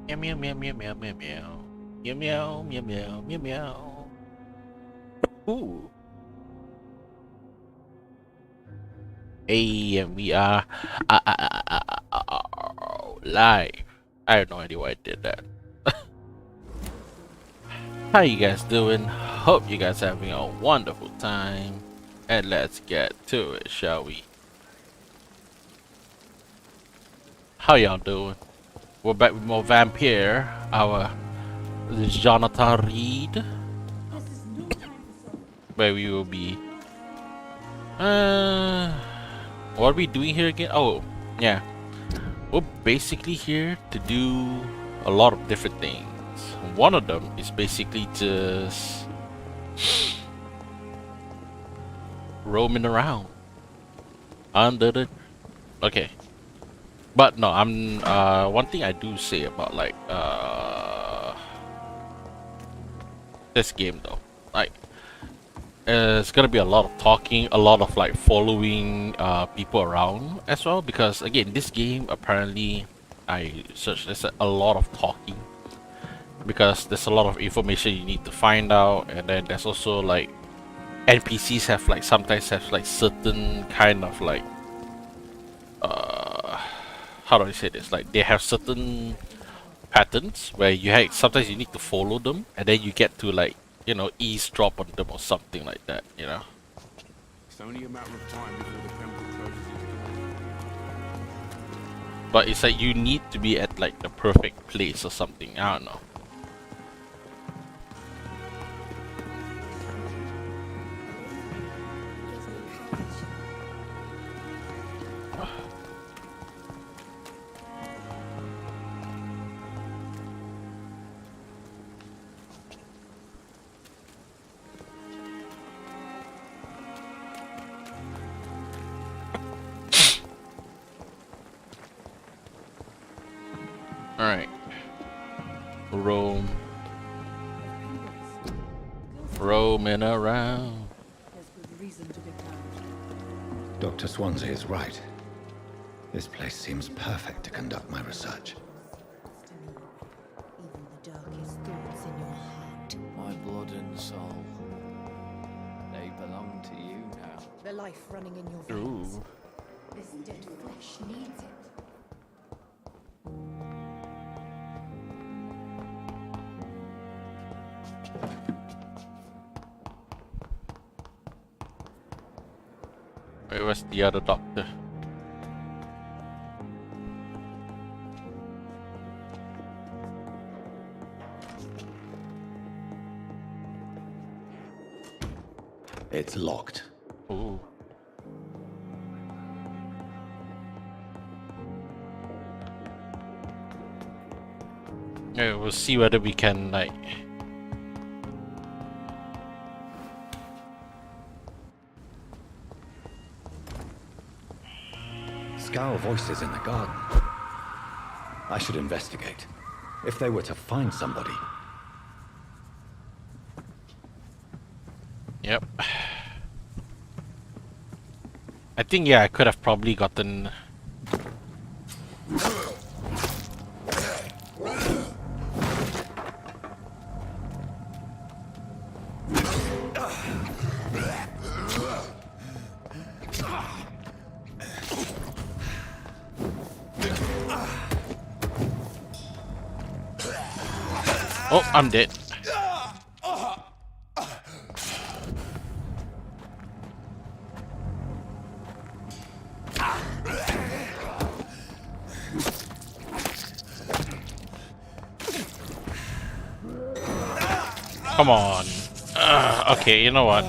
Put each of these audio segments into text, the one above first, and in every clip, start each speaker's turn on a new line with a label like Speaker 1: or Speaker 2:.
Speaker 1: Meow meow meow meow meow meow meow. Meow meow meow meow meow meow. Ooh. Hey, and we are live. I have no idea why I did that. How you guys doing? Hope you guys having a wonderful time. And let's get to it, shall we? How y'all doing? We're back with more Vampyr. This is Jonathan Reed, where we will be. What are we doing here again? Oh, yeah. We're basically here to do a lot of different things. One of them is basically just roaming around under the. Okay. But no, I'm one thing I do say about like this game though, like it's gonna be a lot of talking, a lot of like following people around as well, because again this game apparently I searched there's a lot of talking because there's a lot of information you need to find out, and then there's also like NPCs have like sometimes have like certain kind of like how do I say this? Like they have certain patterns where you have sometimes you need to follow them, and then you get to like eavesdrop on them or something like that.
Speaker 2: It's only a matter of time before the temple closes its doors.
Speaker 1: But it's like you need to be at like the perfect place or something. I don't know. Alright. Roaming around.
Speaker 3: Dr. Swansea is right. This place seems perfect to conduct my research.
Speaker 4: Even the darkest thoughts in your heart.
Speaker 5: My blood and soul. They belong to you now.
Speaker 4: The life running in your veins.
Speaker 1: Ooh.
Speaker 4: This dead flesh needs it.
Speaker 1: Where was the other doctor?
Speaker 3: It's locked.
Speaker 1: Ooh. Yeah, we'll see whether we can like.
Speaker 3: Scour voices in the garden. I should investigate. If they were to find somebody.
Speaker 1: Yep. I think yeah, I could have probably gotten. Oh, I'm dead. Come on. Okay, you know what?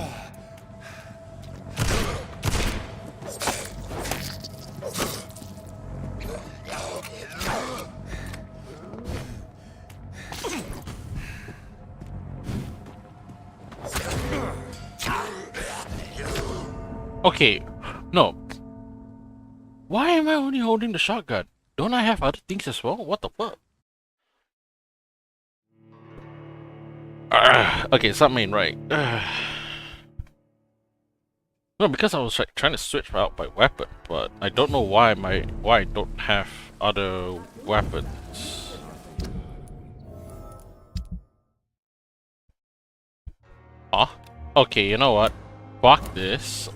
Speaker 1: Okay, no. Why am I only holding the shotgun? Don't I have other things as well? What the fuck? Okay, something ain't right. No, because I was like trying to switch out my weapon, but I don't know why I don't have other weapons. Okay, you know what? Fuck this.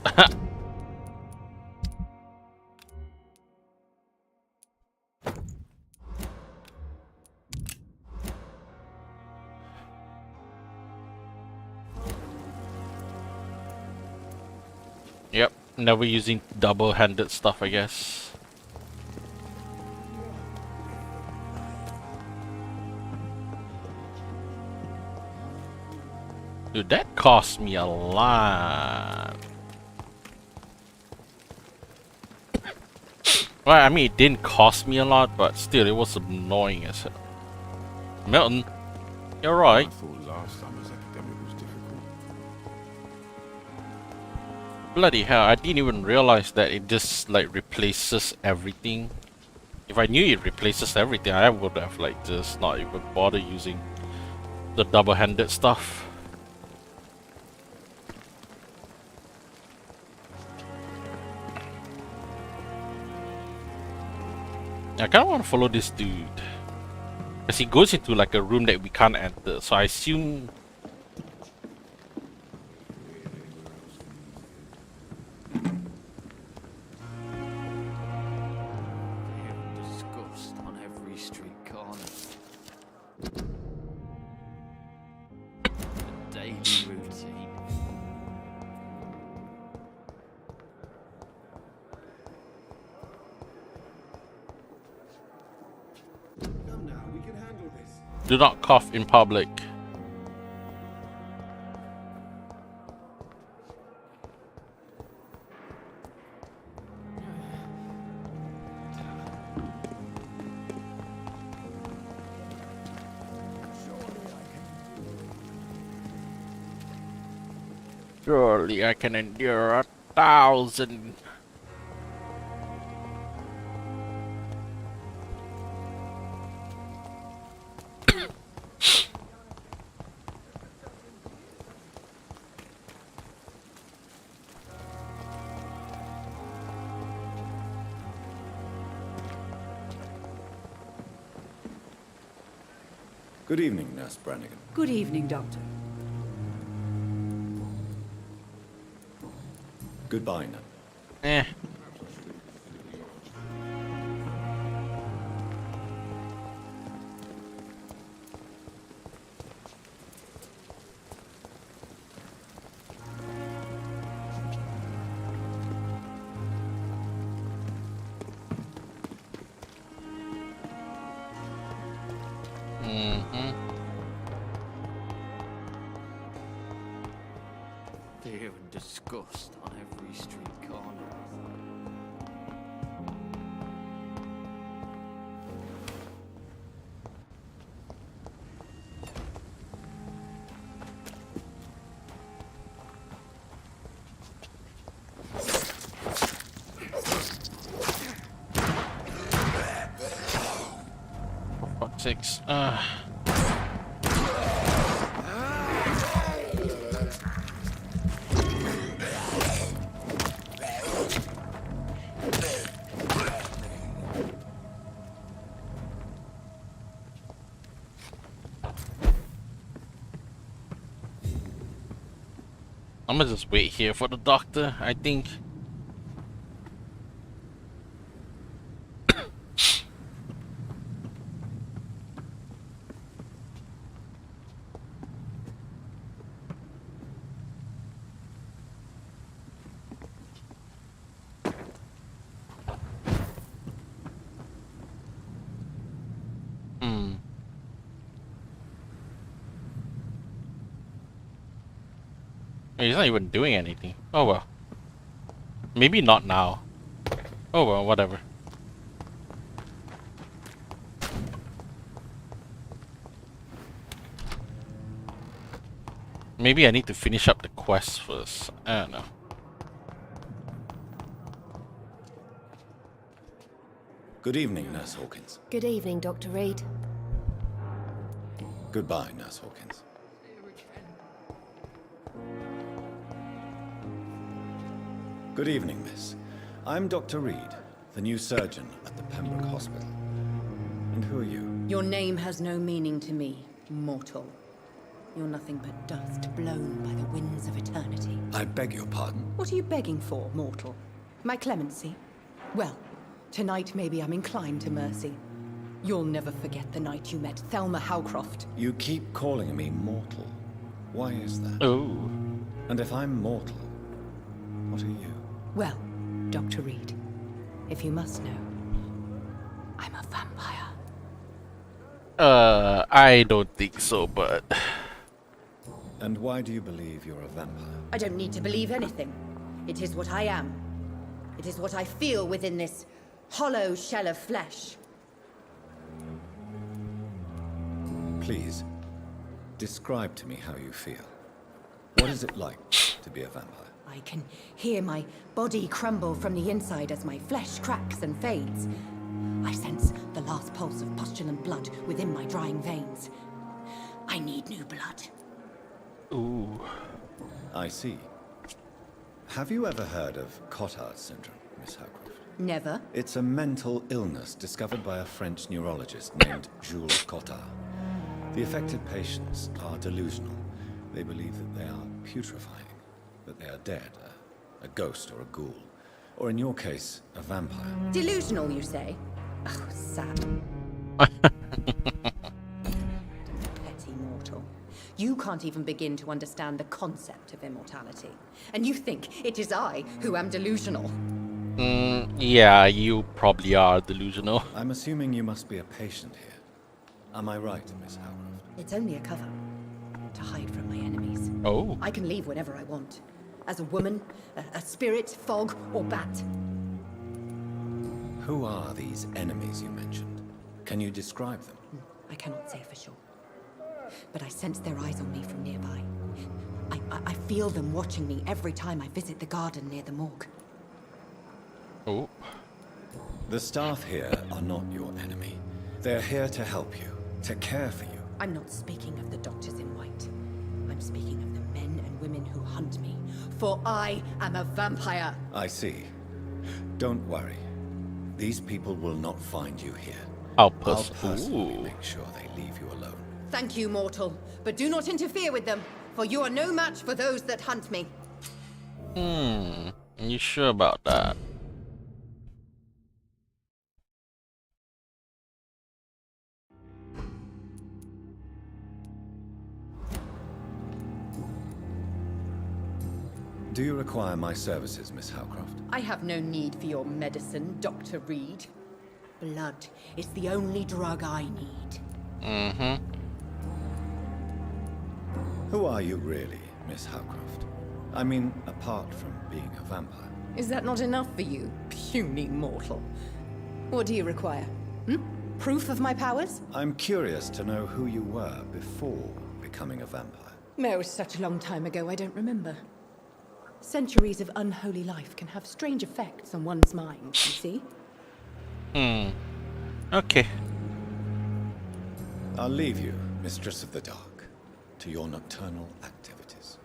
Speaker 1: Yep, never using double-handed stuff, I guess. Dude, that cost me a lot. Well, I mean, it didn't cost me a lot, but still, it was annoying as hell. Milton, you're right.
Speaker 2: I thought last summer's epidemic was difficult.
Speaker 1: Bloody hell, I didn't even realize that it just like replaces everything. If I knew it replaces everything, I would have like just not even bother using the double-handed stuff. I kinda wanna follow this dude. Because he goes into like a room that we can't enter, so I assume...
Speaker 5: Fear and disgust on every street corner. A daily routine.
Speaker 2: Come now, we can handle this.
Speaker 1: Do not cough in public. Surely I can endure 1,000.
Speaker 3: Good evening, Nurse Brannigan.
Speaker 6: Good evening, Doctor.
Speaker 3: Goodbye, Nun.
Speaker 1: Eh.
Speaker 5: Fear and disgust on every street corner.
Speaker 1: For fuck's sakes. I'm gonna just wait here for the doctor, I think. He's not even doing anything. Oh well. Maybe not now. Oh well, whatever. Maybe I need to finish up the quest first. I don't know.
Speaker 3: Good evening, Nurse Hawkins.
Speaker 4: Good evening, Dr. Reed.
Speaker 3: Goodbye, Nurse Hawkins. Good evening, Miss. I'm Dr. Reed, the new surgeon at the Pembroke Hospital. And who are you?
Speaker 6: Your name has no meaning to me, mortal.
Speaker 4: You're nothing but dust blown by the winds of eternity.
Speaker 3: I beg your pardon.
Speaker 4: What are you begging for, mortal? My clemency? Well, tonight maybe I'm inclined to mercy. You'll never forget the night you met Thelma Howcroft.
Speaker 3: You keep calling me mortal. Why is that?
Speaker 1: Oh.
Speaker 3: And if I'm mortal, what are you?
Speaker 4: Well, Dr. Reed, if you must know, I'm a vampire.
Speaker 1: I don't think so, but
Speaker 3: And why do you believe you're a vampire?
Speaker 4: I don't need to believe anything. It is what I am. It is what I feel within this hollow shell of flesh.
Speaker 3: Please, describe to me how you feel. What is it like to be a vampire?
Speaker 4: I can hear my body crumble from the inside as my flesh cracks and fades. I sense the last pulse of pustulant blood within my drying veins. I need new blood.
Speaker 1: ooh.
Speaker 3: I see. Have you ever heard of Cotard syndrome, Miss Howcroft?
Speaker 4: Never.
Speaker 3: It's a mental illness discovered by a French neurologist named Jules Cotard. The affected patients are delusional. They believe that they are putrefying, that they are dead, a ghost or a ghoul, or in your case, a vampire.
Speaker 4: Delusional, you say? Oh, sad. Petty mortal. You can't even begin to understand the concept of immortality. And you think it is I who am delusional.
Speaker 1: Yeah, you probably are delusional.
Speaker 3: I'm assuming you must be a patient here. Am I right, Miss Howcroft?
Speaker 4: It's only a cover. To hide from my enemies.
Speaker 1: Oh.
Speaker 4: I can leave whenever I want. As a woman, a spirit, fog, or bat.
Speaker 3: Who are these enemies you mentioned? Can you describe them?
Speaker 4: I cannot say for sure. But I sense their eyes on me from nearby. I feel them watching me every time I visit the garden near the morgue.
Speaker 1: Oh.
Speaker 3: The staff here are not your enemy. They're here to help you, to care for you.
Speaker 4: I'm not speaking of the doctors in white. I'm speaking of the men and women who hunt me. For I am a vampire.
Speaker 3: I see. Don't worry. These people will not find you here.
Speaker 1: I'll
Speaker 3: I'll personally
Speaker 1: Ooh.
Speaker 3: make sure they leave you alone.
Speaker 4: Thank you, mortal. But do not interfere with them, for you are no match for those that hunt me.
Speaker 1: You sure about that?
Speaker 3: Do you require my services, Miss Howcroft?
Speaker 4: I have no need for your medicine, Dr. Reed. Blood is the only drug I need.
Speaker 3: Who are you really, Miss Howcroft? I mean, apart from being a vampire.
Speaker 4: Is that not enough for you, puny mortal? What do you require? Proof of my powers?
Speaker 3: I'm curious to know who you were before becoming a vampire.
Speaker 4: No, such a long time ago, I don't remember. Centuries of unholy life can have strange effects on one's mind, you see?
Speaker 1: Okay.
Speaker 3: I'll leave you, Mistress of the Dark, to your nocturnal activities.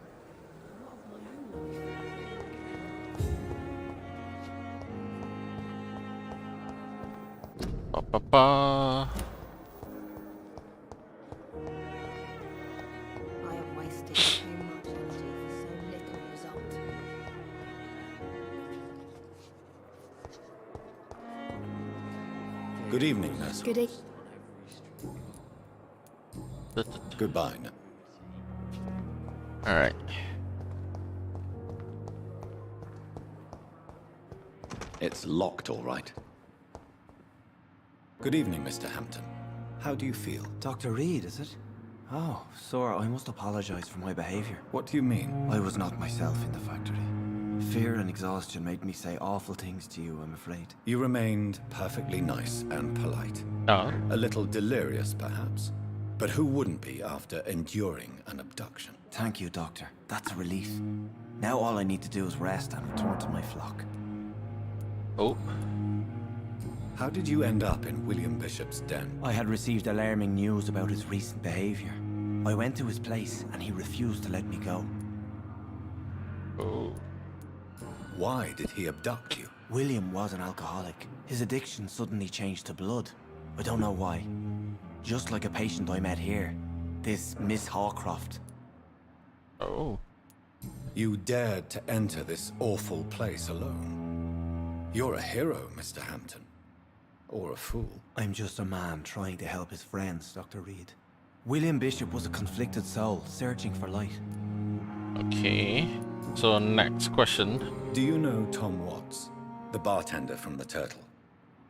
Speaker 1: Ba ba ba.
Speaker 4: I have wasted so much energy for so little result.
Speaker 3: Good evening, Nurse.
Speaker 4: Good day.
Speaker 3: Goodbye.
Speaker 1: All right.
Speaker 3: It's locked, all right. Good evening, Mr. Hampton. How do you feel?
Speaker 6: Dr. Reed, is it? Oh, sir, I must apologize for my behavior.
Speaker 3: What do you mean?
Speaker 6: I was not myself in the factory. Fear and exhaustion made me say awful things to you, I'm afraid.
Speaker 3: You remained perfectly nice and polite.
Speaker 1: Oh.
Speaker 3: A little delirious, perhaps. But who wouldn't be after enduring an abduction?
Speaker 6: Thank you, Doctor. That's a relief. Now all I need to do is rest and return to my flock.
Speaker 1: Oh.
Speaker 3: How did you end up in William Bishop's den?
Speaker 6: I had received alarming news about his recent behavior. I went to his place and he refused to let me go.
Speaker 1: Oh.
Speaker 3: Why did he abduct you?
Speaker 6: William was an alcoholic. His addiction suddenly changed to blood. I don't know why. Just like a patient I met here. This Miss Hawcroft.
Speaker 1: Oh.
Speaker 3: You dared to enter this awful place alone. You're a hero, Mr. Hampton. Or a fool.
Speaker 6: I'm just a man trying to help his friends, Dr. Reed. William Bishop was a conflicted soul, searching for light.
Speaker 1: Okay. So next question.
Speaker 3: Do you know Tom Watts, the bartender from the Turtle?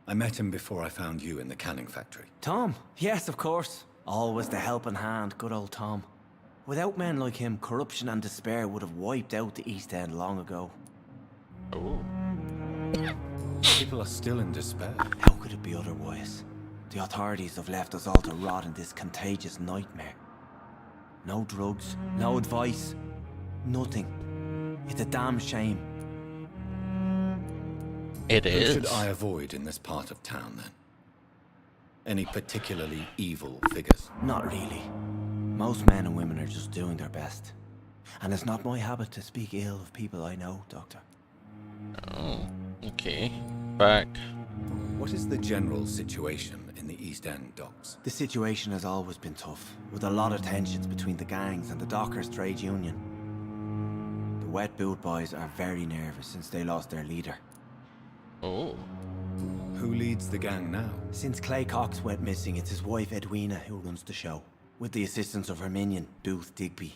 Speaker 3: I met him before I found you in the canning factory.
Speaker 6: Tom? Yes, of course. Always the helping hand, good old Tom. Without men like him, corruption and despair would have wiped out the East End long ago.
Speaker 1: Oh.
Speaker 3: People are still in despair.
Speaker 6: How could it be otherwise? The authorities have left us all to rot in this contagious nightmare. No drugs, no advice, nothing. It's a damn shame.
Speaker 1: It
Speaker 3: Who
Speaker 1: is.
Speaker 3: should I avoid in this part of town, then? Any particularly evil figures?
Speaker 6: Not really. Most men and women are just doing their best. And it's not my habit to speak ill of people I know, Doctor.
Speaker 1: Oh. Okay. Back.
Speaker 3: What is the general situation in the East End docks?
Speaker 6: The situation has always been tough, with a lot of tensions between the gangs and the Dockers' trade union. The Wet Boot Boys are very nervous since they lost their leader.
Speaker 1: Oh.
Speaker 3: Who leads the gang now?
Speaker 6: Since Clay Cox went missing, it's his wife Edwina who runs the show, with the assistance of her minion, Booth Digby.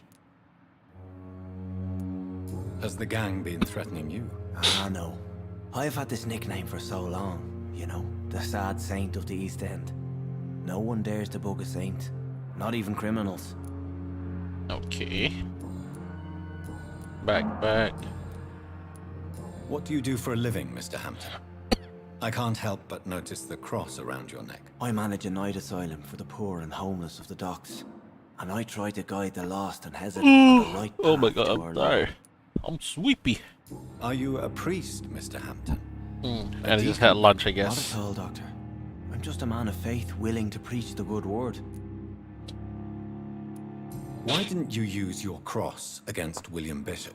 Speaker 3: Has the gang been threatening you?
Speaker 6: Ah, no. I've had this nickname for so long, you know, the sad saint of the East End. No one dares to bug a saint, not even criminals.
Speaker 1: Okay. Back.
Speaker 3: What do you do for a living, Mr. Hampton? I can't help but notice the cross around your neck.
Speaker 6: I manage a night asylum for the poor and homeless of the docks, and I try to guide the lost and hesitant to the right
Speaker 1: Oh my
Speaker 6: path
Speaker 1: god,
Speaker 6: to
Speaker 1: I'm
Speaker 6: our
Speaker 1: sorry.
Speaker 6: Lord.
Speaker 1: I'm sleepy.
Speaker 3: Are you a priest, Mr. Hampton?
Speaker 1: And I just had lunch, I
Speaker 6: Not
Speaker 1: guess.
Speaker 6: at all, Doctor. I'm just a man of faith willing to preach the good word.
Speaker 3: Why didn't you use your cross against William Bishop?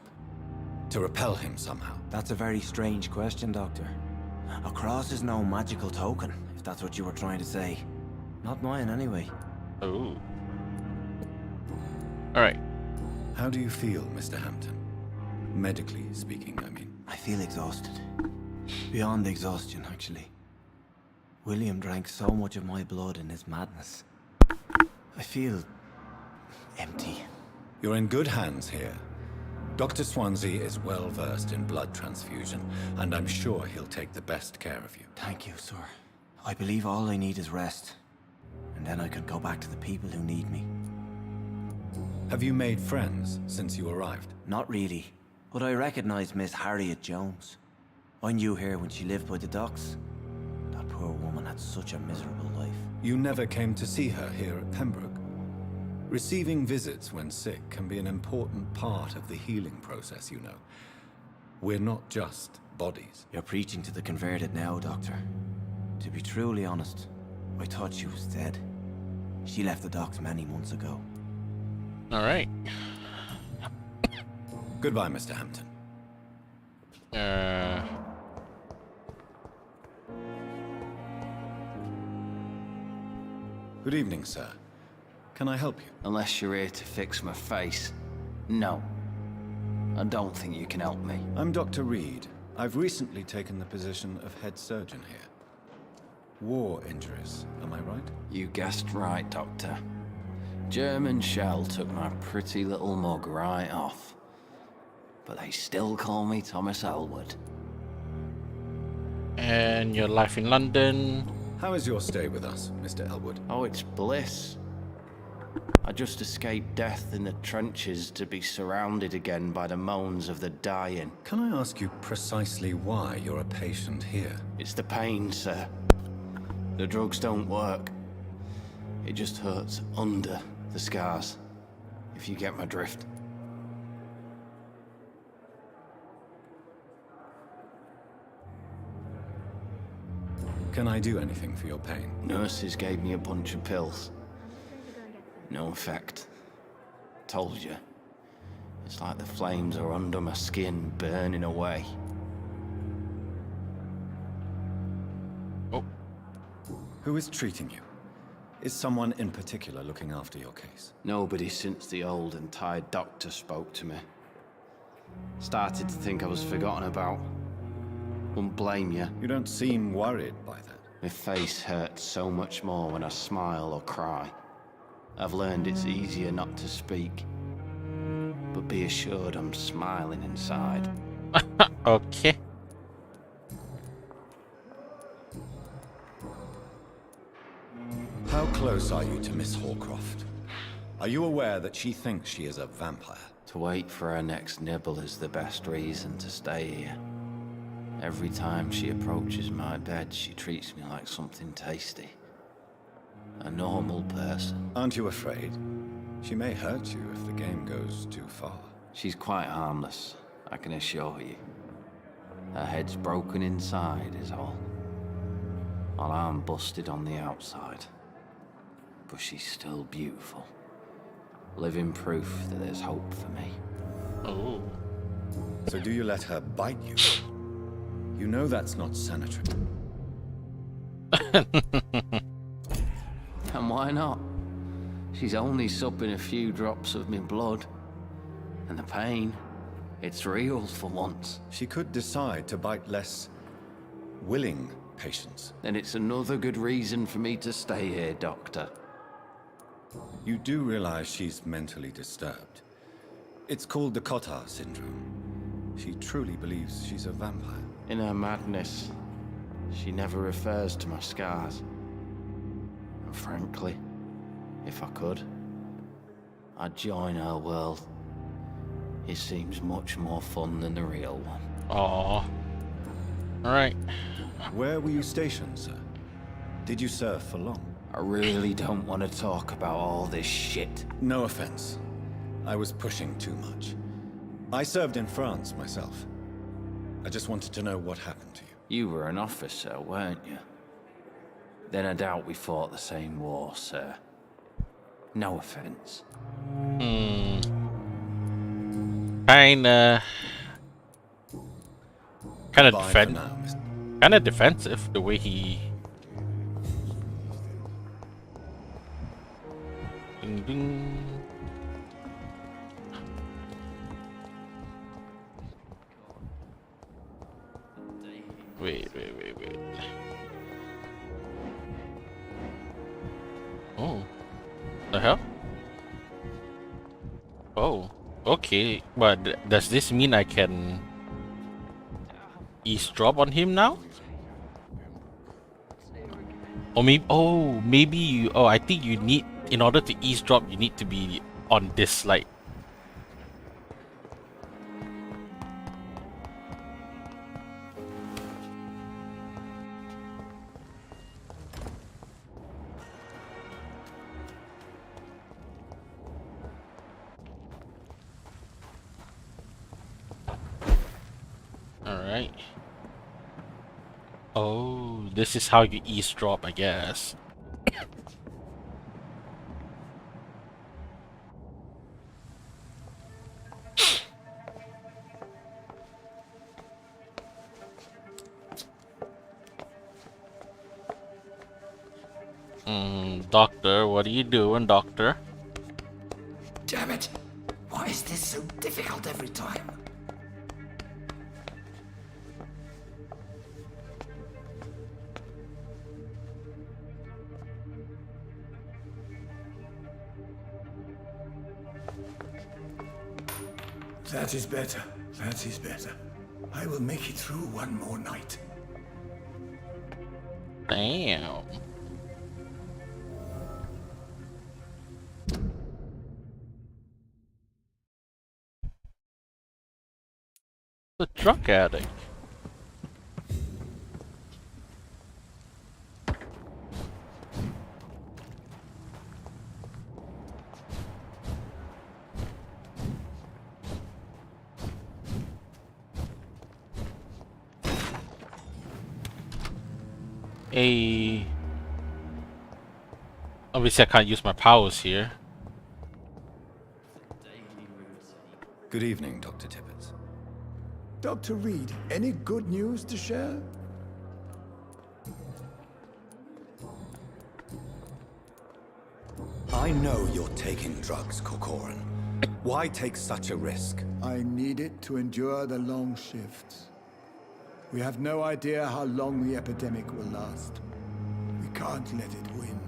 Speaker 3: To repel him somehow?
Speaker 6: That's a very strange question, Doctor. A cross is no magical token, if that's what you were trying to say. Not mine, anyway.
Speaker 1: Oh. Alright.
Speaker 3: How do you feel, Mr. Hampton? Medically speaking, I mean.
Speaker 6: I feel exhausted. Beyond exhaustion, actually. William drank so much of my blood in his madness. I feel empty.
Speaker 3: You're in good hands here. Dr. Swansea is well versed in blood transfusion, and I'm sure he'll take the best care of you.
Speaker 6: Thank you, sir. I believe all I need is rest. And then I can go back to the people who need me.
Speaker 3: Have you made friends since you arrived?
Speaker 6: Not really, but I recognize Miss Harriet Jones. I knew her when she lived by the docks. That poor woman had such a miserable life.
Speaker 3: You never came to see her here at Pembroke? Receiving visits when sick can be an important part of the healing process, you know. We're not just bodies.
Speaker 6: You're preaching to the converted now, Doctor. To be truly honest, I thought she was dead. She left the docks many months ago.
Speaker 1: Alright.
Speaker 3: Goodbye, Mr. Hampton. Good evening, sir. Can I help you?
Speaker 5: Unless you're here to fix my face. No. I don't think you can help me.
Speaker 3: I'm Dr. Reed. I've recently taken the position of head surgeon here. War injuries, am I right?
Speaker 5: You guessed right, Doctor. German shell took my pretty little mug right off. But they still call me Thomas Elwood.
Speaker 1: And your life in London.
Speaker 3: How is your stay with us, Mr. Elwood?
Speaker 5: Oh, it's bliss. I just escaped death in the trenches to be surrounded again by the moans of the dying.
Speaker 3: Can I ask you precisely why you're a patient here?
Speaker 5: It's the pain, sir. The drugs don't work. It just hurts under the scars, if you get my drift.
Speaker 3: Can I do anything for your pain?
Speaker 5: Nurses gave me a bunch of pills. No effect. Told you. It's like the flames are under my skin, burning away.
Speaker 1: Oh.
Speaker 3: Who is treating you? Is someone in particular looking after your case?
Speaker 5: Nobody since the old and tired doctor spoke to me. Started to think I was forgotten about. Wouldn't blame you.
Speaker 3: You don't seem worried by that.
Speaker 5: My face hurts so much more when I smile or cry. I've learned it's easier not to speak. But be assured I'm smiling inside.
Speaker 1: Okay.
Speaker 3: How close are you to Miss Horcroft? Are you aware that she thinks she is a vampire?
Speaker 5: To wait for her next nibble is the best reason to stay here. Every time she approaches my bed, she treats me like something tasty. A normal person.
Speaker 3: Aren't you afraid? She may hurt you if the game goes too far.
Speaker 5: She's quite harmless, I can assure you. Her head's broken inside is all. While I'm busted on the outside. But she's still beautiful. Living proof that there's hope for me.
Speaker 1: Oh.
Speaker 3: So do you let her bite you? You know that's not sanitary.
Speaker 5: And why not? She's only supping a few drops of me blood. And the pain, it's real for once.
Speaker 3: She could decide to bite less willing patients.
Speaker 5: Then it's another good reason for me to stay here, Doctor.
Speaker 3: You do realize she's mentally disturbed. It's called the Cotard syndrome. She truly believes she's a vampire.
Speaker 5: In her madness, she never refers to my scars. And frankly, if I could, I'd join her world. It seems much more fun than the real one.
Speaker 1: Aww. Alright.
Speaker 3: Where were you stationed, sir? Did you serve for long?
Speaker 5: I really don't want to talk about all this shit.
Speaker 3: No offense. I was pushing too much. I served in France myself. I just wanted to know what happened to you.
Speaker 5: You were an officer, weren't you? Then I doubt we fought the same war, sir. No offense.
Speaker 1: Kinda
Speaker 3: Bye for now, Mr.
Speaker 1: kinda defensive the way he. Ding ding. Wait. Oh. The hell? Oh. Okay. But does this mean I can eavesdrop on him now? Or maybe, maybe you, I think you need, in order to eavesdrop, you need to be on this slide. Alright. Oh, this is how you eavesdrop, I guess. Doctor, what are you doing, Doctor?
Speaker 7: Damn it! Why is this so difficult every time? That is better. That is better. I will make it through one more night.
Speaker 1: Damn. The drug addict. Obviously I can't use my powers here.
Speaker 3: Good evening, Dr. Tippett.
Speaker 7: Dr. Reed, any good news to share?
Speaker 3: I know you're taking drugs, Corcoran. Why take such a risk?
Speaker 7: I need it to endure the long shifts. We have no idea how long the epidemic will last. We can't let it win.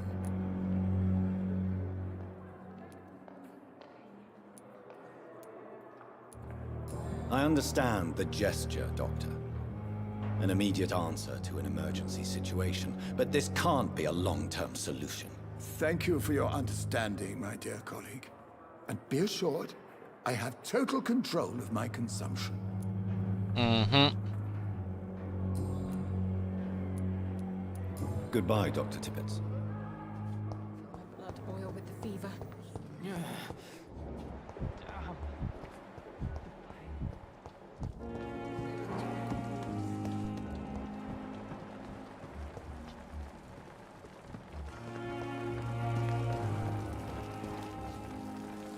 Speaker 3: I understand the gesture, Doctor. An immediate answer to an emergency situation, but this can't be a long-term solution.
Speaker 7: Thank you for your understanding, my dear colleague. And be assured, I have total control of my consumption.
Speaker 3: Goodbye, Dr. Tippett.
Speaker 4: Blood oil with the fever.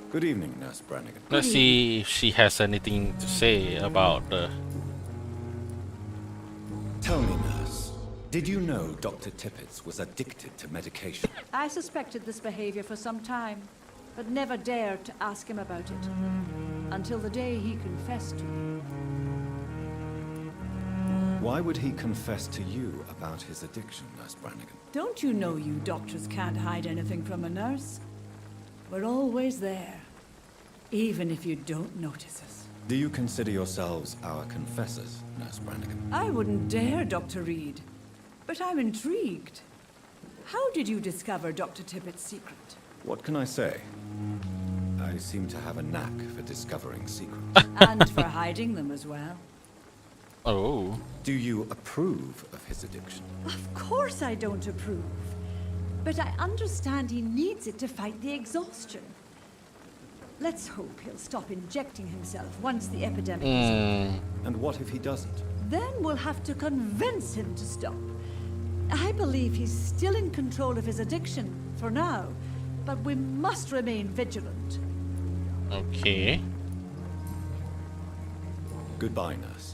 Speaker 3: Good evening, Nurse Brannigan.
Speaker 1: Let's see if she has anything to say about the.
Speaker 3: Tell me, Nurse, did you know Dr. Tippett was addicted to medication?
Speaker 8: I suspected this behavior for some time, but never dared to ask him about it. Until the day he confessed to me.
Speaker 3: Why would he confess to you about his addiction, Nurse Brannigan?
Speaker 8: Don't you know you doctors can't hide anything from a nurse? We're always there, even if you don't notice us.
Speaker 3: Do you consider yourselves our confessors, Nurse Brannigan?
Speaker 8: I wouldn't dare, Dr. Reed. But I'm intrigued. How did you discover Dr. Tippett's secret?
Speaker 3: What can I say? I seem to have a knack for discovering secrets.
Speaker 8: And for hiding them as well.
Speaker 1: Oh.
Speaker 3: Do you approve of his addiction?
Speaker 8: Of course I don't approve. But I understand he needs it to fight the exhaustion. Let's hope he'll stop injecting himself once the epidemic is over.
Speaker 3: And what if he doesn't?
Speaker 8: Then we'll have to convince him to stop. I believe he's still in control of his addiction, for now. But we must remain vigilant.
Speaker 1: Okay.
Speaker 3: Goodbye, Nurse.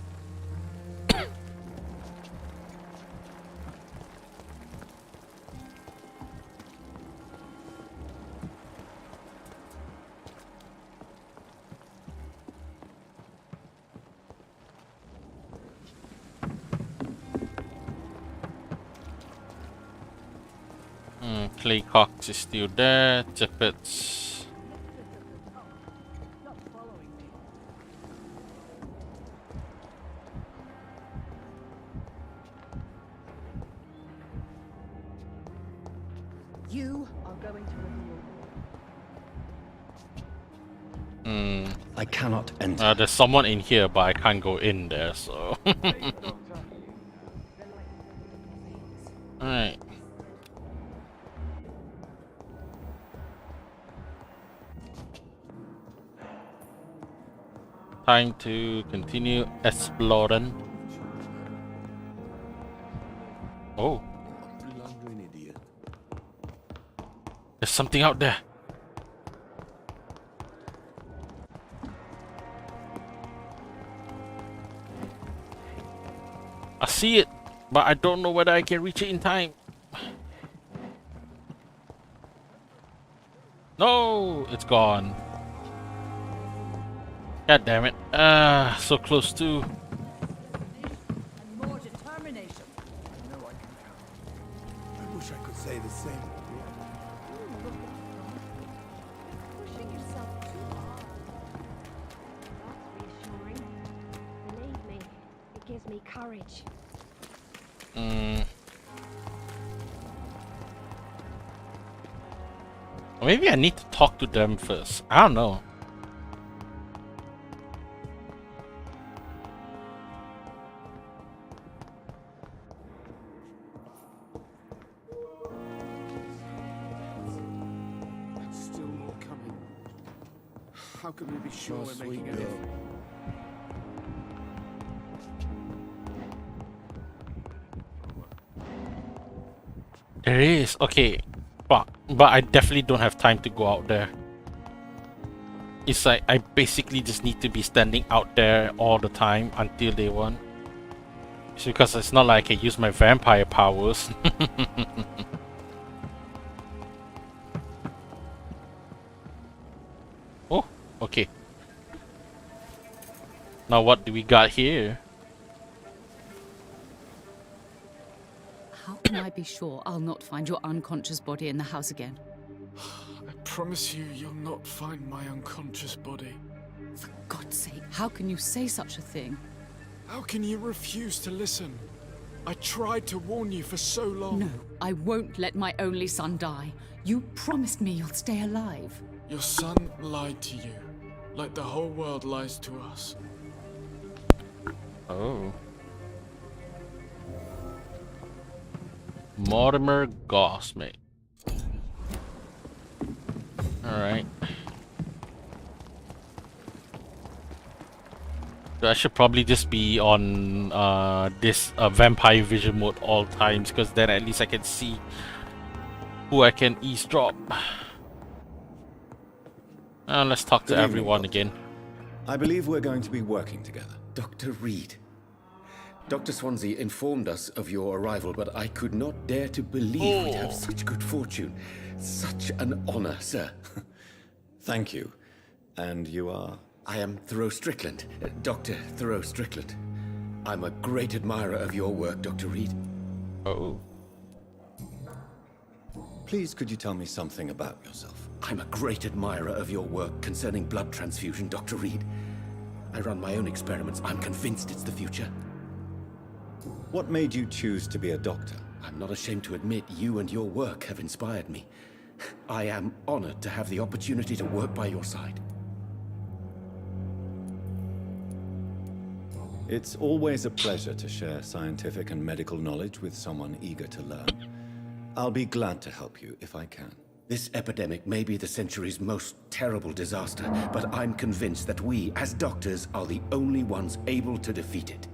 Speaker 1: Clay Cox is still there. Tippett's.
Speaker 4: You are going to reveal.
Speaker 3: I cannot enter.
Speaker 1: There's someone in here, but I can't go in there, so. Alright. Time to continue exploring. Oh.
Speaker 2: Blundering idiot.
Speaker 1: There's something out there. I see it, but I don't know whether I can reach it in time. No, it's gone. God damn it. So close to.
Speaker 8: And more determination.
Speaker 7: I know I can count. I wish I could say the same.
Speaker 9: Pushing yourself too hard. That's reassuring. Believe me, it gives me courage.
Speaker 1: Maybe I need to talk to them first. I don't know.
Speaker 2: Still more coming. How can we be sure
Speaker 7: Oh,
Speaker 2: we're
Speaker 7: sweet
Speaker 2: making a
Speaker 7: girl.
Speaker 2: difference?
Speaker 1: There is. Okay. But I definitely don't have time to go out there. It's like I basically just need to be standing out there all the time until day one. It's because it's not like I can use my vampire powers. Now what do we got here?
Speaker 10: How can I be sure I'll not find your unconscious body in the house again?
Speaker 2: I promise you, you'll not find my unconscious body.
Speaker 10: For God's sake, how can you say such a thing?
Speaker 2: How can you refuse to listen? I tried to warn you for so long.
Speaker 10: No, I won't let my only son die. You promised me you'll stay alive.
Speaker 2: Your son lied to you, like the whole world lies to us.
Speaker 1: Oh. Mortimer Gossmate. Alright. So I should probably just be on this vampire vision mode all times, because then at least I can see who I can eavesdrop. Let's talk to
Speaker 3: Good evening,
Speaker 1: everyone
Speaker 3: Doctor.
Speaker 1: again.
Speaker 3: I believe we're going to be working together.
Speaker 11: Dr. Reed. Dr. Swansea informed us of your arrival, but I could not dare to believe we'd have such good fortune. Such an honor, sir.
Speaker 3: Thank you. And you are?
Speaker 11: I am Thoreau Strickland, Dr. Thoreau Strickland. I'm a great admirer of your work, Dr. Reed.
Speaker 1: Oh.
Speaker 3: Please, could you tell me something about yourself?
Speaker 11: I'm a great admirer of your work concerning blood transfusion, Dr. Reed. I run my own experiments. I'm convinced it's the future.
Speaker 3: What made you choose to be a doctor?
Speaker 11: I'm not ashamed to admit you and your work have inspired me. I am honored to have the opportunity to work by your side.
Speaker 3: It's always a pleasure to share scientific and medical knowledge with someone eager to learn. I'll be glad to help you if I can.
Speaker 11: This epidemic may be the century's most terrible disaster, but I'm convinced that we, as doctors, are the only ones able to defeat it.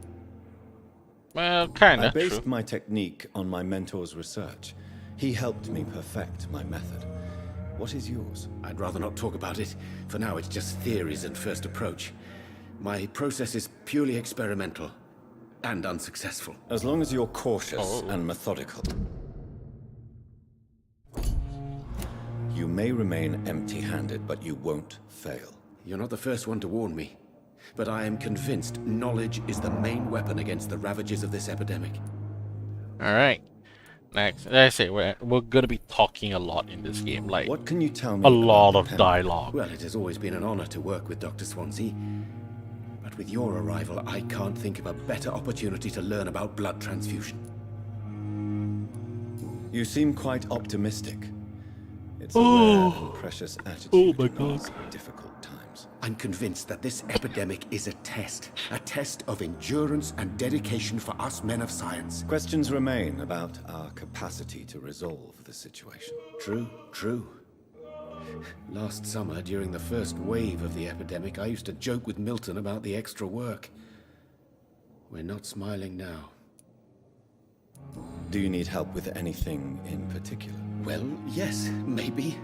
Speaker 1: Well,
Speaker 3: I
Speaker 1: kinda
Speaker 3: based
Speaker 1: true.
Speaker 3: my technique on my mentor's research. He helped me perfect my method. What is yours?
Speaker 11: I'd rather not talk about it. For now, it's just theories and first approach. My process is purely experimental and unsuccessful.
Speaker 3: As long as you're cautious and methodical. You may remain empty-handed, but you won't fail.
Speaker 11: You're not the first one to warn me, but I am convinced knowledge is the main weapon against the ravages of this epidemic.
Speaker 1: Alright. Next. Like I say, we're gonna be talking a lot in this game. Like,
Speaker 3: What can you tell me
Speaker 1: a
Speaker 3: about
Speaker 1: lot
Speaker 3: the
Speaker 1: of
Speaker 3: pen?
Speaker 1: dialogue.
Speaker 11: Well, it has always been an honor to work with Dr. Swansea. But with your arrival, I can't think of a better opportunity to learn about blood transfusion.
Speaker 3: You seem quite optimistic. It's a rare and precious attitude
Speaker 1: my
Speaker 3: in
Speaker 1: God.
Speaker 3: these difficult times.
Speaker 11: I'm convinced that this epidemic is a test of endurance and dedication for us men of science.
Speaker 3: Questions remain about our capacity to resolve the situation.
Speaker 11: True. Last summer, during the first wave of the epidemic, I used to joke with Milton about the extra work. We're not smiling now.
Speaker 3: Do you need help with anything in particular?
Speaker 11: Well, yes, maybe.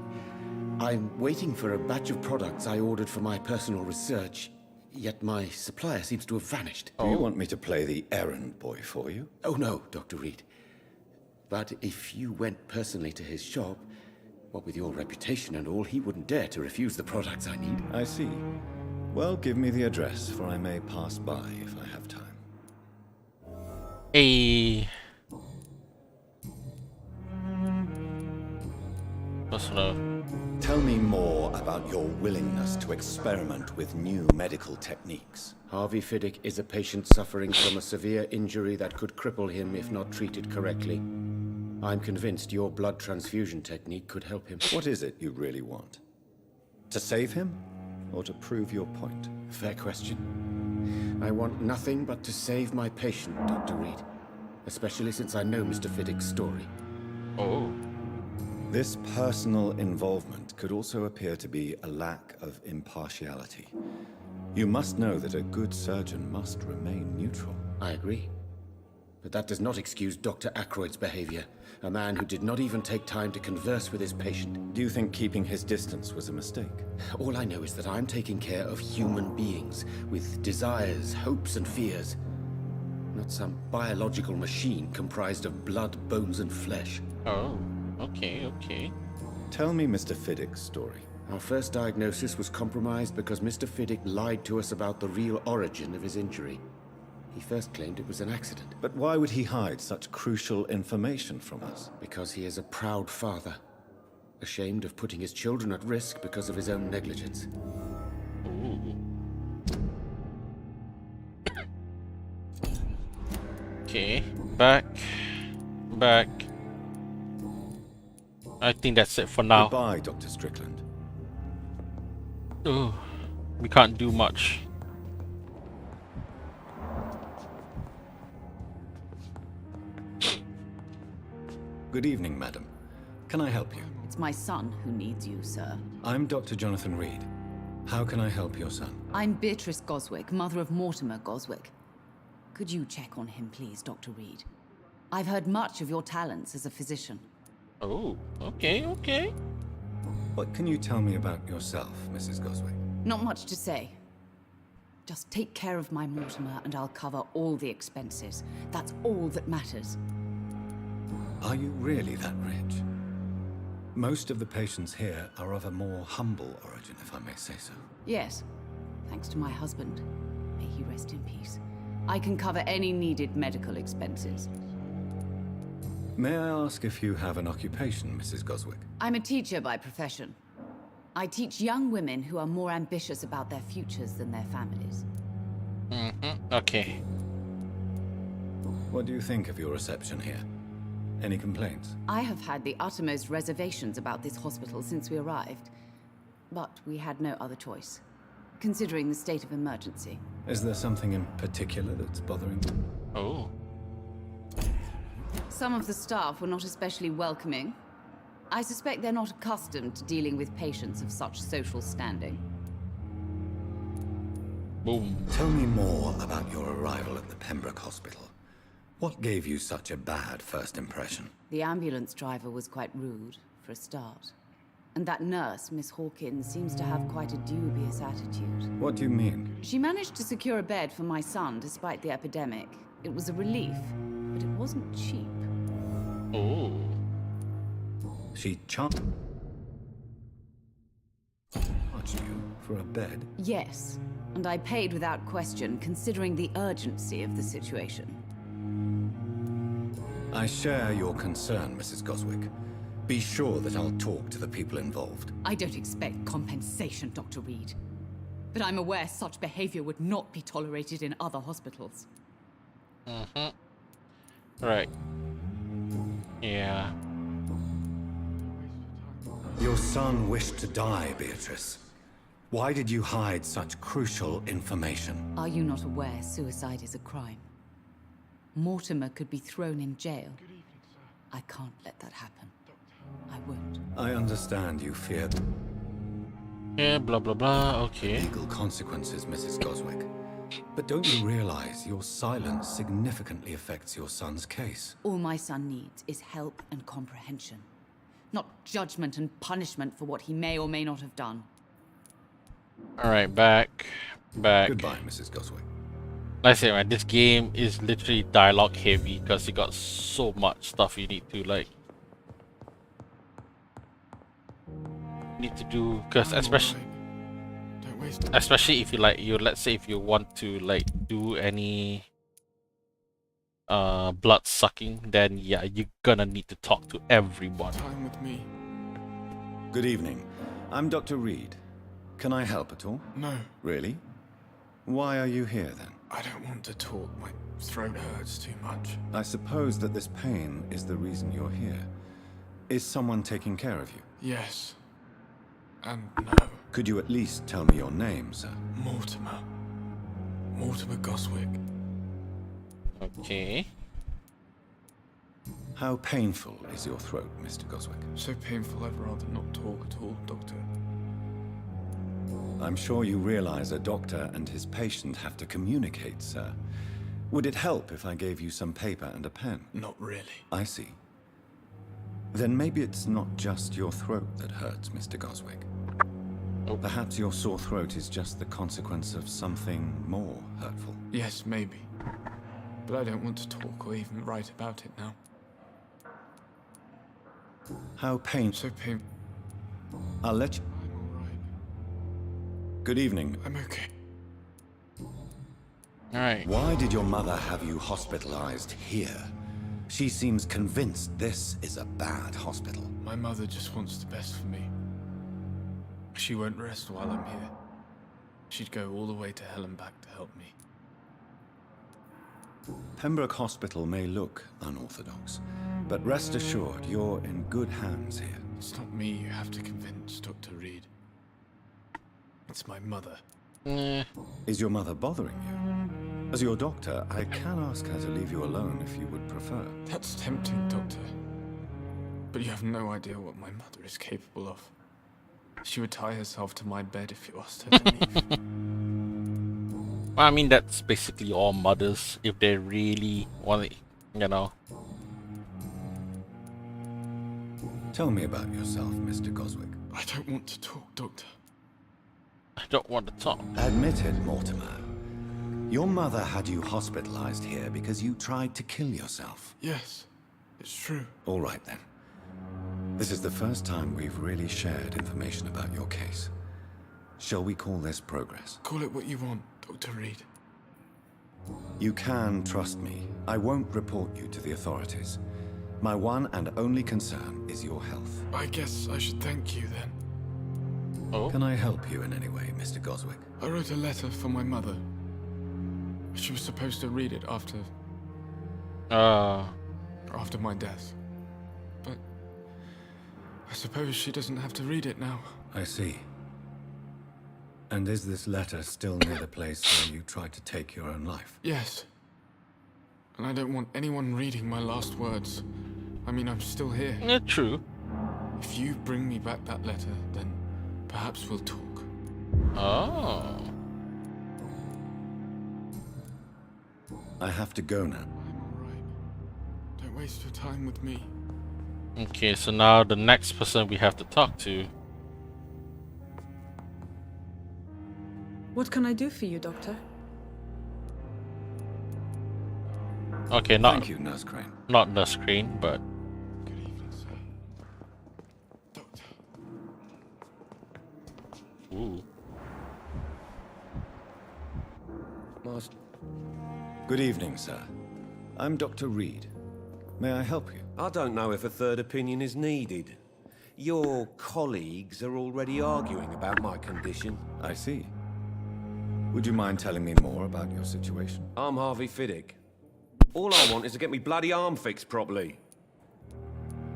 Speaker 11: I'm waiting for a batch of products I ordered for my personal research, yet my supplier seems to have vanished.
Speaker 3: Do you want me to play the errand boy for you?
Speaker 11: Oh no, Dr. Reed. But if you went personally to his shop, what with your reputation and all, he wouldn't dare to refuse the products I need.
Speaker 3: I see. Well, give me the address, for I may pass by if I have time. Tell me more about your willingness to experiment with new medical techniques.
Speaker 11: Harvey Fiddick is a patient suffering from a severe injury that could cripple him if not treated correctly. I'm convinced your blood transfusion technique could help him.
Speaker 3: What is it you really want? To save him, or to prove your point?
Speaker 11: Fair question. I want nothing but to save my patient, Dr. Reed. Especially since I know Mr. Fiddick's story.
Speaker 1: Oh.
Speaker 3: This personal involvement could also appear to be a lack of impartiality. You must know that a good surgeon must remain neutral.
Speaker 11: I agree. But that does not excuse Dr. Ackroyd's behavior. A man who did not even take time to converse with his patient.
Speaker 3: Do you think keeping his distance was a mistake?
Speaker 11: All I know is that I'm taking care of human beings with desires, hopes, and fears. Not some biological machine comprised of blood, bones, and flesh.
Speaker 1: Oh. Okay.
Speaker 3: Tell me Mr. Fiddick's story.
Speaker 11: Our first diagnosis was compromised because Mr. Fiddick lied to us about the real origin of his injury. He first claimed it was an accident.
Speaker 3: But why would he hide such crucial information from us?
Speaker 11: Because he is a proud father, ashamed of putting his children at risk because of his own negligence.
Speaker 1: Okay, back. I think that's it for now.
Speaker 3: Goodbye, Dr. Strickland.
Speaker 1: Ugh, we can't do much.
Speaker 3: Good evening, madam. Can I help you?
Speaker 10: It's my son who needs you, sir.
Speaker 3: I'm Dr. Jonathan Reed. How can I help your son?
Speaker 10: I'm Beatrice Goswick, mother of Mortimer Goswick. Could you check on him, please, Dr. Reed? I've heard much of your talents as a physician.
Speaker 1: Oh, okay.
Speaker 3: What can you tell me about yourself, Mrs. Goswick?
Speaker 10: Not much to say. Just take care of my Mortimer and I'll cover all the expenses. That's all that matters.
Speaker 3: Are you really that rich? Most of the patients here are of a more humble origin, if I may say so.
Speaker 10: Yes, thanks to my husband. May he rest in peace. I can cover any needed medical expenses.
Speaker 3: May I ask if you have an occupation, Mrs. Goswick?
Speaker 10: I'm a teacher by profession. I teach young women who are more ambitious about their futures than their families.
Speaker 1: Okay.
Speaker 3: What do you think of your reception here? Any complaints?
Speaker 10: I have had the uttermost reservations about this hospital since we arrived. But we had no other choice, considering the state of emergency.
Speaker 3: Is there something in particular that's bothering you?
Speaker 1: Oh.
Speaker 10: Some of the staff were not especially welcoming. I suspect they're not accustomed to dealing with patients of such social standing.
Speaker 1: Boom.
Speaker 3: Tell me more about your arrival at the Pembroke Hospital. What gave you such a bad first impression?
Speaker 10: The ambulance driver was quite rude, for a start. And that nurse, Miss Hawkins, seems to have quite a dubious attitude.
Speaker 3: What do you mean?
Speaker 10: She managed to secure a bed for my son despite the epidemic. It was a relief, but it wasn't cheap.
Speaker 1: Oh.
Speaker 3: She charged you for a bed?
Speaker 10: Yes, and I paid without question, considering the urgency of the situation.
Speaker 3: I share your concern, Mrs. Goswick. Be sure that I'll talk to the people involved.
Speaker 10: I don't expect compensation, Dr. Reed. But I'm aware such behavior would not be tolerated in other hospitals.
Speaker 1: Right. Yeah.
Speaker 3: Your son wished to die, Beatrice. Why did you hide such crucial information?
Speaker 10: Are you not aware suicide is a crime? Mortimer could be thrown in jail. I can't let that happen. I won't.
Speaker 3: I understand you fear
Speaker 1: Yeah, blah blah blah, okay.
Speaker 3: legal consequences, Mrs. Goswick. But don't you realize your silence significantly affects your son's case?
Speaker 10: All my son needs is help and comprehension. Not judgment and punishment for what he may or may not have done.
Speaker 1: Alright, back.
Speaker 3: Goodbye, Mrs. Goswick.
Speaker 1: Like I said, man, this game is literally dialogue heavy because you got so much stuff you need to do, because especially
Speaker 2: Don't waste it.
Speaker 1: especially if you let's say if you want to do any blood sucking, then yeah, you're gonna need to talk to everyone.
Speaker 2: Time with me.
Speaker 3: Good evening. I'm Dr. Reed. Can I help at all?
Speaker 2: No,
Speaker 3: Really? Why are you here then?
Speaker 2: I don't want to talk. My throat hurts too much.
Speaker 3: I suppose that this pain is the reason you're here. Is someone taking care of you?
Speaker 2: Yes. And no.
Speaker 3: Could you at least tell me your name, sir?
Speaker 2: Mortimer. Mortimer Goswick.
Speaker 1: Okay.
Speaker 3: How painful is your throat, Mr. Goswick?
Speaker 2: So painful I'd rather not talk at all, Doctor.
Speaker 3: I'm sure you realize a doctor and his patient have to communicate, sir. Would it help if I gave you some paper and a pen?
Speaker 2: Not really.
Speaker 3: I see. Then maybe it's not just your throat that hurts, Mr. Goswick.
Speaker 1: Oh.
Speaker 3: Perhaps your sore throat is just the consequence of something more hurtful.
Speaker 2: Yes, maybe. But I don't want to talk or even write about it now.
Speaker 3: How painful.
Speaker 2: So painful.
Speaker 3: I'll let you...
Speaker 2: I'm
Speaker 3: Good evening.
Speaker 2: I'm okay.
Speaker 1: Alright.
Speaker 3: Why did your mother have you hospitalized here? She seems convinced this is a bad hospital.
Speaker 2: My mother just wants the best for me. She won't rest while I'm here. She'd go all the way to hell and back to help me.
Speaker 3: Pembroke Hospital may look unorthodox, but rest assured you're in good hands here.
Speaker 2: It's not me you have to convince, Dr. Reed. It's my mother.
Speaker 3: Is your mother bothering you? As your doctor, I can ask her to leave you alone if you would prefer.
Speaker 2: That's tempting, Doctor. But you have no idea what my mother is capable of. She would tie herself to my bed if you asked her to leave.
Speaker 1: Well, I mean, that's basically all mothers if they really want it, you know.
Speaker 3: Tell me about yourself, Mr. Goswick.
Speaker 2: I don't want to talk, Doctor.
Speaker 1: I don't want to talk.
Speaker 3: Admit it, Mortimer. Your mother had you hospitalized here because you tried to kill yourself.
Speaker 2: Yes, it's true.
Speaker 3: All right, then. This is the first time we've really shared information about your case. Shall we call this progress?
Speaker 2: Call it what you want, Dr. Reed.
Speaker 3: You can trust me. I won't report you to the authorities. My one and only concern is your health.
Speaker 2: I guess I should thank you then.
Speaker 1: Oh?
Speaker 3: Can I help you in any way, Mr. Goswick?
Speaker 2: I wrote a letter for my mother. She was supposed to read it after my death. But I suppose she doesn't have to read it now.
Speaker 3: I see. And is this letter still near the place where you tried to take your own life?
Speaker 2: Yes. And I don't want anyone reading my last words. I mean, I'm still here.
Speaker 1: Yeah, true.
Speaker 2: If you bring me back that letter, then perhaps we'll talk.
Speaker 1: Oh.
Speaker 3: I have to go now.
Speaker 2: I'm alright. Don't waste your time with me.
Speaker 1: Okay, so now the next person we have to talk to.
Speaker 12: What can I do for you, Doctor?
Speaker 1: Okay, not
Speaker 3: Thank you, Nurse Crane.
Speaker 1: not Nurse Crane, but
Speaker 2: Good evening, sir. Doctor.
Speaker 1: ooh.
Speaker 3: Master. Good evening, sir. I'm Dr. Reed. May I help you?
Speaker 13: I don't know if a third opinion is needed. Your colleagues are already arguing about my condition.
Speaker 3: I see. Would you mind telling me more about your situation?
Speaker 13: I'm Harvey Fiddick. All I want is to get me bloody arm fixed properly.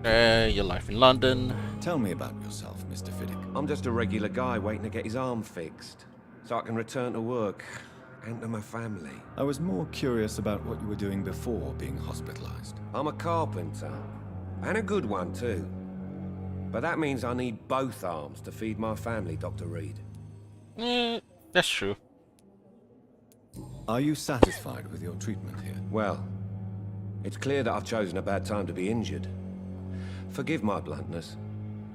Speaker 1: Your life in London.
Speaker 3: Tell me about yourself, Mr. Fiddick.
Speaker 13: I'm just a regular guy waiting to get his arm fixed, so I can return to work and to my family.
Speaker 3: I was more curious about what you were doing before being hospitalized.
Speaker 13: I'm a carpenter, and a good one too. But that means I need both arms to feed my family, Dr. Reed.
Speaker 1: That's true.
Speaker 3: Are you satisfied with your treatment here?
Speaker 13: Well, it's clear that I've chosen a bad time to be injured. Forgive my bluntness,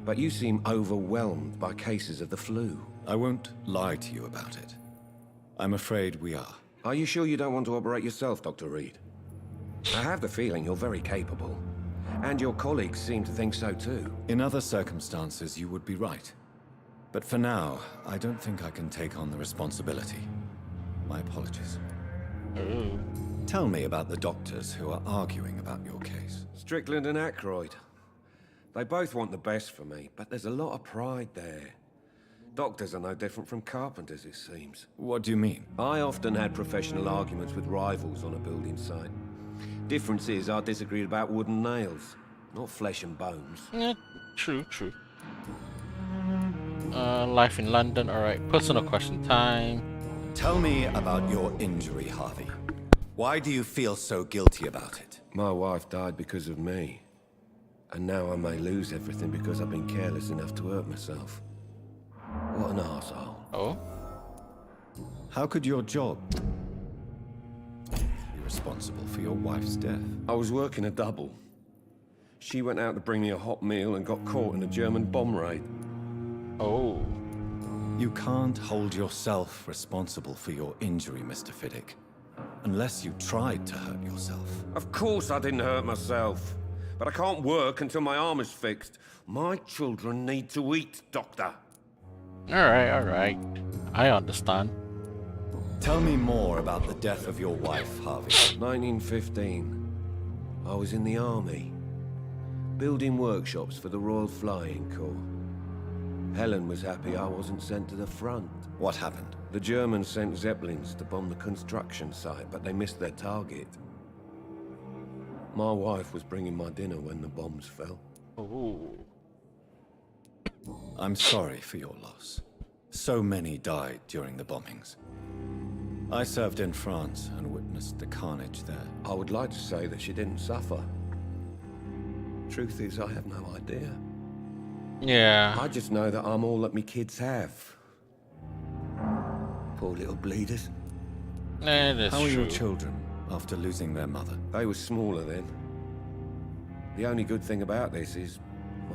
Speaker 13: but you seem overwhelmed by cases of the flu.
Speaker 3: I won't lie to you about it. I'm afraid we are.
Speaker 13: Are you sure you don't want to operate yourself, Dr. Reed? I have the feeling you're very capable, and your colleagues seem to think so too.
Speaker 3: In other circumstances, you would be right. But for now, I don't think I can take on the responsibility. My apologies.
Speaker 1: Ooh.
Speaker 3: Tell me about the doctors who are arguing about your case.
Speaker 13: Strickland and Aykroyd. They both want the best for me, but there's a lot of pride there. Doctors are no different from carpenters, it seems.
Speaker 3: What do you mean?
Speaker 13: I often had professional arguments with rivals on a building site. Difference is I disagreed about wooden nails, not flesh and bones.
Speaker 1: Yeah, true. Life in London. Alright, personal question time.
Speaker 3: Tell me about your injury, Harvey. Why do you feel so guilty about it?
Speaker 13: My wife died because of me. And now I may lose everything because I've been careless enough to hurt myself. What an arsehole.
Speaker 1: Oh?
Speaker 3: How could your job be responsible for your wife's death?
Speaker 13: I was working a double. She went out to bring me a hot meal and got caught in a German bomb raid.
Speaker 1: Oh.
Speaker 3: You can't hold yourself responsible for your injury, Mr. Fiddick. Unless you tried to hurt yourself.
Speaker 13: Of course I didn't hurt myself. But I can't work until my arm is fixed. My children need to eat, Doctor.
Speaker 1: Alright. I understand.
Speaker 3: Tell me more about the death of your wife, Harvey.
Speaker 13: 1915. I was in the army, building workshops for the Royal Flying Corps. Helen was happy I wasn't sent to the front.
Speaker 3: What happened?
Speaker 13: The Germans sent Zeppelins to bomb the construction site, but they missed their target. My wife was bringing my dinner when the bombs fell.
Speaker 1: Ooh.
Speaker 3: I'm sorry for your loss. So many died during the bombings. I served in France and witnessed the carnage there.
Speaker 13: I would like to say that she didn't suffer. Truth is, I have no idea.
Speaker 1: Yeah.
Speaker 13: I just know that I'm all that me kids have. Poor little bleeders.
Speaker 1: That's
Speaker 3: How are
Speaker 1: true.
Speaker 3: your children after losing their mother?
Speaker 13: They were smaller then. The only good thing about this is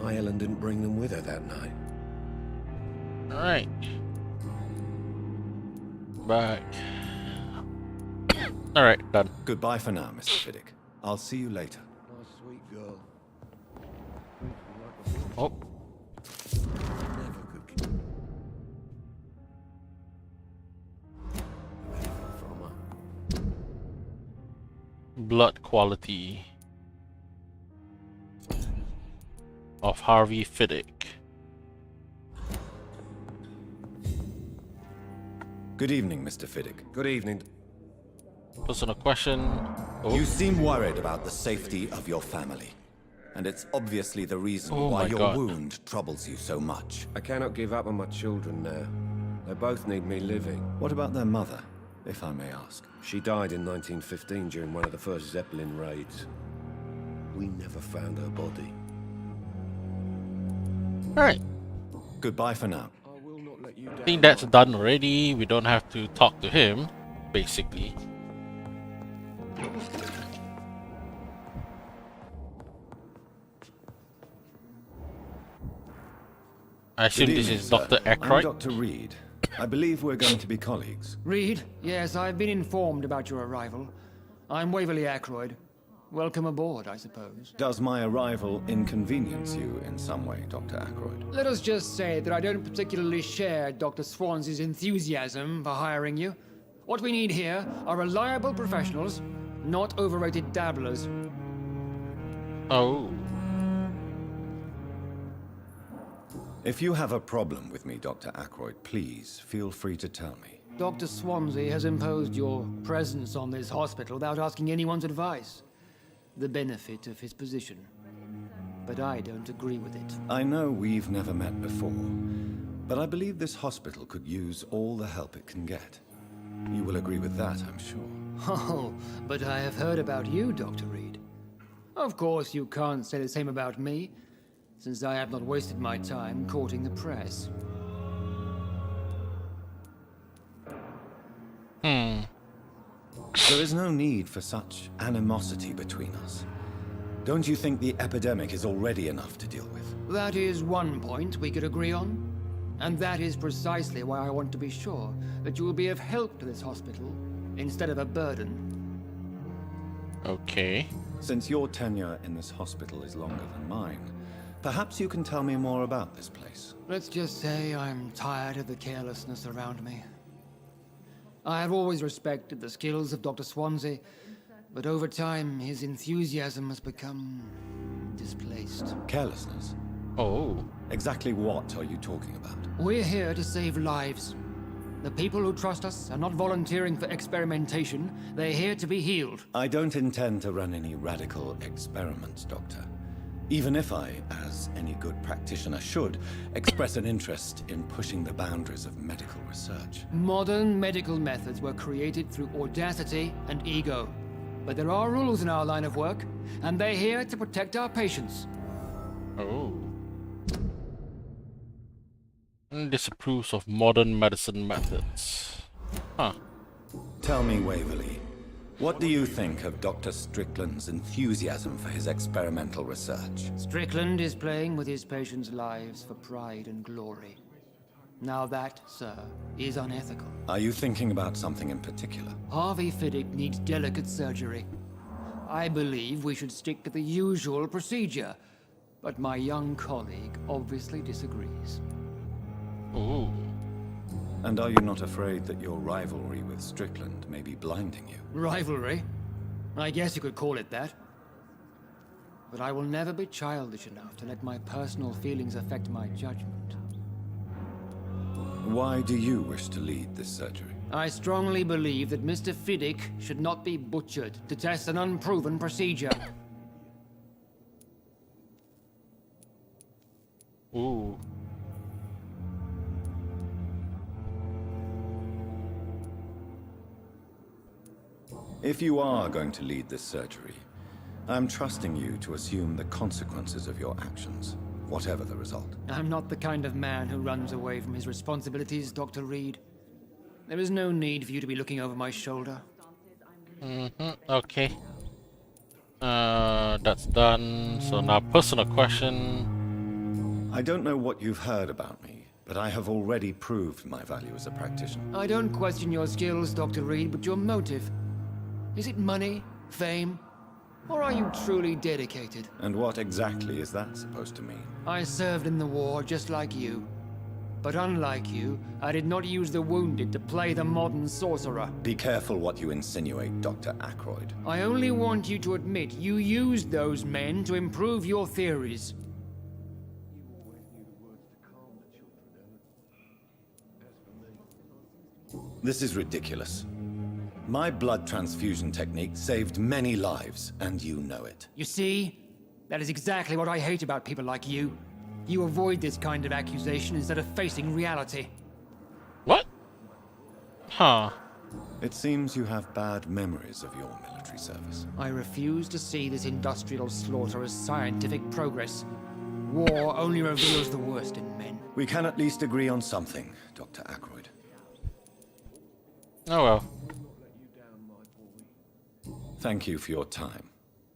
Speaker 13: my Helen didn't bring them with her that night.
Speaker 1: Alright. Back. Alright, done.
Speaker 3: Goodbye for now, Mr. Fiddick. I'll see you later.
Speaker 13: Nice sweet girl.
Speaker 1: Oh.
Speaker 13: Never could keep from her.
Speaker 1: Blood quality of Harvey Fiddick.
Speaker 3: Good evening, Mr. Fiddick.
Speaker 13: Good evening.
Speaker 1: Personal question. Oh.
Speaker 3: You seem worried about the safety of your family. And it's obviously the reason
Speaker 1: Oh
Speaker 3: why
Speaker 1: my
Speaker 3: your
Speaker 1: God.
Speaker 3: wound troubles you so much.
Speaker 13: I cannot give up on my children now. They both need me living.
Speaker 3: What about their mother, if I may ask?
Speaker 13: She died in 1915 during one of the first Zeppelin raids. We never found her body.
Speaker 1: Alright.
Speaker 3: Goodbye for now.
Speaker 13: I will not let you down.
Speaker 1: I think that's done already. We don't have to talk to him, basically. I assume
Speaker 3: Good
Speaker 1: this
Speaker 3: evening,
Speaker 1: is
Speaker 3: sir.
Speaker 1: Dr.
Speaker 3: I'm
Speaker 1: Aykroyd.
Speaker 3: Dr. Reed. I believe we're going to be colleagues.
Speaker 14: Reed, yes, I've been informed about your arrival. I'm Waverly Aykroyd. Welcome aboard, I suppose.
Speaker 3: Does my arrival inconvenience you in some way, Dr. Aykroyd?
Speaker 14: Let us just say that I don't particularly share Dr. Swansey's enthusiasm for hiring you. What we need here are reliable professionals, not overrated dabblers.
Speaker 1: Oh.
Speaker 3: If you have a problem with me, Dr. Aykroyd, please feel free to tell me.
Speaker 14: Dr. Swansey has imposed your presence on this hospital without asking anyone's advice. The benefit of his position. But I don't agree with it.
Speaker 3: I know we've never met before, but I believe this hospital could use all the help it can get. You will agree with that, I'm sure.
Speaker 14: Oh, but I have heard about you, Dr. Reed. Of course, you can't say the same about me, since I have not wasted my time courting the press.
Speaker 3: There is no need for such animosity between us. Don't you think the epidemic is already enough to deal with?
Speaker 14: That is one point we could agree on. And that is precisely why I want to be sure that you will be of help to this hospital, instead of a burden.
Speaker 1: Okay.
Speaker 3: Since your tenure in this hospital is longer than mine, perhaps you can tell me more about this place.
Speaker 14: Let's just say I'm tired of the carelessness around me. I have always respected the skills of Dr. Swansey, but over time his enthusiasm has become displaced.
Speaker 3: Carelessness?
Speaker 1: Oh.
Speaker 3: Exactly what are you talking about?
Speaker 14: We're here to save lives. The people who trust us are not volunteering for experimentation. They're here to be healed.
Speaker 3: I don't intend to run any radical experiments, Doctor. Even if I, as any good practitioner should, express an interest in pushing the boundaries of medical research.
Speaker 14: Modern medical methods were created through audacity and ego. But there are rules in our line of work, and they're here to protect our patients.
Speaker 1: Oh. Disapproves of modern medicine methods. Huh.
Speaker 3: Tell me, Waverly, what do you think of Dr. Strickland's enthusiasm for his experimental research?
Speaker 14: Strickland is playing with his patients' lives for pride and glory. Now that, sir, is unethical.
Speaker 3: Are you thinking about something in particular?
Speaker 14: Harvey Fiddick needs delicate surgery. I believe we should stick to the usual procedure, but my young colleague obviously disagrees.
Speaker 1: Ooh.
Speaker 3: And are you not afraid that your rivalry with Strickland may be blinding you?
Speaker 14: Rivalry? I guess you could call it that. But I will never be childish enough to let my personal feelings affect my judgment.
Speaker 3: Why do you wish to lead this surgery?
Speaker 14: I strongly believe that Mr. Fiddick should not be butchered to test an unproven procedure.
Speaker 1: Ooh.
Speaker 3: If you are going to lead this surgery, I'm trusting you to assume the consequences of your actions, whatever the result.
Speaker 14: I'm not the kind of man who runs away from his responsibilities, Dr. Reed. There is no need for you to be looking over my shoulder.
Speaker 1: Okay. That's done. So now personal question.
Speaker 3: I don't know what you've heard about me, but I have already proved my value as a practitioner.
Speaker 14: I don't question your skills, Dr. Reed, but your motive. Is it money, fame, or are you truly dedicated?
Speaker 3: And what exactly is that supposed to mean?
Speaker 14: I served in the war just like you. But unlike you, I did not use the wounded to play the modern sorcerer.
Speaker 3: Be careful what you insinuate, Dr. Ackroyd.
Speaker 14: I only want you to admit you used those men to improve your theories.
Speaker 3: This is ridiculous. My blood transfusion technique saved many lives, and you know it.
Speaker 14: You see? That is exactly what I hate about people like you. You avoid this kind of accusation instead of facing reality.
Speaker 1: What? Huh.
Speaker 3: It seems you have bad memories of your military service.
Speaker 14: I refuse to see this industrial slaughter as scientific progress. War only reveals the worst in men.
Speaker 3: We can at least agree on something, Dr. Ackroyd.
Speaker 1: Oh well.
Speaker 3: Thank you for your time.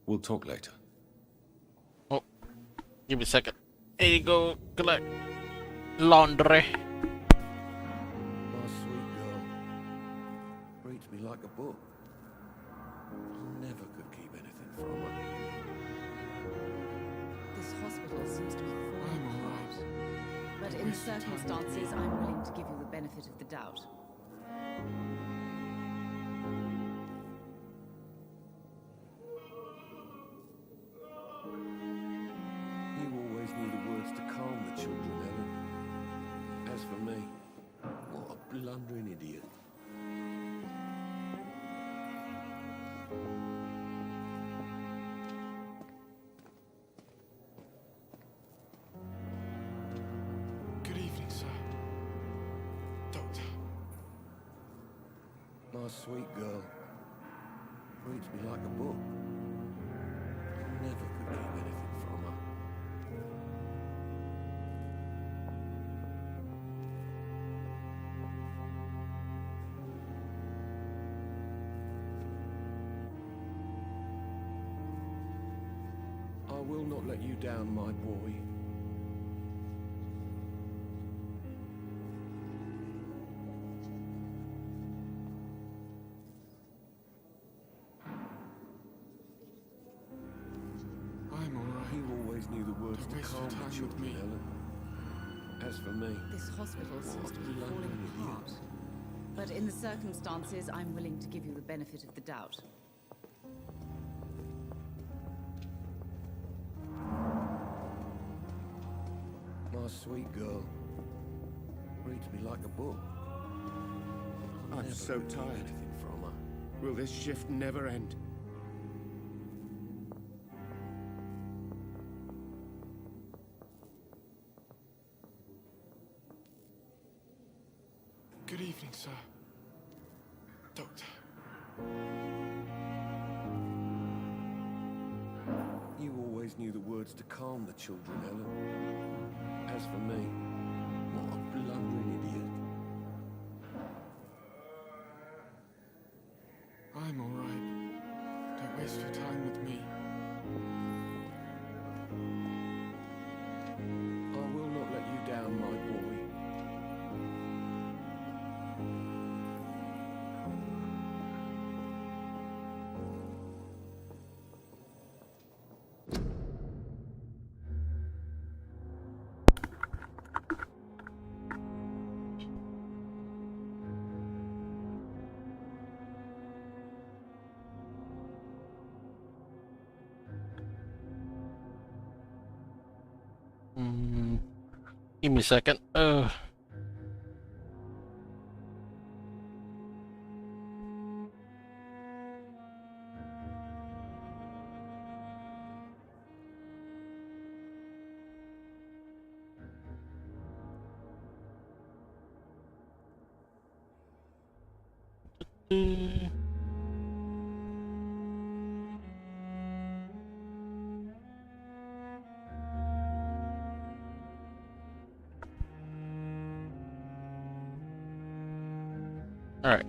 Speaker 3: We'll talk later.
Speaker 1: Oh, give me a second. Here you go, collect laundry.
Speaker 13: My sweet girl. Reads me like a book. I never could keep anything from her.
Speaker 10: This hospital seems to be falling apart. But in the circumstances, I'm willing to give you the benefit of the doubt.
Speaker 13: Knew the words to calm the children, Ellen. As for me, what a blundering idiot.
Speaker 2: Good evening, sir. Doctor.
Speaker 13: My sweet girl. Reads me like a book. I never could keep anything from her. I will not let you down, my boy.
Speaker 2: I'm all right.
Speaker 13: You always knew the words
Speaker 2: Don't
Speaker 13: to
Speaker 2: waste your
Speaker 13: calm
Speaker 2: time
Speaker 13: the
Speaker 2: with
Speaker 13: children,
Speaker 2: me.
Speaker 13: Ellen. As for me,
Speaker 10: This hospital seems to be falling
Speaker 13: blundering
Speaker 10: apart. But in the circumstances, I'm willing to give you the benefit of the doubt.
Speaker 13: my sweet girl reads me like a book.
Speaker 11: I'm
Speaker 13: Never
Speaker 11: so
Speaker 13: could keep
Speaker 11: tired.
Speaker 13: anything from her.
Speaker 11: Will this shift never end?
Speaker 2: Good evening, sir. Doctor.
Speaker 13: You always knew the words to calm the children, Ellen. As for me, what a blundering idiot.
Speaker 2: I'm all right. Don't waste your time with me.
Speaker 13: I will not let you down, my boy.
Speaker 1: Give me a second. All right.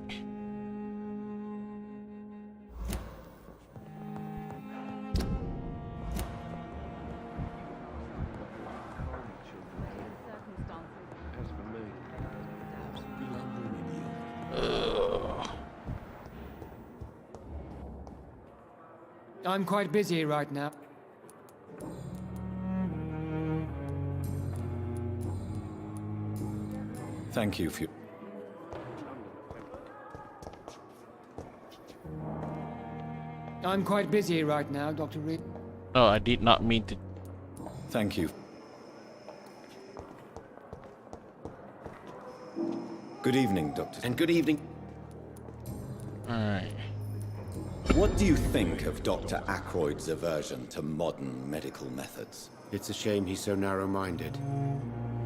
Speaker 14: I'm quite busy right now.
Speaker 3: Thank you for...
Speaker 14: I'm quite busy right now, Dr. Reed.
Speaker 1: No, I did not mean to.
Speaker 3: Thank you. Good evening, Doctor.
Speaker 11: And good evening.
Speaker 1: Alright.
Speaker 3: What do you think of Dr. Ackroyd's aversion to modern medical methods?
Speaker 11: It's a shame he's so narrow-minded.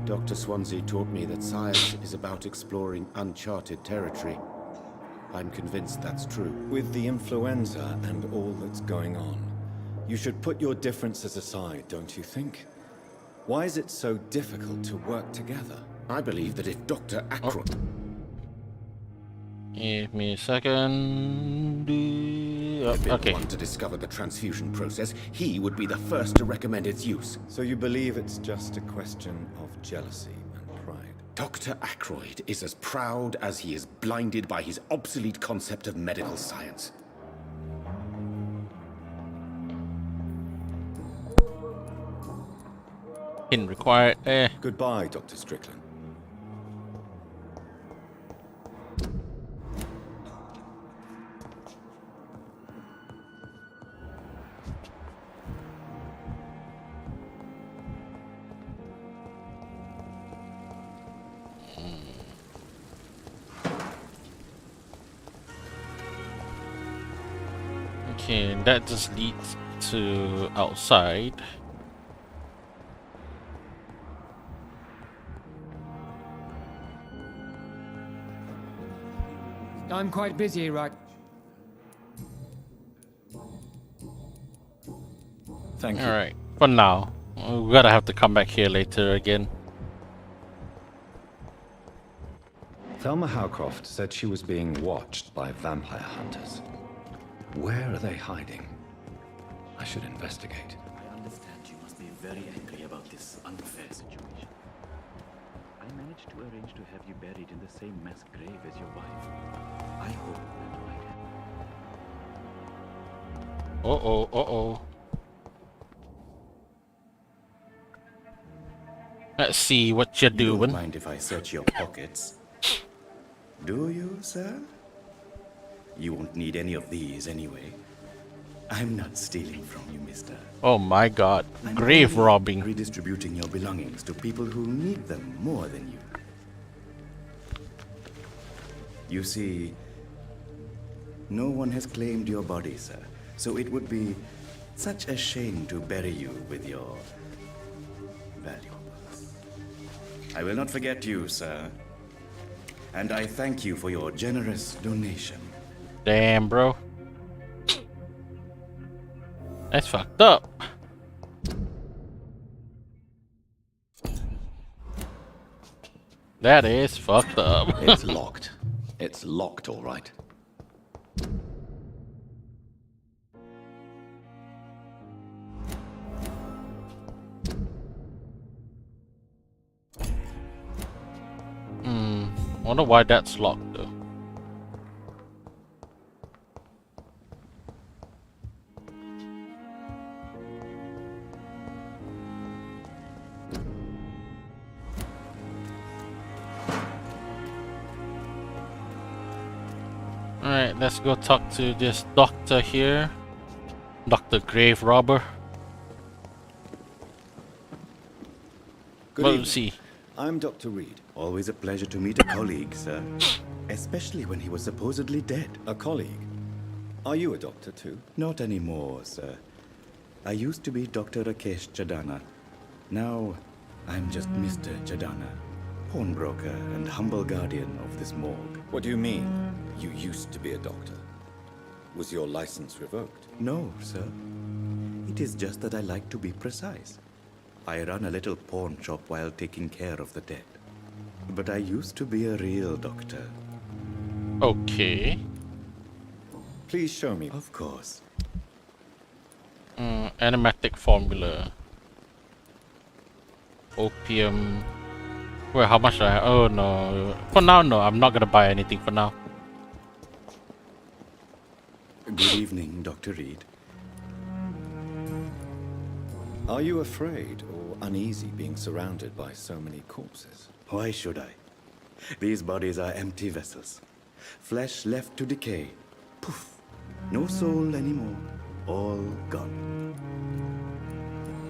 Speaker 11: Dr. Swansea taught me that science is about exploring uncharted territory. I'm convinced that's true.
Speaker 3: With the influenza and all that's going on, you should put your differences aside, don't you think? Why is it so difficult to work together?
Speaker 11: I believe that if Dr. Ackroyd...
Speaker 1: Give me a second. Okay.
Speaker 11: Want to discover the transfusion process, he would be the first to recommend its use.
Speaker 3: So you believe it's just a question of jealousy and pride?
Speaker 11: Dr. Ackroyd is as proud as he is blinded by his obsolete concept of medical science.
Speaker 1: Pin required.
Speaker 3: Goodbye, Dr. Strickland.
Speaker 1: Okay, that just leads to outside.
Speaker 14: I'm quite busy right...
Speaker 3: Thank you.
Speaker 1: Alright, for now. We're gonna have to come back here later again.
Speaker 3: Thelma Howcroft said she was being watched by vampire hunters. Where are they hiding? I should investigate.
Speaker 15: I understand you must be very angry about this unfair situation. I managed to arrange to have you buried in the same mass grave as your wife. I hope that might happen.
Speaker 1: Uh-oh, uh-oh. Let's see what you're doing.
Speaker 15: You don't mind if I search your pockets? Do you, sir? You won't need any of these anyway. I'm not stealing from you, mister.
Speaker 1: Oh my god. Grave robbing.
Speaker 15: Redistributing your belongings to people who need them more than you. You see, no one has claimed your body, sir. So it would be such a shame to bury you with your valuables. I will not forget you, sir. And I thank you for your generous donation.
Speaker 1: Damn, bro. That's fucked up. That is fucked up.
Speaker 3: It's locked. It's locked, all right.
Speaker 1: Wonder why that's locked though. Alright, let's go talk to this doctor here. Dr. Grave Robber.
Speaker 3: Good
Speaker 1: Well,
Speaker 3: evening.
Speaker 1: see.
Speaker 3: I'm Dr. Reed.
Speaker 16: Always a pleasure to meet a colleague, sir. Especially when he was supposedly dead.
Speaker 3: A colleague. Are you a doctor too?
Speaker 16: Not anymore, sir. I used to be Dr. Rakesh Chadana. Now, I'm just Mr. Chadana, pawnbroker and humble guardian of this morgue.
Speaker 3: What do you mean, you used to be a doctor? Was your license revoked?
Speaker 16: No, sir. It is just that I like to be precise. I run a little pawn shop while taking care of the dead. But I used to be a real doctor.
Speaker 1: Okay.
Speaker 3: Please show me.
Speaker 16: Of course.
Speaker 1: Animatic formula. Opium. Well, how much do I have? Oh no. For now, no. I'm not gonna buy anything for now.
Speaker 16: Good evening, Dr. Reed.
Speaker 3: Are you afraid or uneasy being surrounded by so many corpses?
Speaker 16: Why should I? These bodies are empty vessels. Flesh left to decay. Poof. No soul anymore. All gone.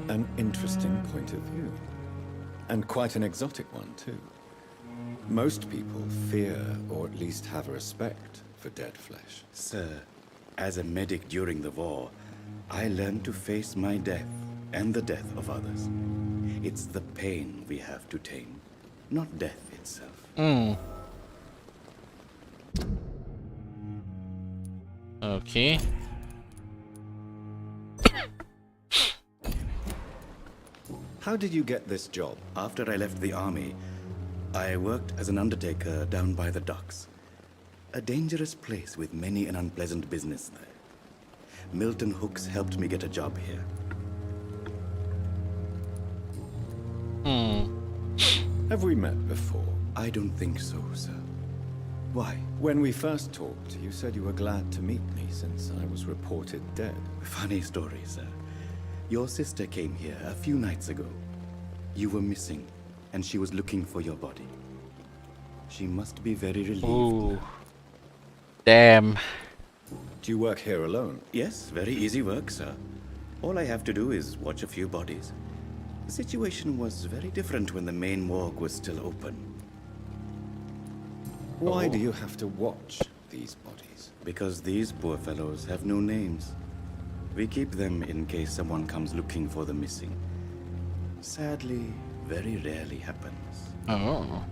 Speaker 3: An interesting point of view. And quite an exotic one, too. Most people fear, or at least have a respect, for dead flesh.
Speaker 16: Sir, as a medic during the war, I learned to face my death and the death of others. It's the pain we have to tame, not death itself.
Speaker 1: Okay.
Speaker 3: How did you get this job?
Speaker 16: After I left the army, I worked as an undertaker down by the docks. A dangerous place with many an unpleasant business there. Milton Hooks helped me get a job here.
Speaker 3: Have we met before?
Speaker 16: I don't think so, sir. Why?
Speaker 3: When we first talked, you said you were glad to meet me since I was reported dead.
Speaker 16: Funny story, sir. Your sister came here a few nights ago. You were missing, and she was looking for your body. She must be very relieved.
Speaker 1: Ooh. Damn.
Speaker 3: Do you work here alone?
Speaker 16: Yes, very easy work, sir. All I have to do is watch a few bodies. The situation was very different when the main morgue was still open.
Speaker 3: Why do you have to watch these bodies?
Speaker 16: Because these poor fellows have no names. We keep them in case someone comes looking for the missing. Sadly, very rarely happens.
Speaker 1: Oh.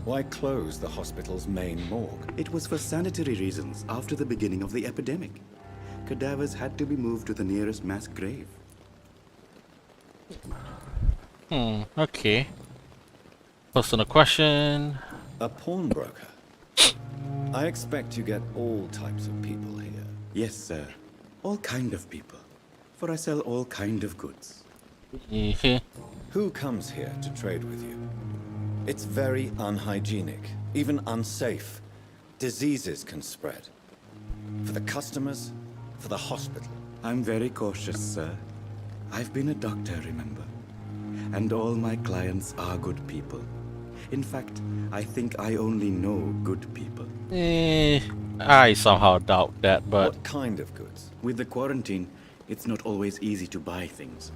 Speaker 3: Why close the hospital's main morgue?
Speaker 16: It was for sanitary reasons after the beginning of the epidemic. Cadavers had to be moved to the nearest mass grave.
Speaker 1: Okay. Personal question.
Speaker 3: A pawnbroker? I expect you get all types of people here.
Speaker 16: Yes, sir. All kind of people. For I sell all kind of goods.
Speaker 3: Who comes here to trade with you? It's very unhygienic, even unsafe. Diseases can spread. For the customers, for the hospital.
Speaker 16: I'm very cautious, sir. I've been a doctor, remember? And all my clients are good people. In fact, I think I only know good people.
Speaker 1: I somehow doubt that, but...
Speaker 3: What kind of goods?
Speaker 16: With the quarantine, it's not always easy to buy things.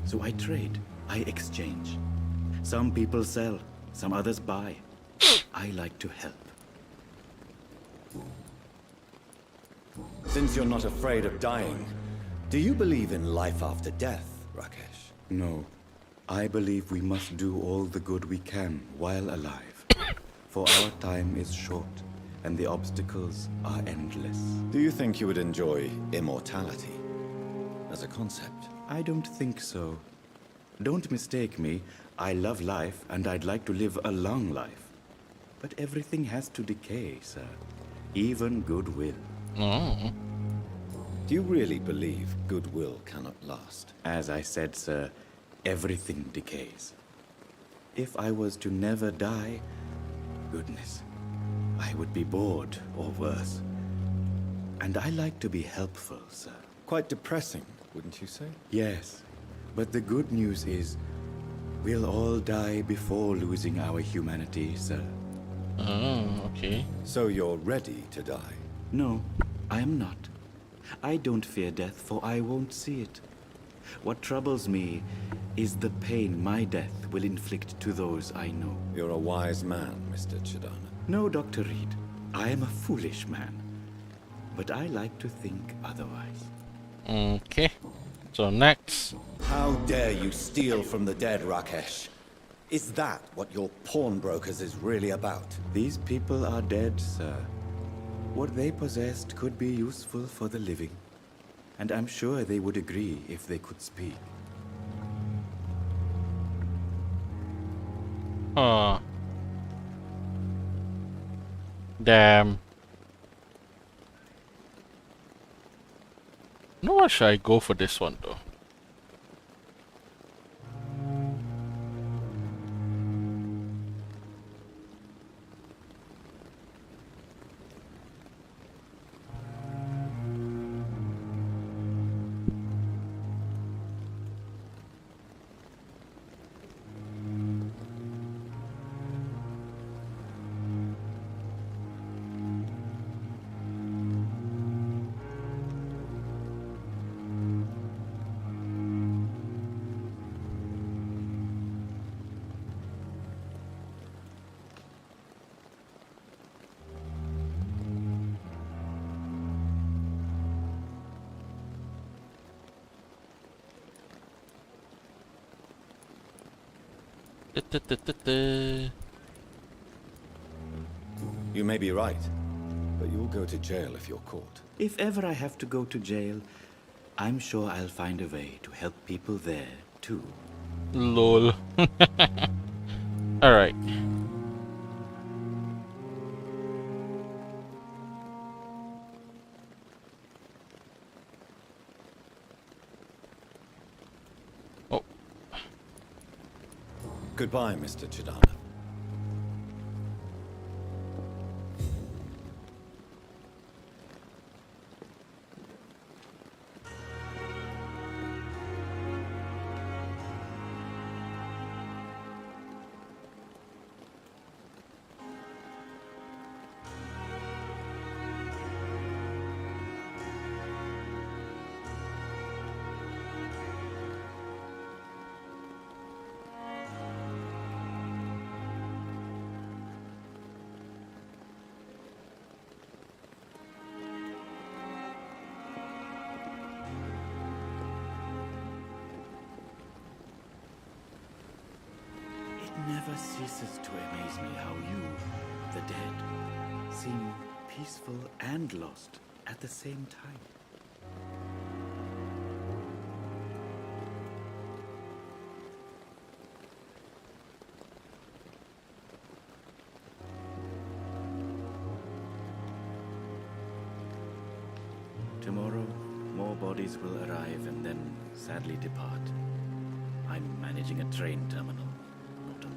Speaker 16: So I trade, I exchange. Some people sell, some others buy. I like to help.
Speaker 3: Since you're not afraid of dying, do you believe in life after death, Rakesh?
Speaker 16: No. I believe we must do all the good we can while alive. For our time is short, and the obstacles are endless.
Speaker 3: Do you think you would enjoy immortality as a concept?
Speaker 16: I don't think so. Don't mistake me. I love life, and I'd like to live a long life. But everything has to decay, sir. Even goodwill.
Speaker 3: Do you really believe goodwill cannot last?
Speaker 16: As I said, sir, everything decays. If I was to never die, goodness, I would be bored or worse. And I like to be helpful, sir.
Speaker 3: Quite depressing, wouldn't you say?
Speaker 16: Yes, but the good news is we'll all die before losing our humanity, sir.
Speaker 1: Oh, okay.
Speaker 3: So you're ready to die?
Speaker 16: No, I am not. I don't fear death, for I won't see it. What troubles me is the pain my death will inflict to those I know.
Speaker 3: You're a wise man, Mr. Chidana.
Speaker 16: No, Dr. Reed. I am a foolish man. But I like to think otherwise.
Speaker 1: Okay. So next.
Speaker 3: How dare you steal from the dead, Rakesh? Is that what your pawnbrokers is really about?
Speaker 16: These people are dead, sir. What they possessed could be useful for the living. And I'm sure they would agree if they could speak.
Speaker 1: Damn. No, why should I go for this one though?
Speaker 3: You may be right, but you'll go to jail if you're caught.
Speaker 16: If ever I have to go to jail, I'm sure I'll find a way to help people there, too.
Speaker 1: Lol. Alright. Oh.
Speaker 3: Goodbye, Mr. Chidana.
Speaker 16: It never ceases to amaze me how you, the dead, seem peaceful and lost at the same time. Tomorrow, more bodies will arrive and then sadly depart. I'm managing a train terminal, not a morgue.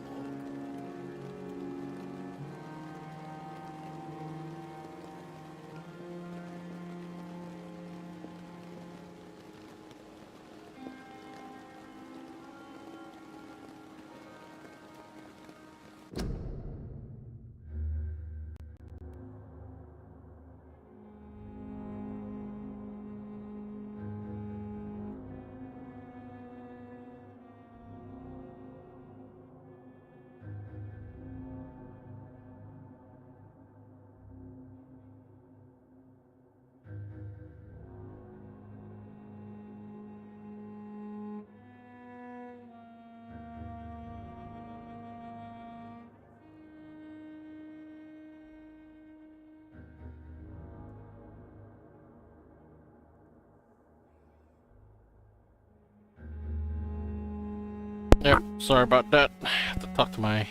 Speaker 1: Yep, sorry about that. I have to talk to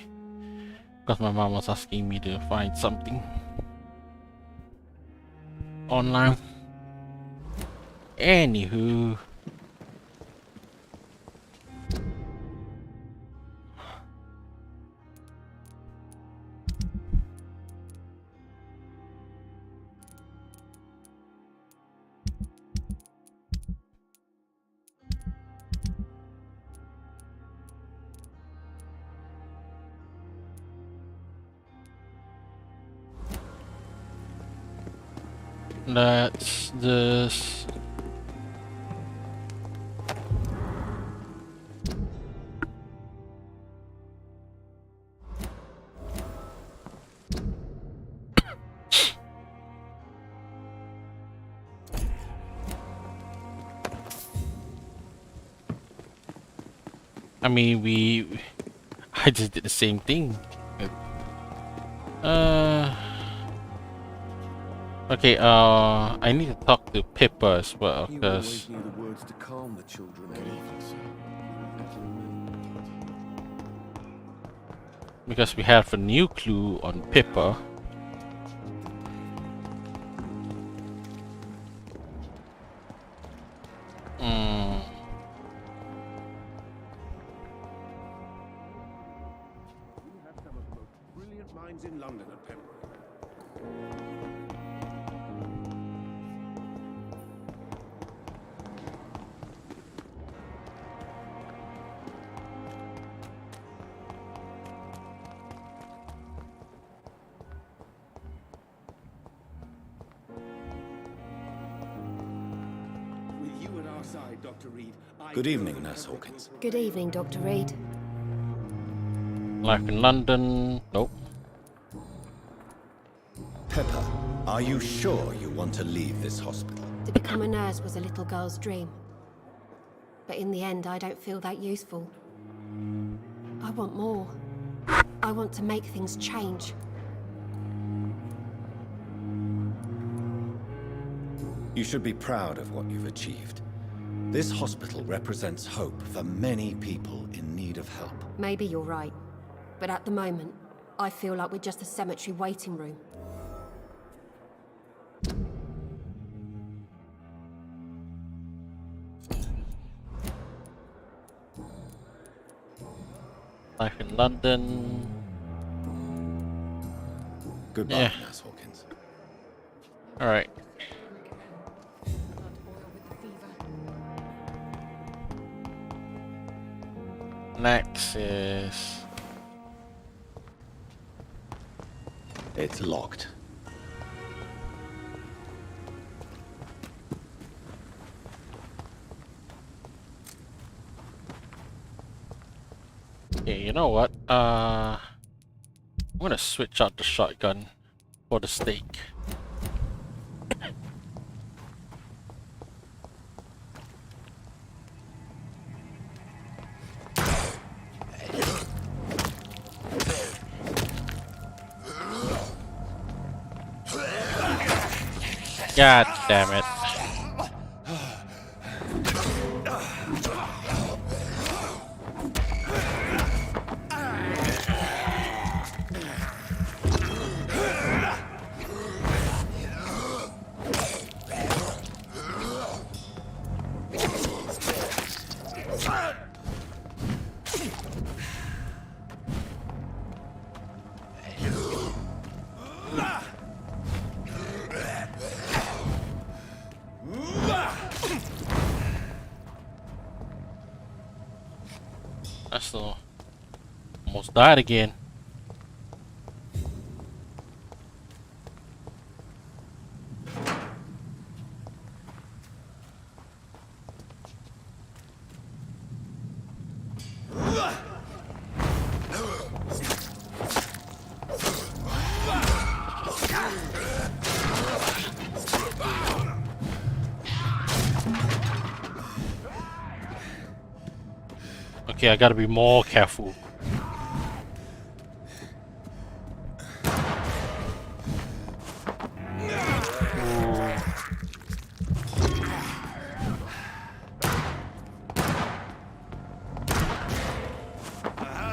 Speaker 1: because my mom was asking me to find something online. Anywho. That's this. I mean, I just did the same thing. Okay, I need to talk to Pippa as well,
Speaker 13: You
Speaker 1: because
Speaker 13: always knew the words to calm the children.
Speaker 2: Good evening, sir.
Speaker 1: we have a new clue on Pippa.
Speaker 11: Brilliant minds in London at Pembroke. With you at our side, Dr. Reed.
Speaker 3: Good evening, Nurse Hawkins.
Speaker 9: Good evening, Dr. Reed.
Speaker 1: Life in London. Nope.
Speaker 3: Pepper, are you sure you want to leave this hospital?
Speaker 9: To become a nurse was a little girl's dream. But in the end, I don't feel that useful. I want more. I want to make things change.
Speaker 3: You should be proud of what you've achieved. This hospital represents hope for many people in need of help.
Speaker 9: Maybe you're right. But at the moment, I feel like we're just a cemetery waiting room.
Speaker 1: Life in London.
Speaker 3: Goodbye,
Speaker 1: Yeah.
Speaker 3: Nurse Hawkins.
Speaker 1: Alright. Next is...
Speaker 3: It's locked.
Speaker 1: Okay, you know what? I'm gonna switch out the shotgun for the stake. God damn it. That's almost died again. Okay, I gotta be more careful.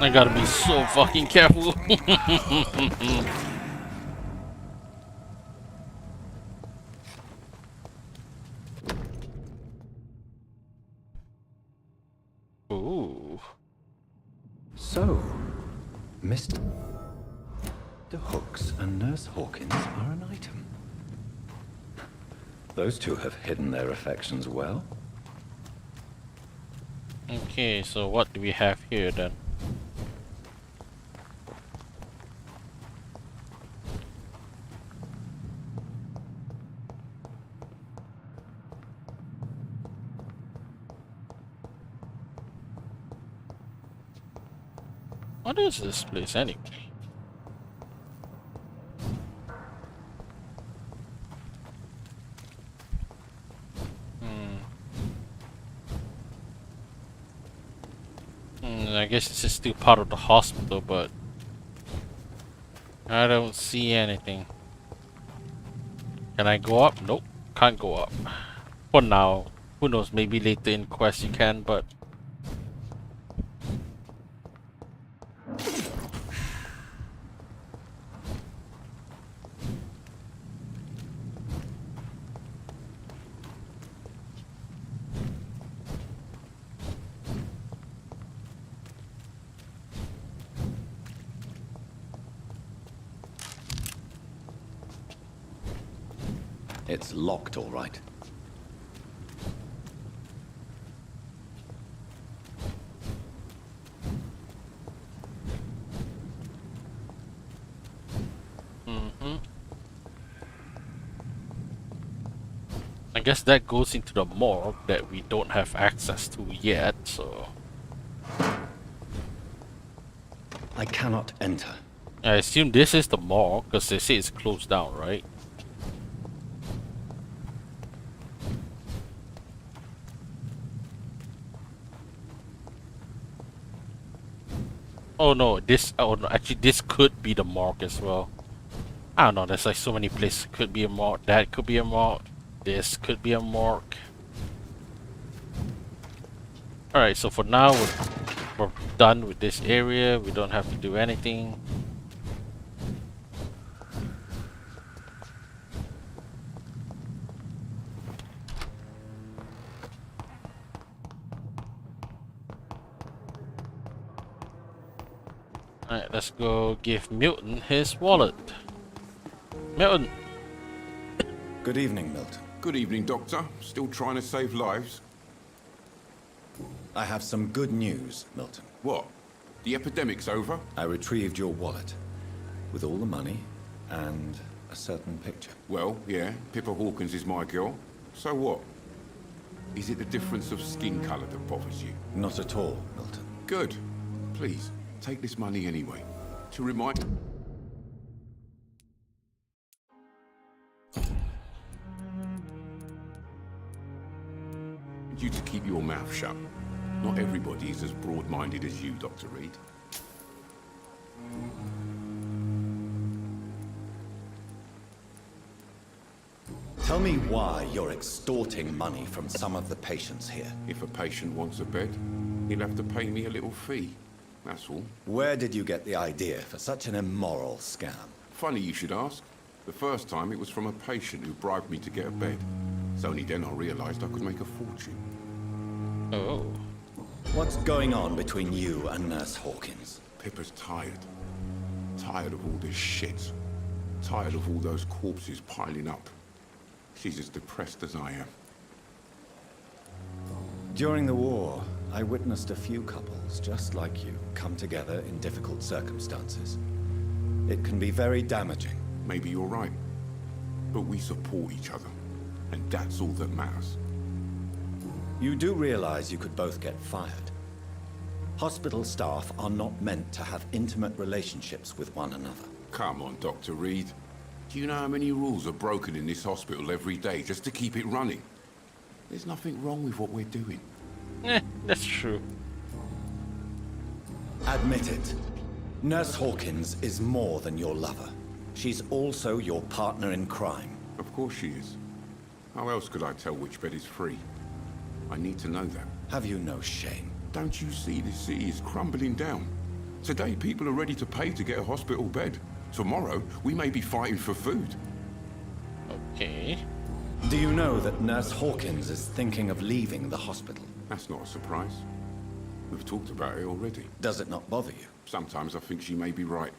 Speaker 1: I gotta be so fucking careful. Ooh.
Speaker 3: So, Mr. Hooks and Nurse Hawkins are an item. Those two have hidden their affections well.
Speaker 1: Okay, so what do we have here then? What is this place anyway? guess this is still part of the hospital, but I don't see anything. Can I go up? Nope, can't go up. For now. Who knows, maybe later in quest you can, but...
Speaker 3: It's locked, all right.
Speaker 1: I guess that goes into the morgue that we don't have access to yet, so...
Speaker 3: I cannot enter.
Speaker 1: I assume this is the morgue, because they say it's closed down, right? Oh no, actually this could be the morgue as well. I don't know, there's like so many places. Could be a morgue, that could be a morgue, this could be a morgue. Alright, so for now we're done with this area, we don't have to do anything. Alright, let's go give Milton his wallet. Milton!
Speaker 3: Good evening, Milton.
Speaker 17: Good evening, Doctor. Still trying to save lives?
Speaker 3: I have some good news, Milton.
Speaker 17: What? The epidemic's over?
Speaker 3: I retrieved your wallet, with all the money and a certain picture.
Speaker 17: Well, yeah, Pippa Hawkins is my girl. So what? Is it the difference of skin colour that bothers you?
Speaker 3: Not at all, Milton.
Speaker 17: Good. Please, take this money anyway. To remind... you to keep your mouth shut. Not everybody is as broad-minded as you, Dr. Reed.
Speaker 3: Tell me why you're extorting money from some of the patients here.
Speaker 17: If a patient wants a bed, he'll have to pay me a little fee. That's all.
Speaker 3: Where did you get the idea for such an immoral scam?
Speaker 17: Funny you should ask. The first time it was from a patient who bribed me to get a bed. It's only then I realized I could make a fortune.
Speaker 1: Oh.
Speaker 3: What's going on between you and Nurse Hawkins?
Speaker 17: Pippa's tired. Tired of all this shit. Tired of all those corpses piling up. She's as depressed as I am.
Speaker 3: During the war, I witnessed a few couples just like you come together in difficult circumstances. It can be very damaging.
Speaker 17: Maybe you're right. But we support each other. And that's all that matters.
Speaker 3: You do realize you could both get fired. Hospital staff are not meant to have intimate relationships with one another.
Speaker 17: Come on, Dr. Reed. Do you know how many rules are broken in this hospital every day just to keep it running? There's nothing wrong with what we're doing.
Speaker 1: That's true.
Speaker 3: Admit it. Nurse Hawkins is more than your lover. She's also your partner in crime.
Speaker 17: Of course she is. How else could I tell which bed is free? I need to know that.
Speaker 3: Have you no shame?
Speaker 17: Don't you see this city is crumbling down? Today people are ready to pay to get a hospital bed. Tomorrow we may be fighting for food.
Speaker 1: Okay.
Speaker 3: Do you know that Nurse Hawkins is thinking of leaving the hospital?
Speaker 17: That's not a surprise. We've talked about it already.
Speaker 3: Does it not bother you?
Speaker 17: Sometimes I think she may be right.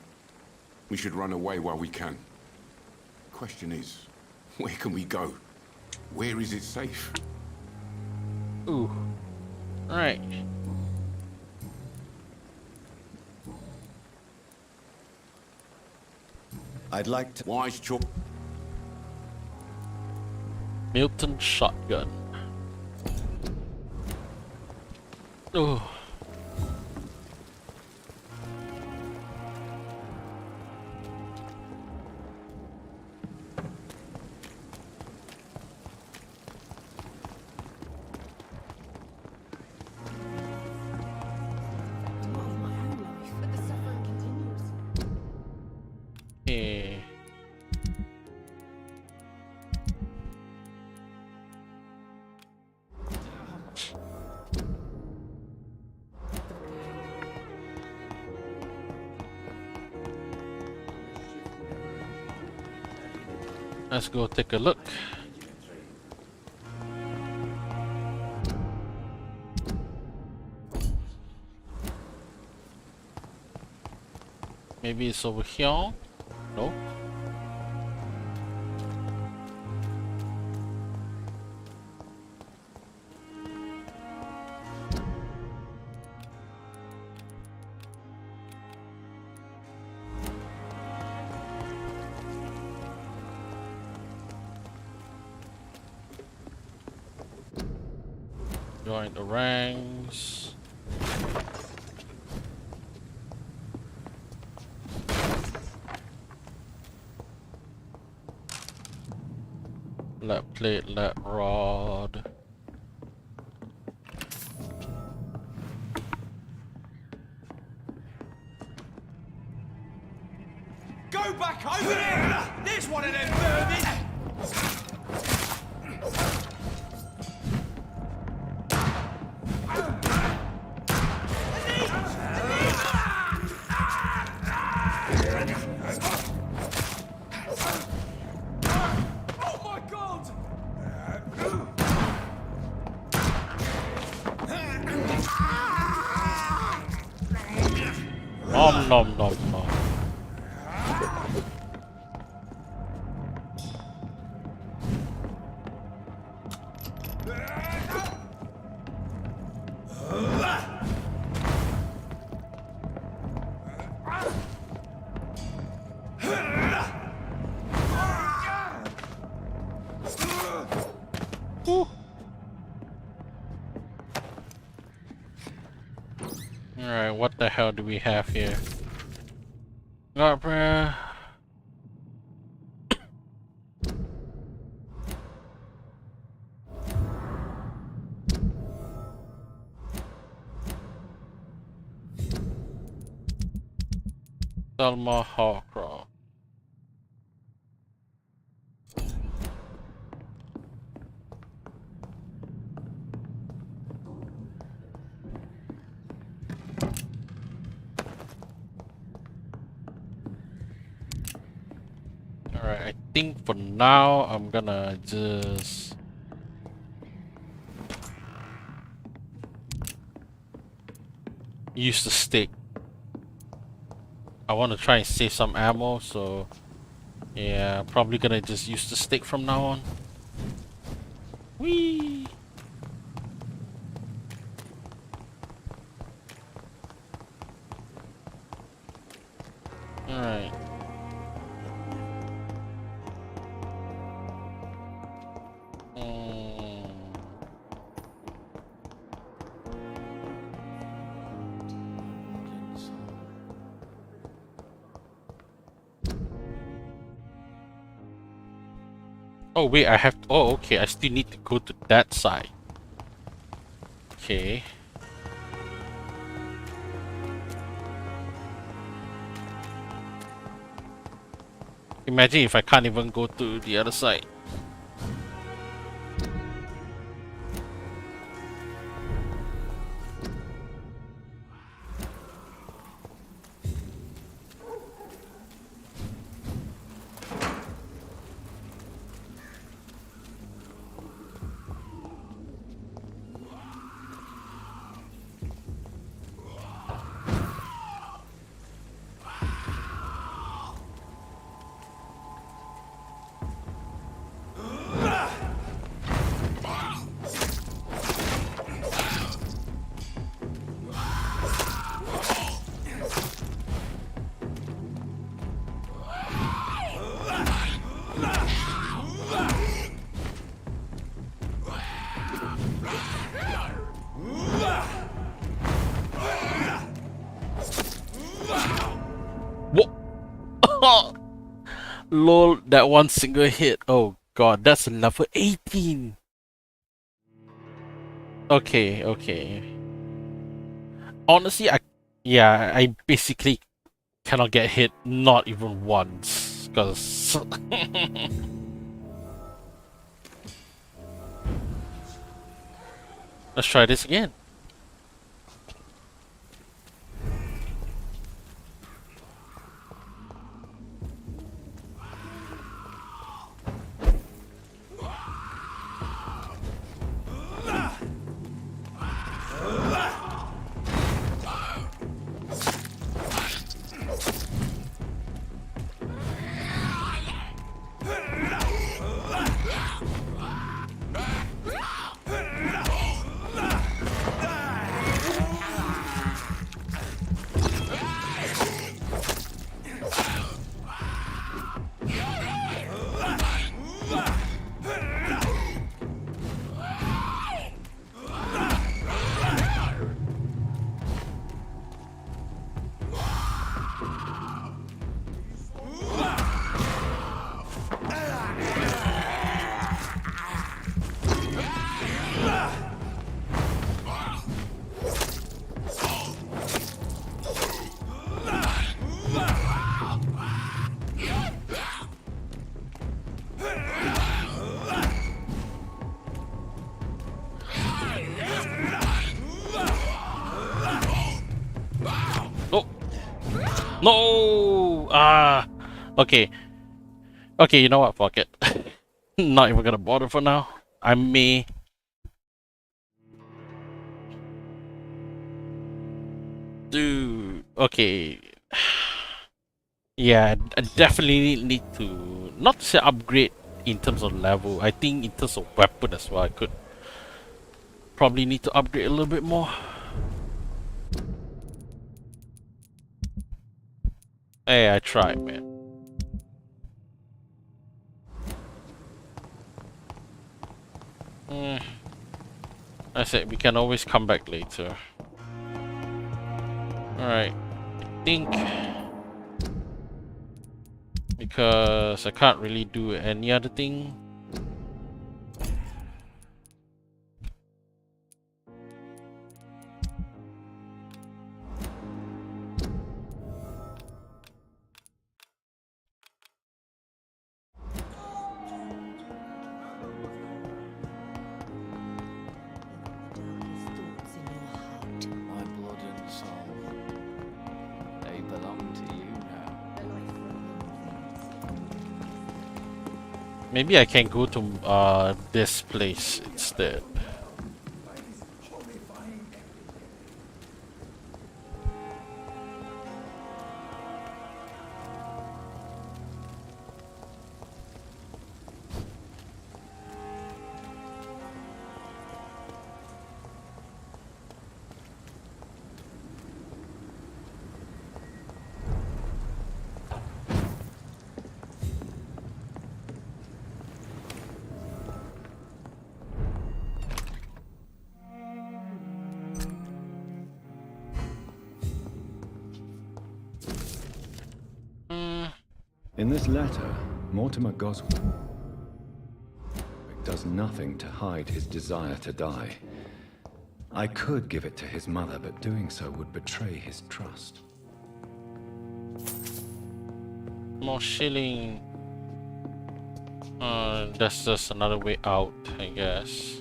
Speaker 17: We should run away while we can. Question is, where can we go? Where is it safe?
Speaker 1: Ooh. Alright.
Speaker 3: I'd like to...
Speaker 17: Wise chop.
Speaker 1: Milton shotgun. Oh. Let's go take a look. Maybe it's over here? No? Join the ranks. Let plate, let rod.
Speaker 18: Go back over there! There's one of them vermin! Oh my god!
Speaker 1: Nom nom nom nom. Alright, what the hell do we have here? Vampyr. Selma Hawcroft. Alright, I think for now I'm gonna just use the stick. I want to try and save some ammo, so yeah, probably gonna just use the stick from now on. Whee! Alright. Oh wait, I have to, oh okay, I still need to go to that side. Okay. Imagine if I can't even go to the other side. Lol, that one single hit. Oh god, that's level 18. Okay, okay. Honestly, I basically cannot get hit, not even once, because let's try this again. No! Okay. Okay, you know what? Fuck it. Not even gonna bother for now. I may... Dude, okay. Yeah, I definitely need to... Not to say upgrade in terms of level. I think in terms of weapon as well, I could probably need to upgrade a little bit more. Hey, I tried, man. I said we can always come back later. Alright, I think... Because I can't really do any other thing.
Speaker 5: My blood and soul, they belong to you now.
Speaker 1: Maybe I can go to this place instead.
Speaker 3: In this letter, Mortimer Goswick does nothing to hide his desire to die. I could give it to his mother, but doing so would betray his trust.
Speaker 1: More shilling. That's just another way out, I guess.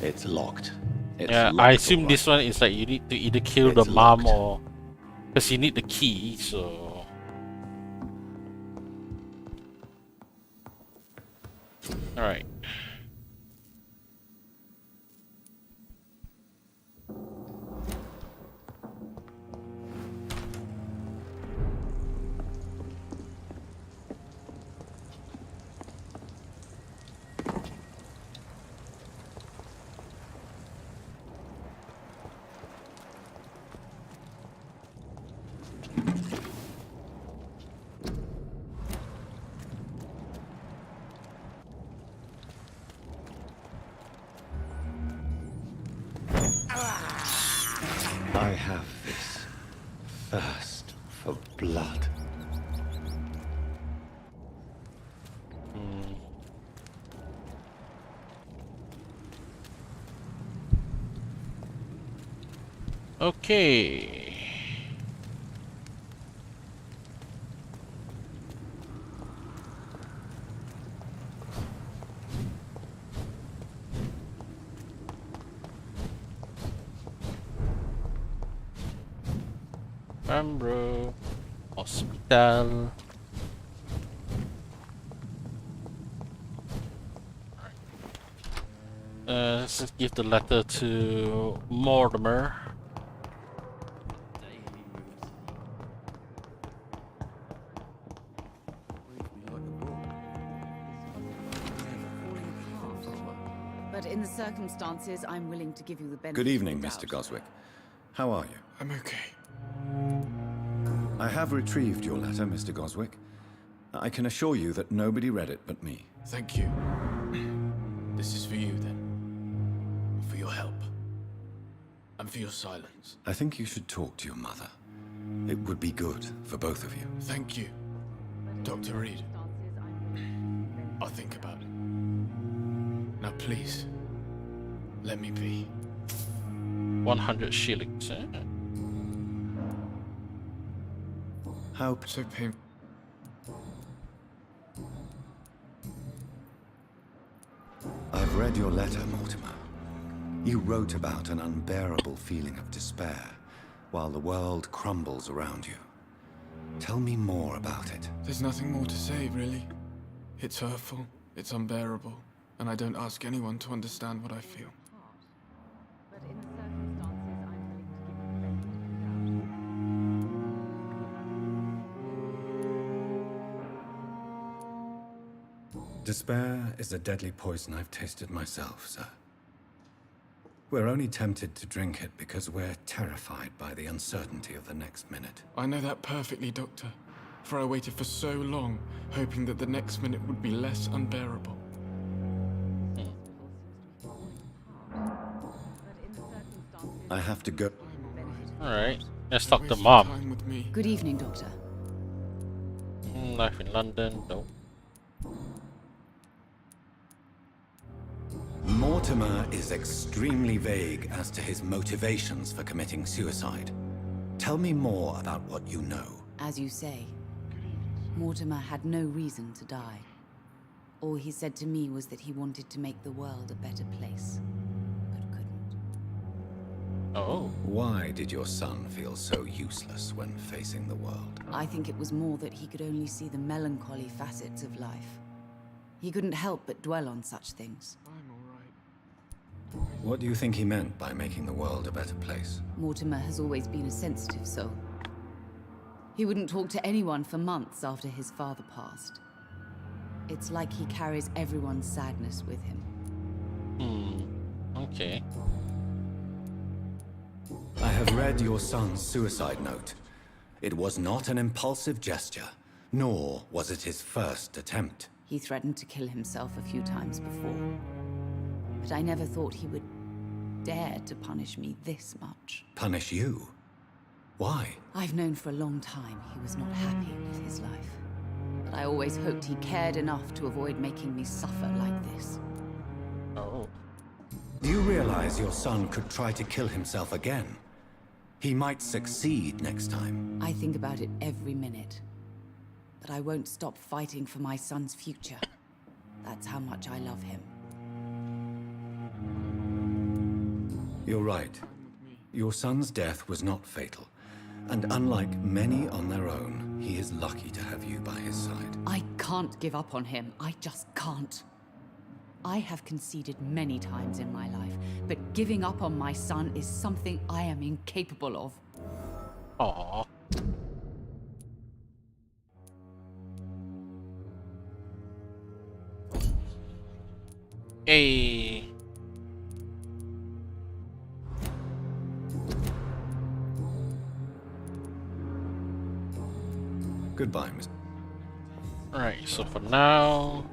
Speaker 3: It's locked.
Speaker 1: Yeah, I assume this one is like you need to either kill the mom or... Because you need the key, so... Alright.
Speaker 3: I have this thirst for blood.
Speaker 1: Okay. Bro. Hospital. Let's just give the letter to Mortimer.
Speaker 10: But in the circumstances, I'm willing to give you the benefit.
Speaker 3: Good evening,
Speaker 10: of the
Speaker 3: Mr.
Speaker 10: doubt.
Speaker 3: Goswick. How are you?
Speaker 2: I'm okay.
Speaker 3: I have retrieved your letter, Mr. Goswick. I can assure you that nobody read it but me.
Speaker 2: Thank you. This is for you, then. For your help. And for your silence.
Speaker 3: I think you should talk to your mother. It would be good for both of you.
Speaker 2: Thank you, Dr. Reed. I'll think about it. Now, please, let me be.
Speaker 1: 100 shillings,
Speaker 3: How
Speaker 2: so painful.
Speaker 3: read your letter, Mortimer. You wrote about an unbearable feeling of despair while the world crumbles around you. Tell me more about it.
Speaker 2: There's nothing more to say, really. It's hurtful, it's unbearable, and I don't ask anyone to understand what I feel.
Speaker 3: Despair is a deadly poison I've tasted myself, sir. We're only tempted to drink it because we're terrified by the uncertainty of the next minute.
Speaker 2: I know that perfectly, Doctor. For I waited for so long, hoping that the next minute would be less unbearable.
Speaker 3: I have to go.
Speaker 1: Alright, let's talk to Mom.
Speaker 10: Good evening, Doctor.
Speaker 1: Life in London, no.
Speaker 3: Mortimer is extremely vague as to his motivations for committing suicide. Tell me more about what you know.
Speaker 10: As you say, Mortimer had no reason to die. All he said to me was that he wanted to make the world a better place, but couldn't.
Speaker 1: Oh.
Speaker 3: Why did your son feel so useless when facing the world?
Speaker 10: I think it was more that he could only see the melancholy facets of life. He couldn't help but dwell on such things.
Speaker 3: What do you think he meant by making the world a better place?
Speaker 10: Mortimer has always been a sensitive soul. He wouldn't talk to anyone for months after his father passed. It's like he carries everyone's sadness with him.
Speaker 1: Okay.
Speaker 3: I have read your son's suicide note. It was not an impulsive gesture, nor was it his first attempt.
Speaker 10: He threatened to kill himself a few times before. But I never thought he would dare to punish me this much.
Speaker 3: Punish you? Why?
Speaker 10: I've known for a long time he was not happy with his life. But I always hoped he cared enough to avoid making me suffer like this.
Speaker 1: Oh.
Speaker 3: Do you realize your son could try to kill himself again? He might succeed next time.
Speaker 10: I think about it every minute. But I won't stop fighting for my son's future. That's how much I love him.
Speaker 3: You're right. Your son's death was not fatal. And unlike many on their own, he is lucky to have you by his side.
Speaker 10: I can't give up on him. I just can't. I have conceded many times in my life, but giving up on my son is something I am incapable of.
Speaker 1: Aww. Hey.
Speaker 3: Goodbye, Miss.
Speaker 1: Alright, so for now,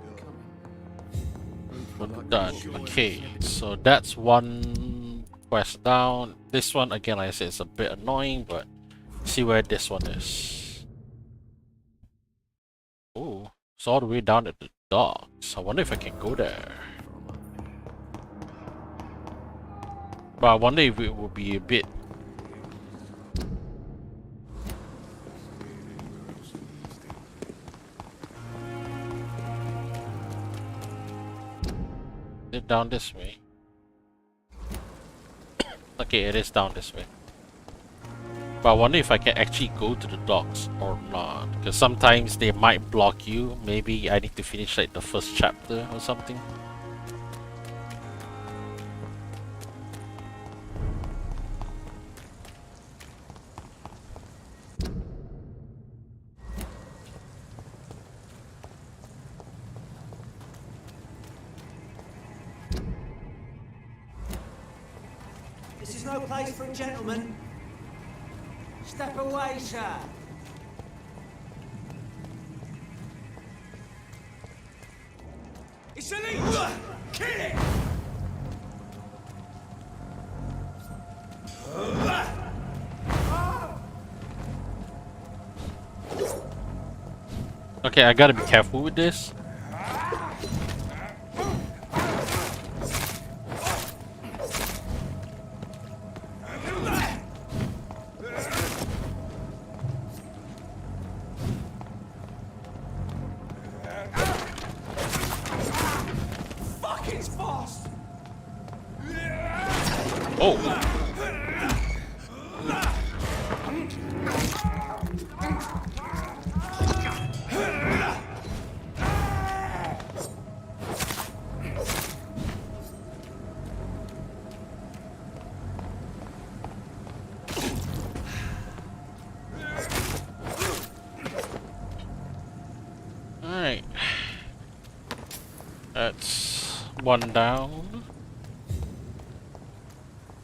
Speaker 1: we're done. Okay, so that's one quest down. This one, again, like I said, it's a bit annoying, but see where this one is. Oh, it's all the way down at the docks. I wonder if I can go there. But I wonder if it will be a bit... Is it down this way? Okay, it is down this way. But I wonder if I can actually go to the docks or not. Because sometimes they might block you. Maybe I need to finish like the first chapter or something.
Speaker 6: This is no place for a gentleman. Step away, sir.
Speaker 18: It's a leech! Kill it!
Speaker 1: Okay, I gotta be careful with this.
Speaker 18: Fuck, it's fast!
Speaker 1: Oh. Alright. That's one down.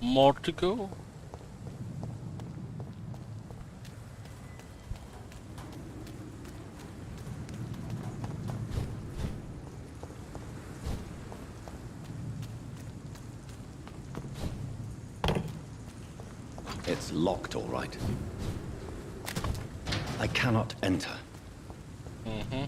Speaker 1: More to go.
Speaker 3: It's locked, all right. I cannot enter.
Speaker 1: Mm-hmm.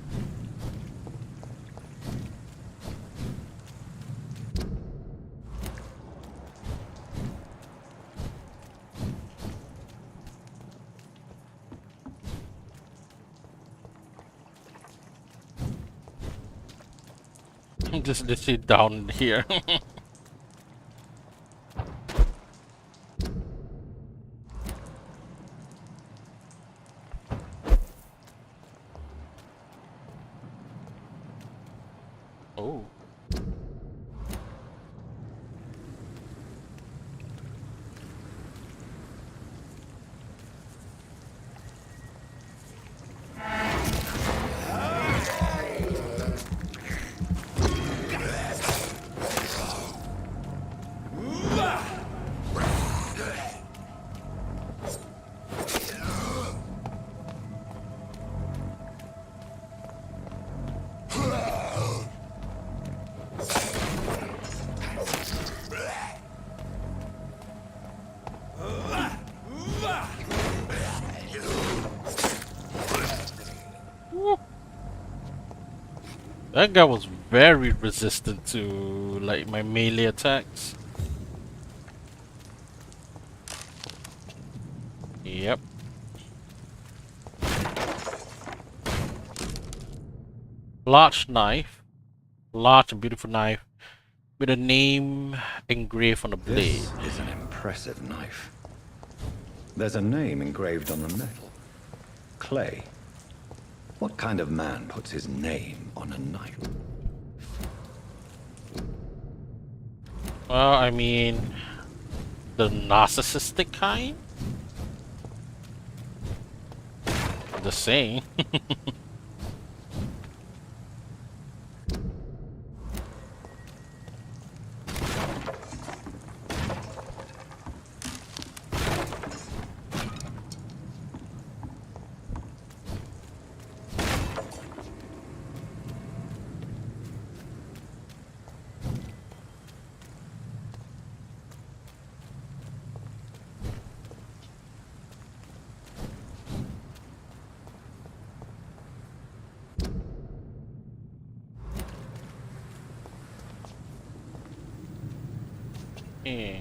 Speaker 1: Just literally down here. Oh. That guy was very resistant to like my melee attacks. Yep. Large knife. Large and beautiful knife with a name engraved on the blade.
Speaker 3: This is an impressive knife. There's a name engraved on the metal. Clay. What kind of man puts his name on a knife?
Speaker 1: Well, I mean, the narcissistic kind? The same. Yeah.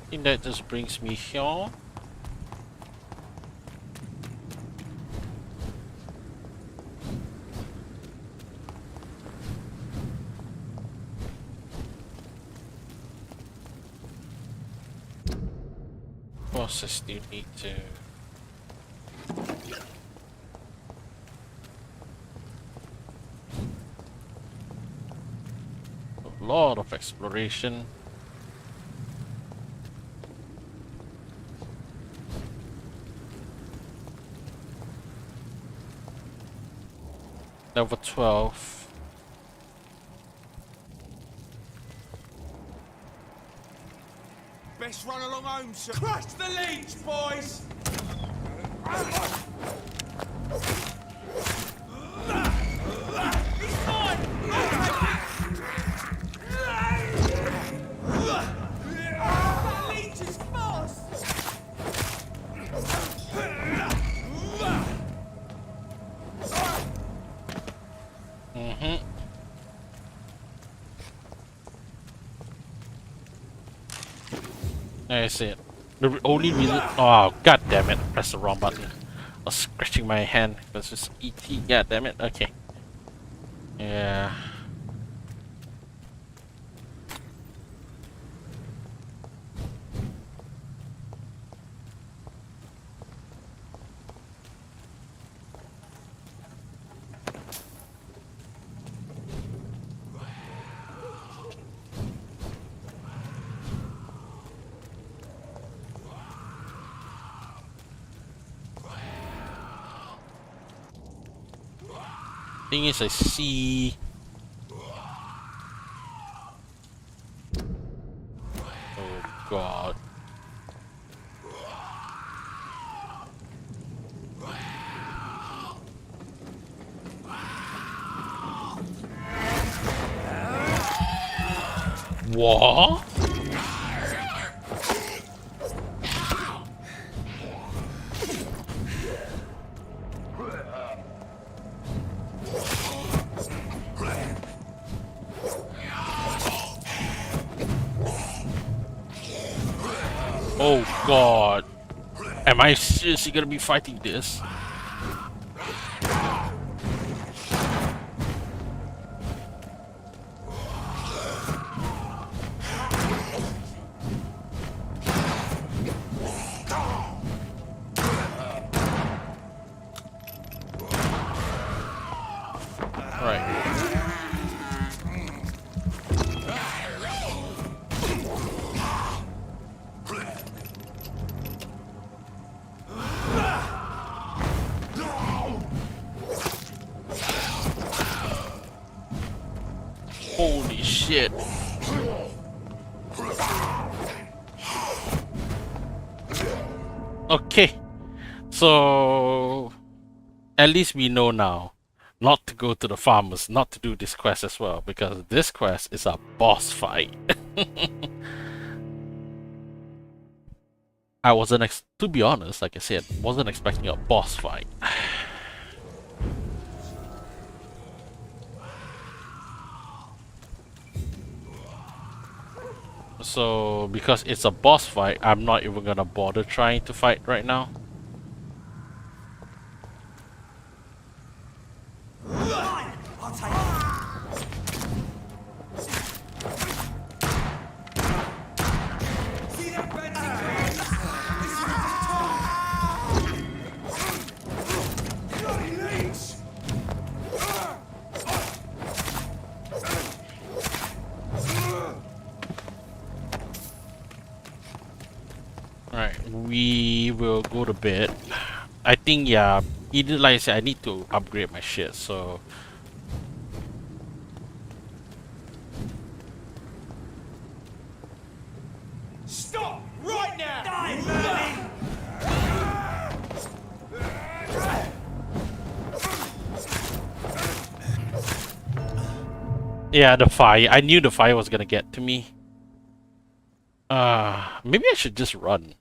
Speaker 1: I think that just brings me here. Of course, I still need to. A lot of exploration. Level 12.
Speaker 18: Best run along home, sir. Crush the leech, boys! He's mine! That leech is fast!
Speaker 1: Mm-hmm. I see it. The only reason... Oh, god damn it. I pressed the wrong button. I was scratching my hand. Because it's ET. God damn it. Okay. Yeah. Thing is, I see... Oh god. What? Oh god. Am I seriously gonna be fighting this? Holy shit. Okay. So at least we know now not to go to the farmers, not to do this quest as well, because this quest is a boss fight. I wasn't, to be honest, like I said, wasn't expecting a boss fight. So, because it's a boss fight, I'm not even gonna bother trying to fight right now. Alright, we will go to bed. I think, yeah, either like I said, I need to upgrade my shit, so...
Speaker 18: Stop right now!
Speaker 1: Yeah, the fire. I knew the fire was gonna get to me. Maybe I should just run.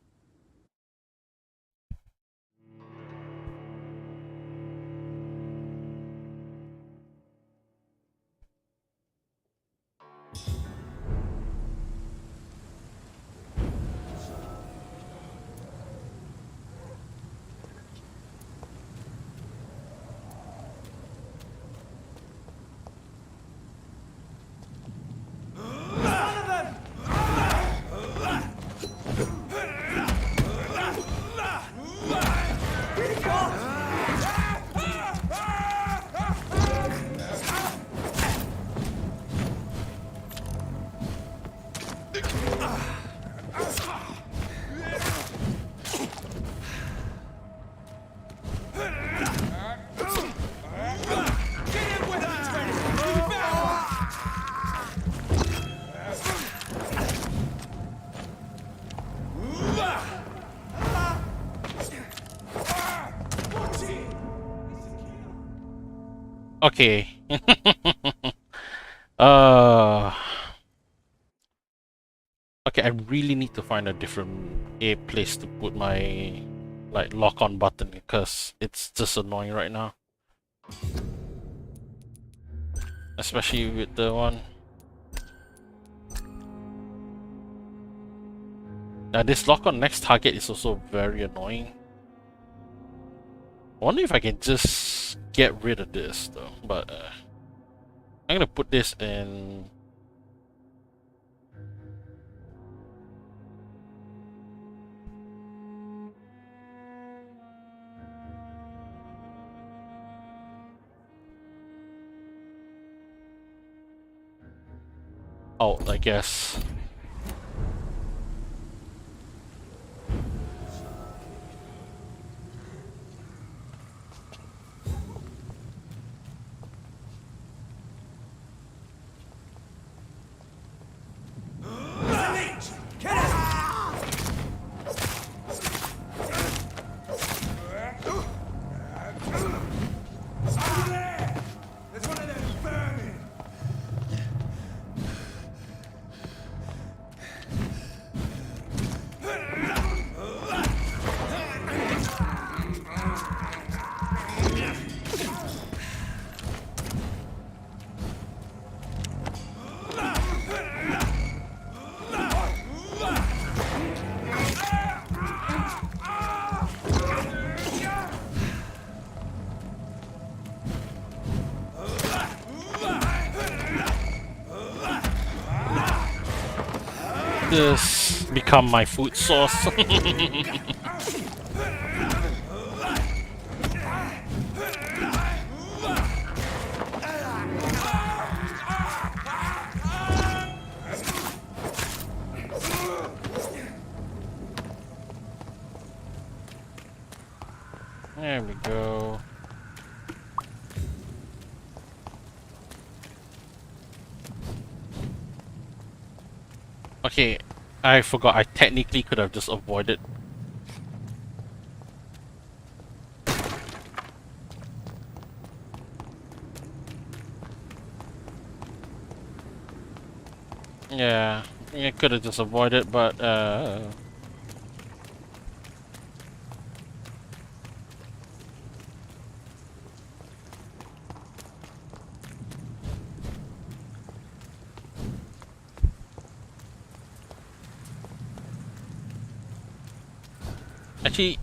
Speaker 1: Okay. Okay, I really need to find a place to put my like lock-on button because it's just annoying right now. Especially with the one. This lock on next target is also very annoying. I wonder if I can just get rid of this though, but I'm gonna put this in. Oh, I guess. This become my food source. There we go. Okay, I forgot. I technically could have just avoided. Yeah, I could have just avoided, but actually,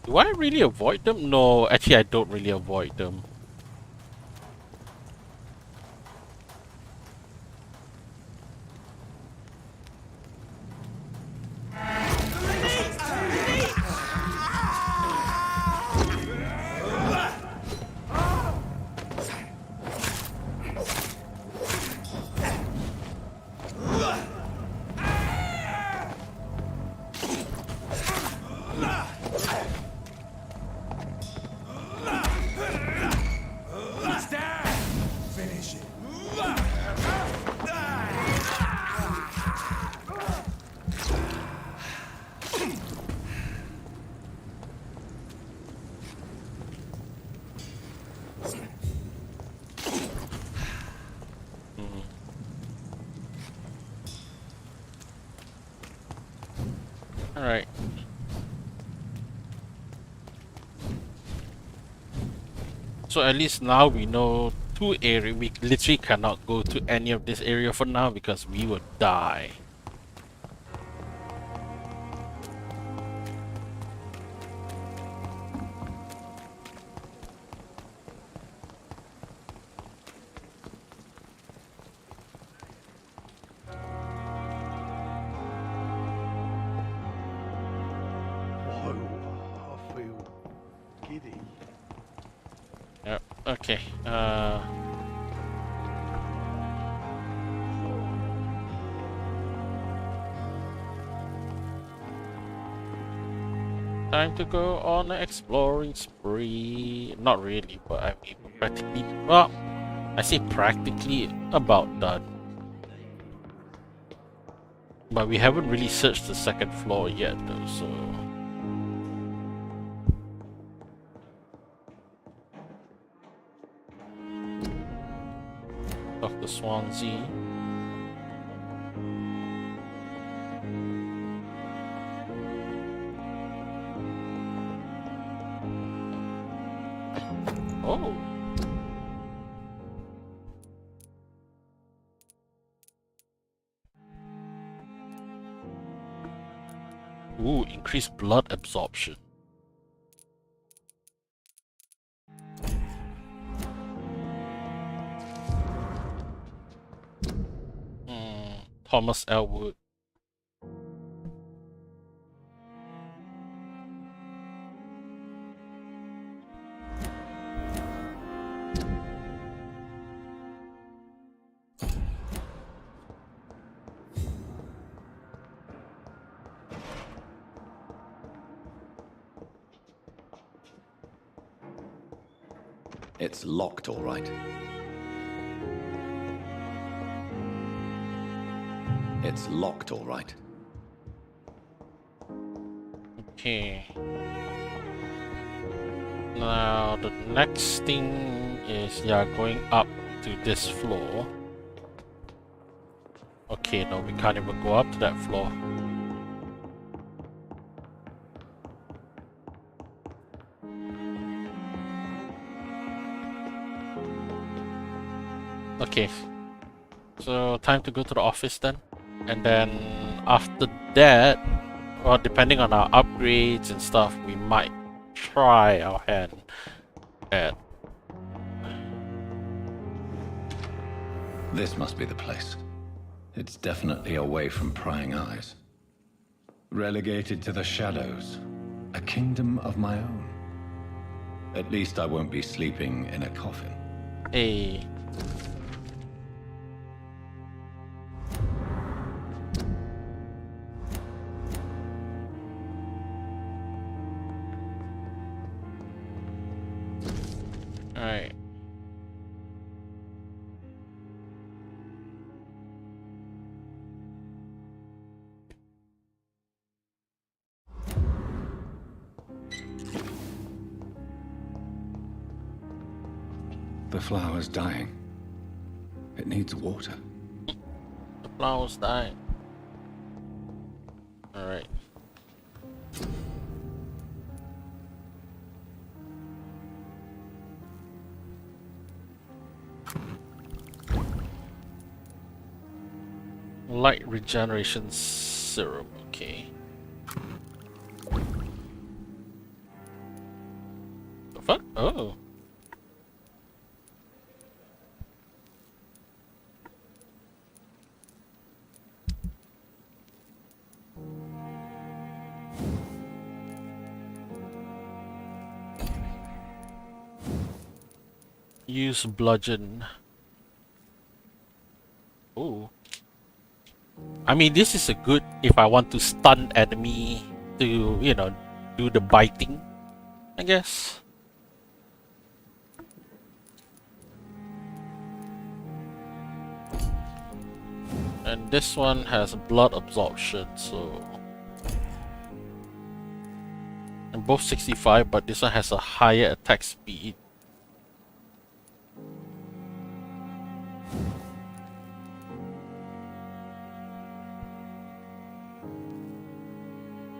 Speaker 1: do I really avoid them? No, actually I don't really avoid them. Alright. So at least now we know two areas. We literally cannot go to any of this area for now because we would die. Yep, okay. Time to go on an exploring spree. Not really, but I mean practically, well, I say practically about done. But we haven't really searched the second floor yet though, so Dr. Swansea. Oh. Ooh, increased blood absorption. Thomas Elwood.
Speaker 3: It's locked, all right. It's locked, all right.
Speaker 1: Okay. Now the next thing is going up to this floor. Okay, no, we can't even go up to that floor. Okay, so time to go to the office then. And then after that, well, depending on our upgrades and stuff, we might try our hand at...
Speaker 3: This must be the place. It's definitely away from prying eyes. Relegated to the shadows. A kingdom of my own. At least I won't be sleeping in a coffin.
Speaker 1: Hey. Alright.
Speaker 3: The flower's dying. It needs water.
Speaker 1: The flower's dying. Alright. Light regeneration serum, okay. The fuck? Oh. Use bludgeon. Ooh. I mean, this is a good if I want to stun enemy to, you know, do the biting, I guess. And this one has blood absorption, so... And both 65, but this one has a higher attack speed.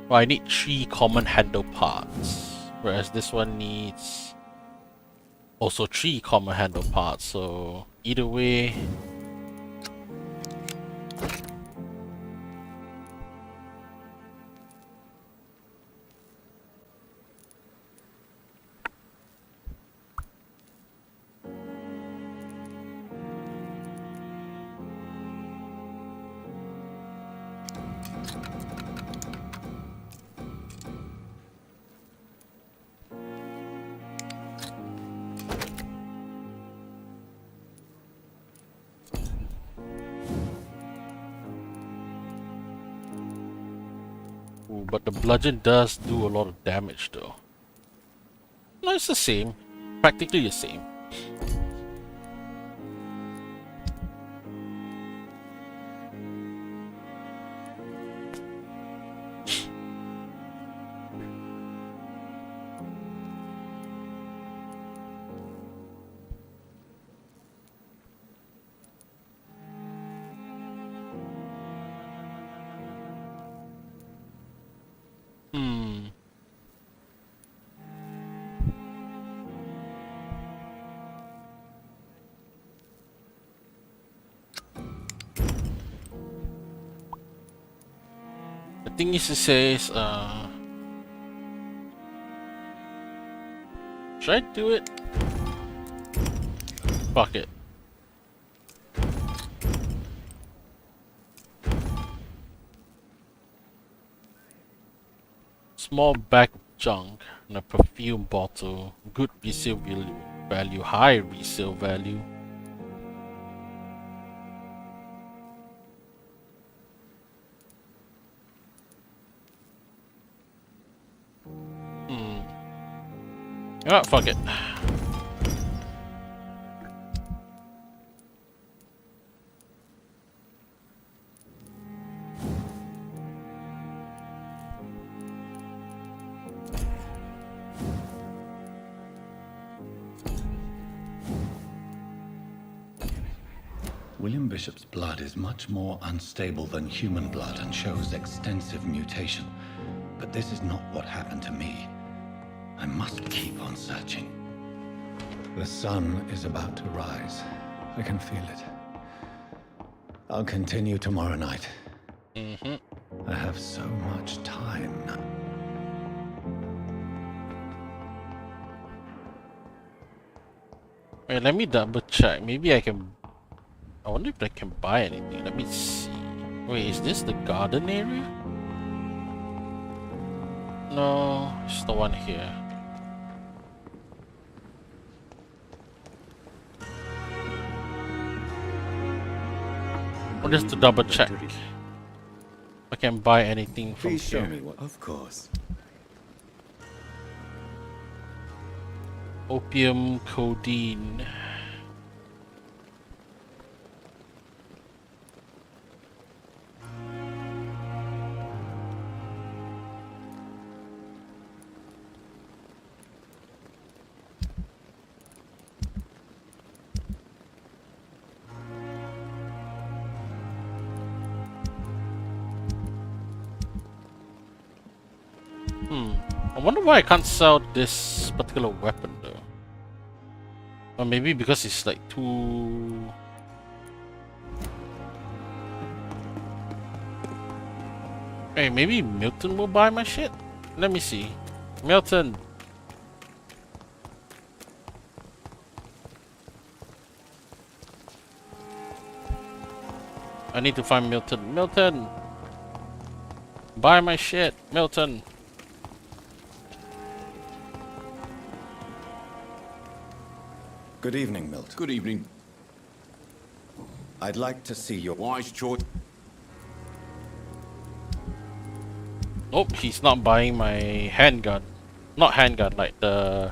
Speaker 1: Well, I need 3 common handle parts, whereas this one needs also 3 common handle parts, so either way... Ooh, but the bludgeon does do a lot of damage though. No, it's the same. Practically the same. thing is, it says, should I do it? Fuck it. Small bag of junk and a perfume bottle. Good resale value, high resale value. Ah, fuck it.
Speaker 3: William Bishop's blood is much more unstable than human blood and shows extensive mutation. But this is not what happened to me. I must keep on searching. The sun is about to rise. I can feel it. I'll continue tomorrow night. I have so much time now.
Speaker 1: Wait, let me double check. Maybe I can... I wonder if I can buy anything. Let me see. Wait, is this the garden area? No, it's the one here. Or just to double check. I can buy anything from
Speaker 3: Please show
Speaker 1: here.
Speaker 3: me what. Of course.
Speaker 1: Opium, codeine. I wonder why I can't sell this particular weapon though. Or maybe because it's like too... Hey, maybe Milton will buy my shit? Let me see. Milton! I need to find Milton. Milton! Buy my shit, Milton!
Speaker 3: Good evening, Milton.
Speaker 17: Good evening.
Speaker 3: I'd like to see your
Speaker 17: wise choice.
Speaker 1: Oh, he's not buying my handgun. Not handgun, like the...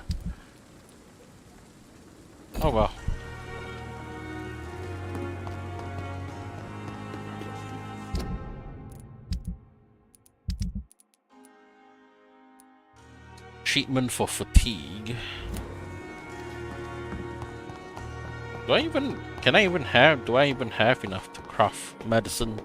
Speaker 1: Oh well. Treatment for fatigue. Do I even have enough to craft medicine?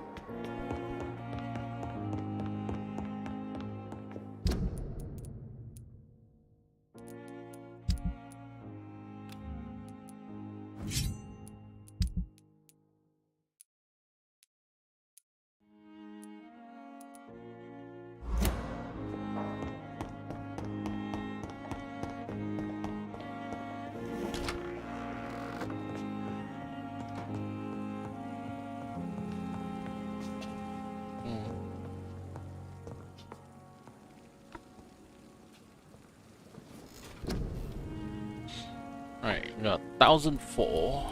Speaker 1: Alright, we got 1004.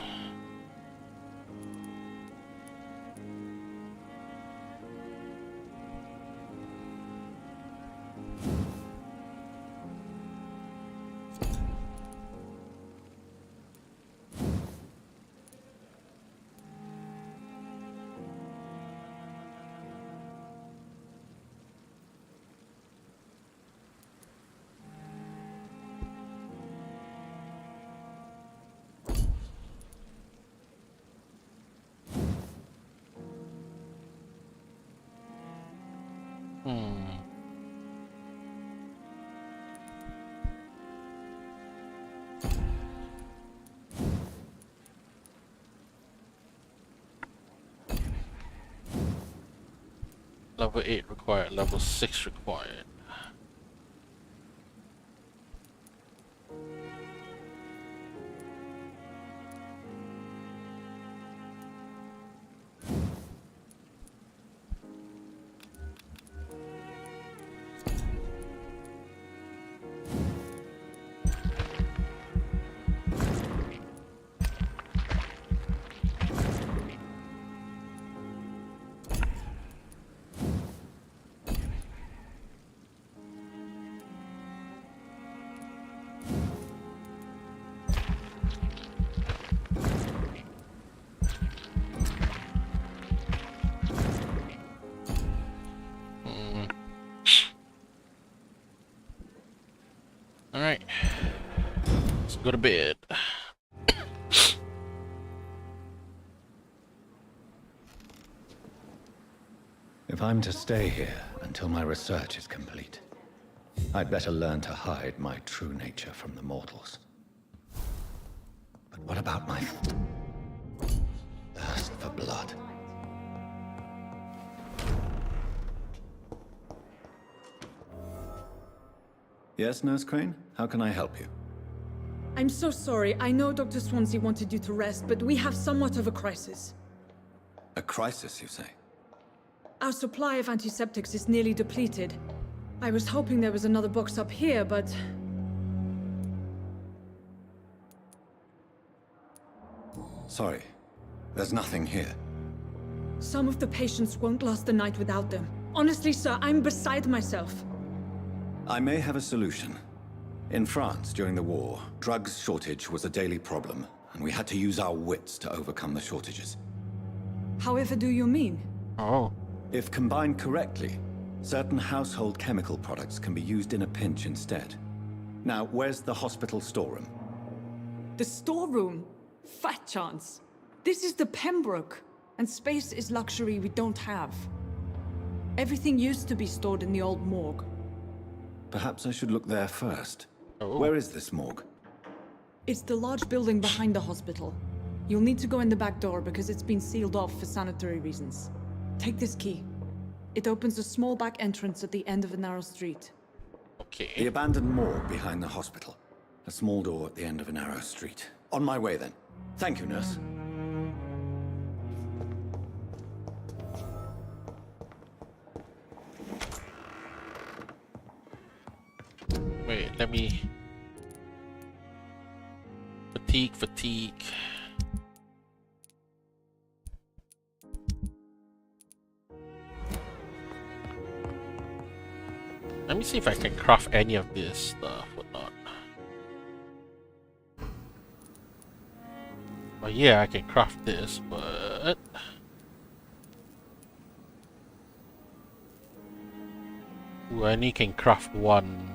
Speaker 1: Level 8 required, level 6 required. Alright. Let's go to bed.
Speaker 3: If I'm to stay here until my research is complete, I'd better learn to hide my true nature from the mortals. But what about my thirst for blood? Yes, Nurse Crane? How can I help you?
Speaker 12: I'm so sorry. I know Dr. Swansea wanted you to rest, but we have somewhat of a crisis.
Speaker 3: A crisis, you say?
Speaker 12: Our supply of antiseptics is nearly depleted. I was hoping there was another box up here, but...
Speaker 3: Sorry. There's nothing here.
Speaker 12: Some of the patients won't last the night without them. Honestly, sir, I'm beside myself.
Speaker 3: I may have a solution. In France, during the war, drugs shortage was a daily problem, and we had to use our wits to overcome the shortages.
Speaker 12: However do you mean?
Speaker 1: Oh.
Speaker 3: If combined correctly, certain household chemical products can be used in a pinch instead. Now, where's the hospital storeroom?
Speaker 12: The storeroom? Fat chance. This is the Pembroke, and space is luxury we don't have. Everything used to be stored in the old morgue.
Speaker 3: Perhaps I should look there first.
Speaker 1: Oh.
Speaker 3: Where is this morgue?
Speaker 12: It's the large building behind the hospital. You'll need to go in the back door because it's been sealed off for sanitary reasons. Take this key. It opens a small back entrance at the end of a narrow street.
Speaker 1: Okay.
Speaker 3: The abandoned morgue behind the hospital. A small door at the end of a narrow street. On my way then. Thank you, nurse.
Speaker 1: Wait, let me... Fatigue. Let me see if I can craft any of this stuff or not. Well, yeah, I can craft this, but... Ooh, I only can craft one.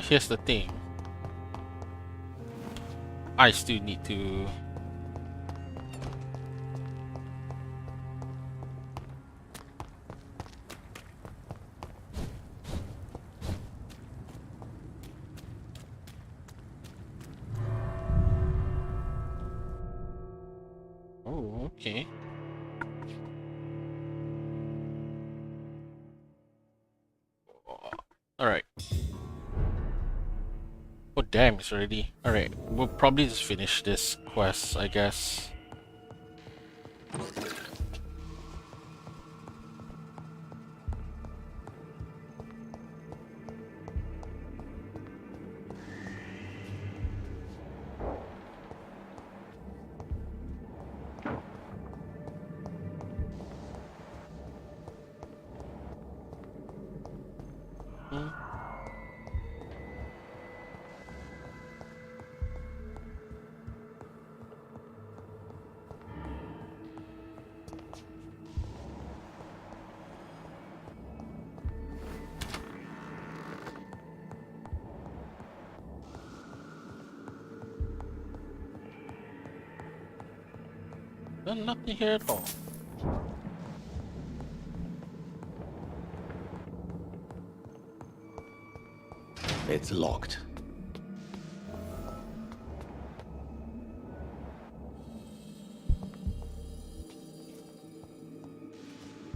Speaker 1: Here's the thing. I still need to... Oh, okay. Alright. Oh damn, it's already... Alright, we'll probably just finish this quest, I guess. There's nothing here at all.
Speaker 3: It's locked.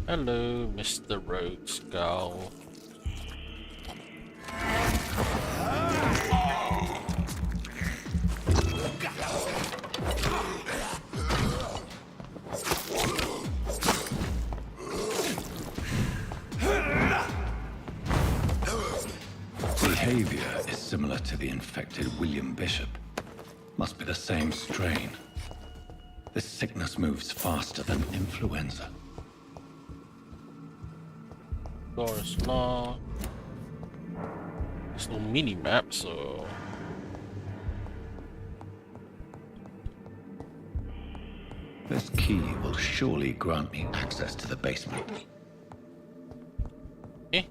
Speaker 1: Hello, Mr. Rogue Skull.
Speaker 3: Behavior is similar to the infected William Bishop. Must be the same strain. This sickness moves faster than influenza.
Speaker 1: Door is locked. There's no mini map, so
Speaker 3: This key will surely grant me access to the basement.
Speaker 1: eh.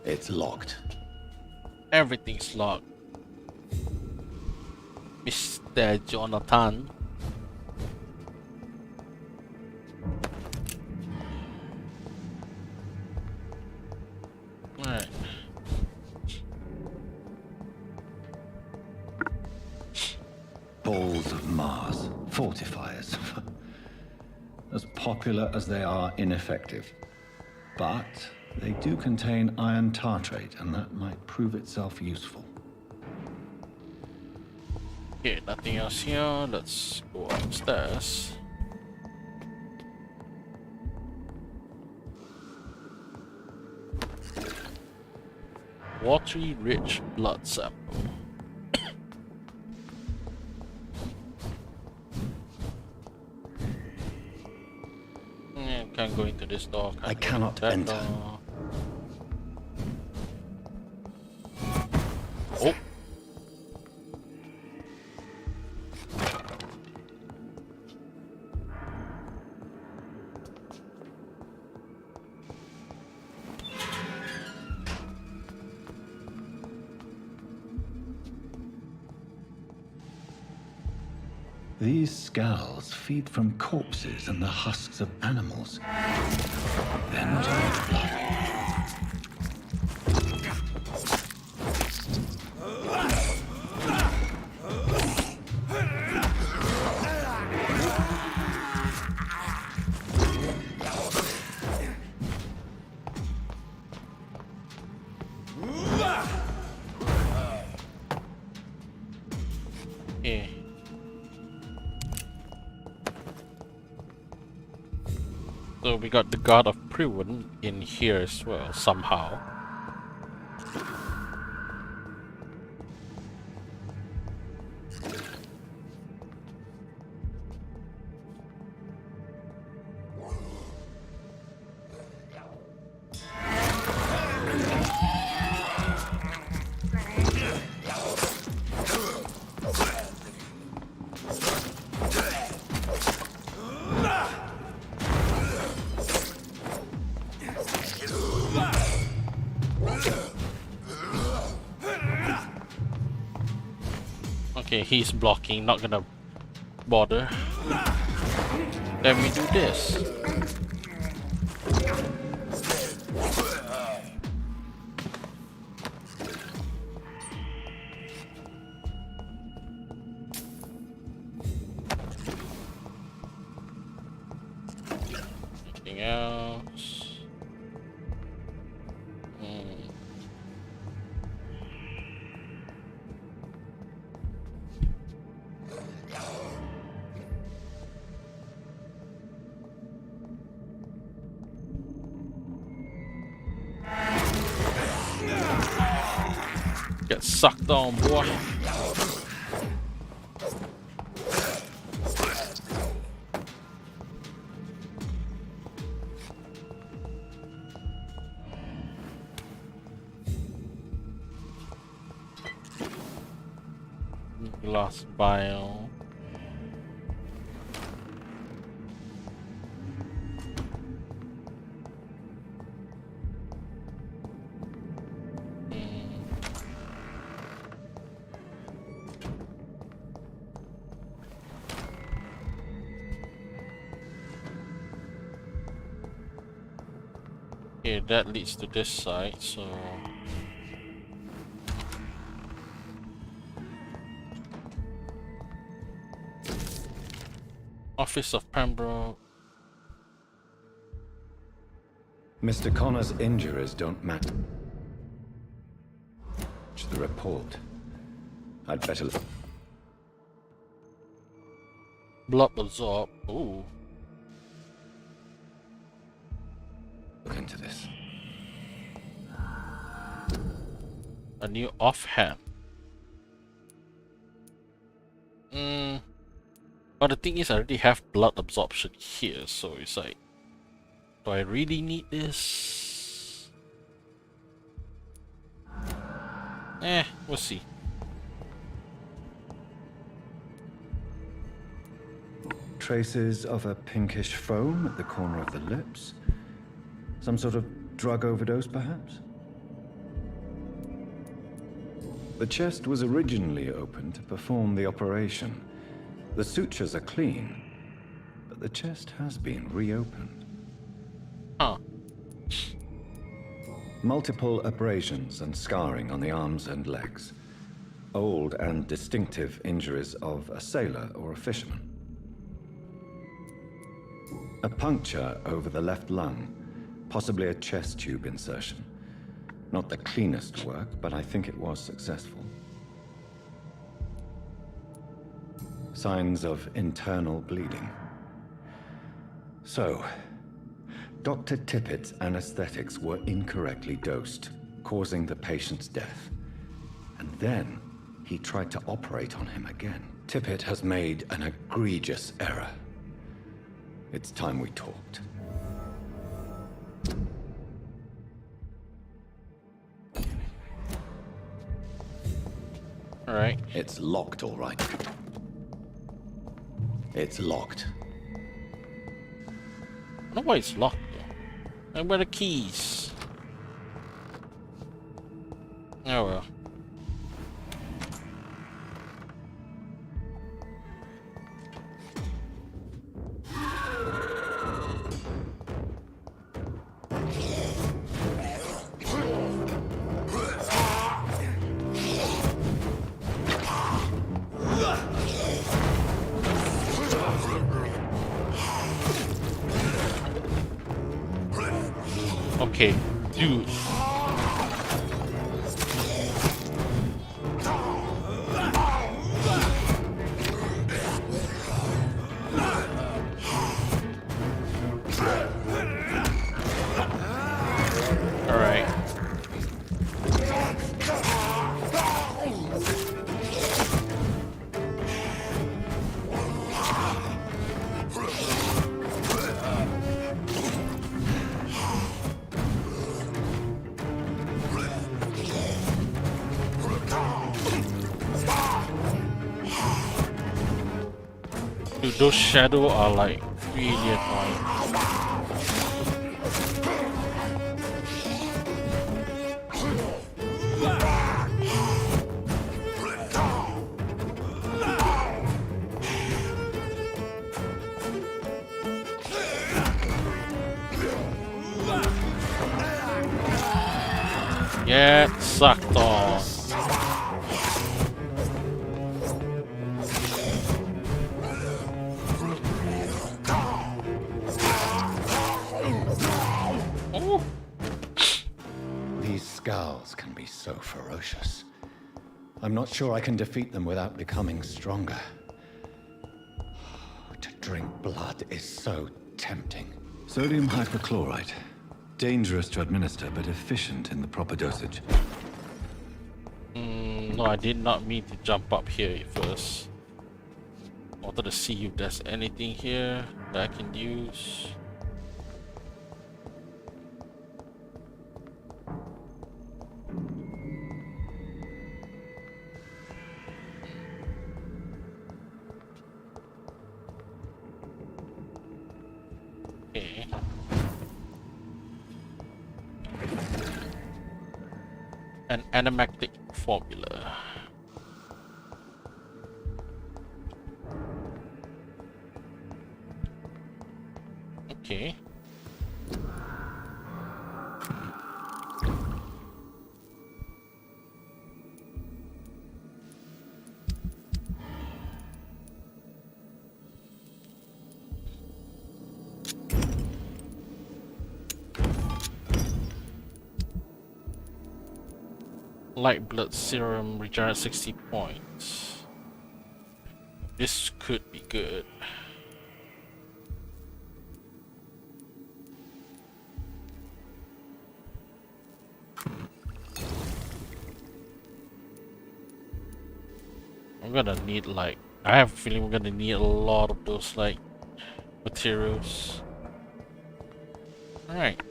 Speaker 3: It's locked.
Speaker 1: Everything's locked. Mr. Jonathan. Alright.
Speaker 3: Balls of Mars. Fortifiers. As popular as they are ineffective. But they do contain iron tartrate, and that might prove itself useful.
Speaker 1: Okay, nothing else here. Let's go upstairs. Watery rich blood sample. Can't go into this door.
Speaker 3: I cannot enter.
Speaker 1: Door. Oh.
Speaker 3: These skulls feed from corpses and the husks of animals. They're not enough blood.
Speaker 1: Yeah. So we got the God of Priwen in here as well, somehow. Okay, he's blocking, not gonna bother. Then we do this. Anything else? Get Get sucked on, boy. Glass vial. Okay, that leads to this side, so... Office of Pembroke.
Speaker 3: Mr. Connor's injuries don't match the report. I'd better look.
Speaker 1: Blood absorb. Ooh.
Speaker 3: Look into this.
Speaker 1: A new offhand. But the thing is, I already have blood absorption here, so it's like, do I really need this? We'll see.
Speaker 3: Traces of a pinkish foam at the corner of the lips. Some sort of drug overdose, perhaps? The chest was originally open to perform the operation. The sutures are clean, but the chest has been reopened.
Speaker 1: Huh.
Speaker 3: Multiple abrasions and scarring on the arms and legs. Old and distinctive injuries of a sailor or a fisherman. A puncture over the left lung, possibly a chest tube insertion. Not the cleanest work, but I think it was successful. Signs of internal bleeding. So, Dr. Tippett's anesthetics were incorrectly dosed, causing the patient's death. And then, he tried to operate on him again. Tippett has made an egregious error. It's time we talked.
Speaker 1: All right.
Speaker 3: It's locked, all right. It's locked.
Speaker 1: I don't know why it's locked though. And where are the keys? Oh well. Okay, dude. All right. Dude, those shadows are like really annoying. Get sucked on.
Speaker 3: These scowls can be so ferocious. I'm not sure I can defeat them without becoming stronger. To drink blood is so tempting. Sodium hypochlorite. Dangerous to administer, but efficient in the proper dosage.
Speaker 1: No, I did not mean to jump up here first. I wanted to see if there's anything here that I can use. Okay. An animatic formula. Okay. Light blood serum regenerates 60 points. This could be good. I'm gonna need like, I have a feeling we're gonna need a lot of those like materials. Alright.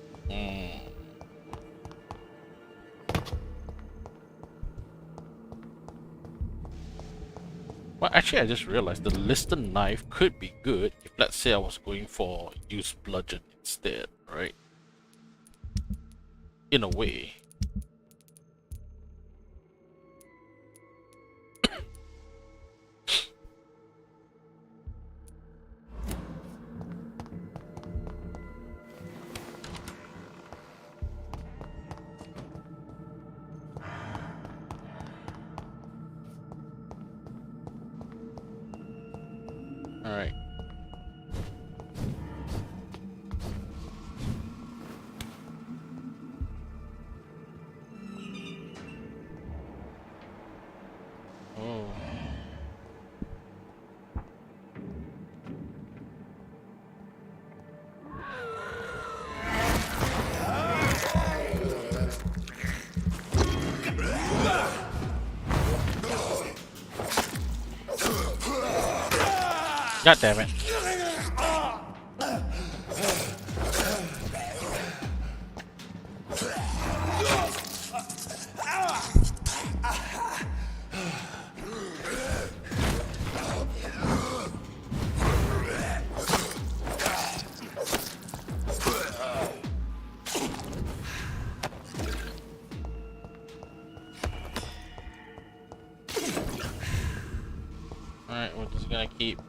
Speaker 1: Well, actually, I just realized the Liston knife could be good if, let's say, I was going for use bludgeon instead, right? In a way. Alright. Oh. God damn it. Alright, we're just gonna keep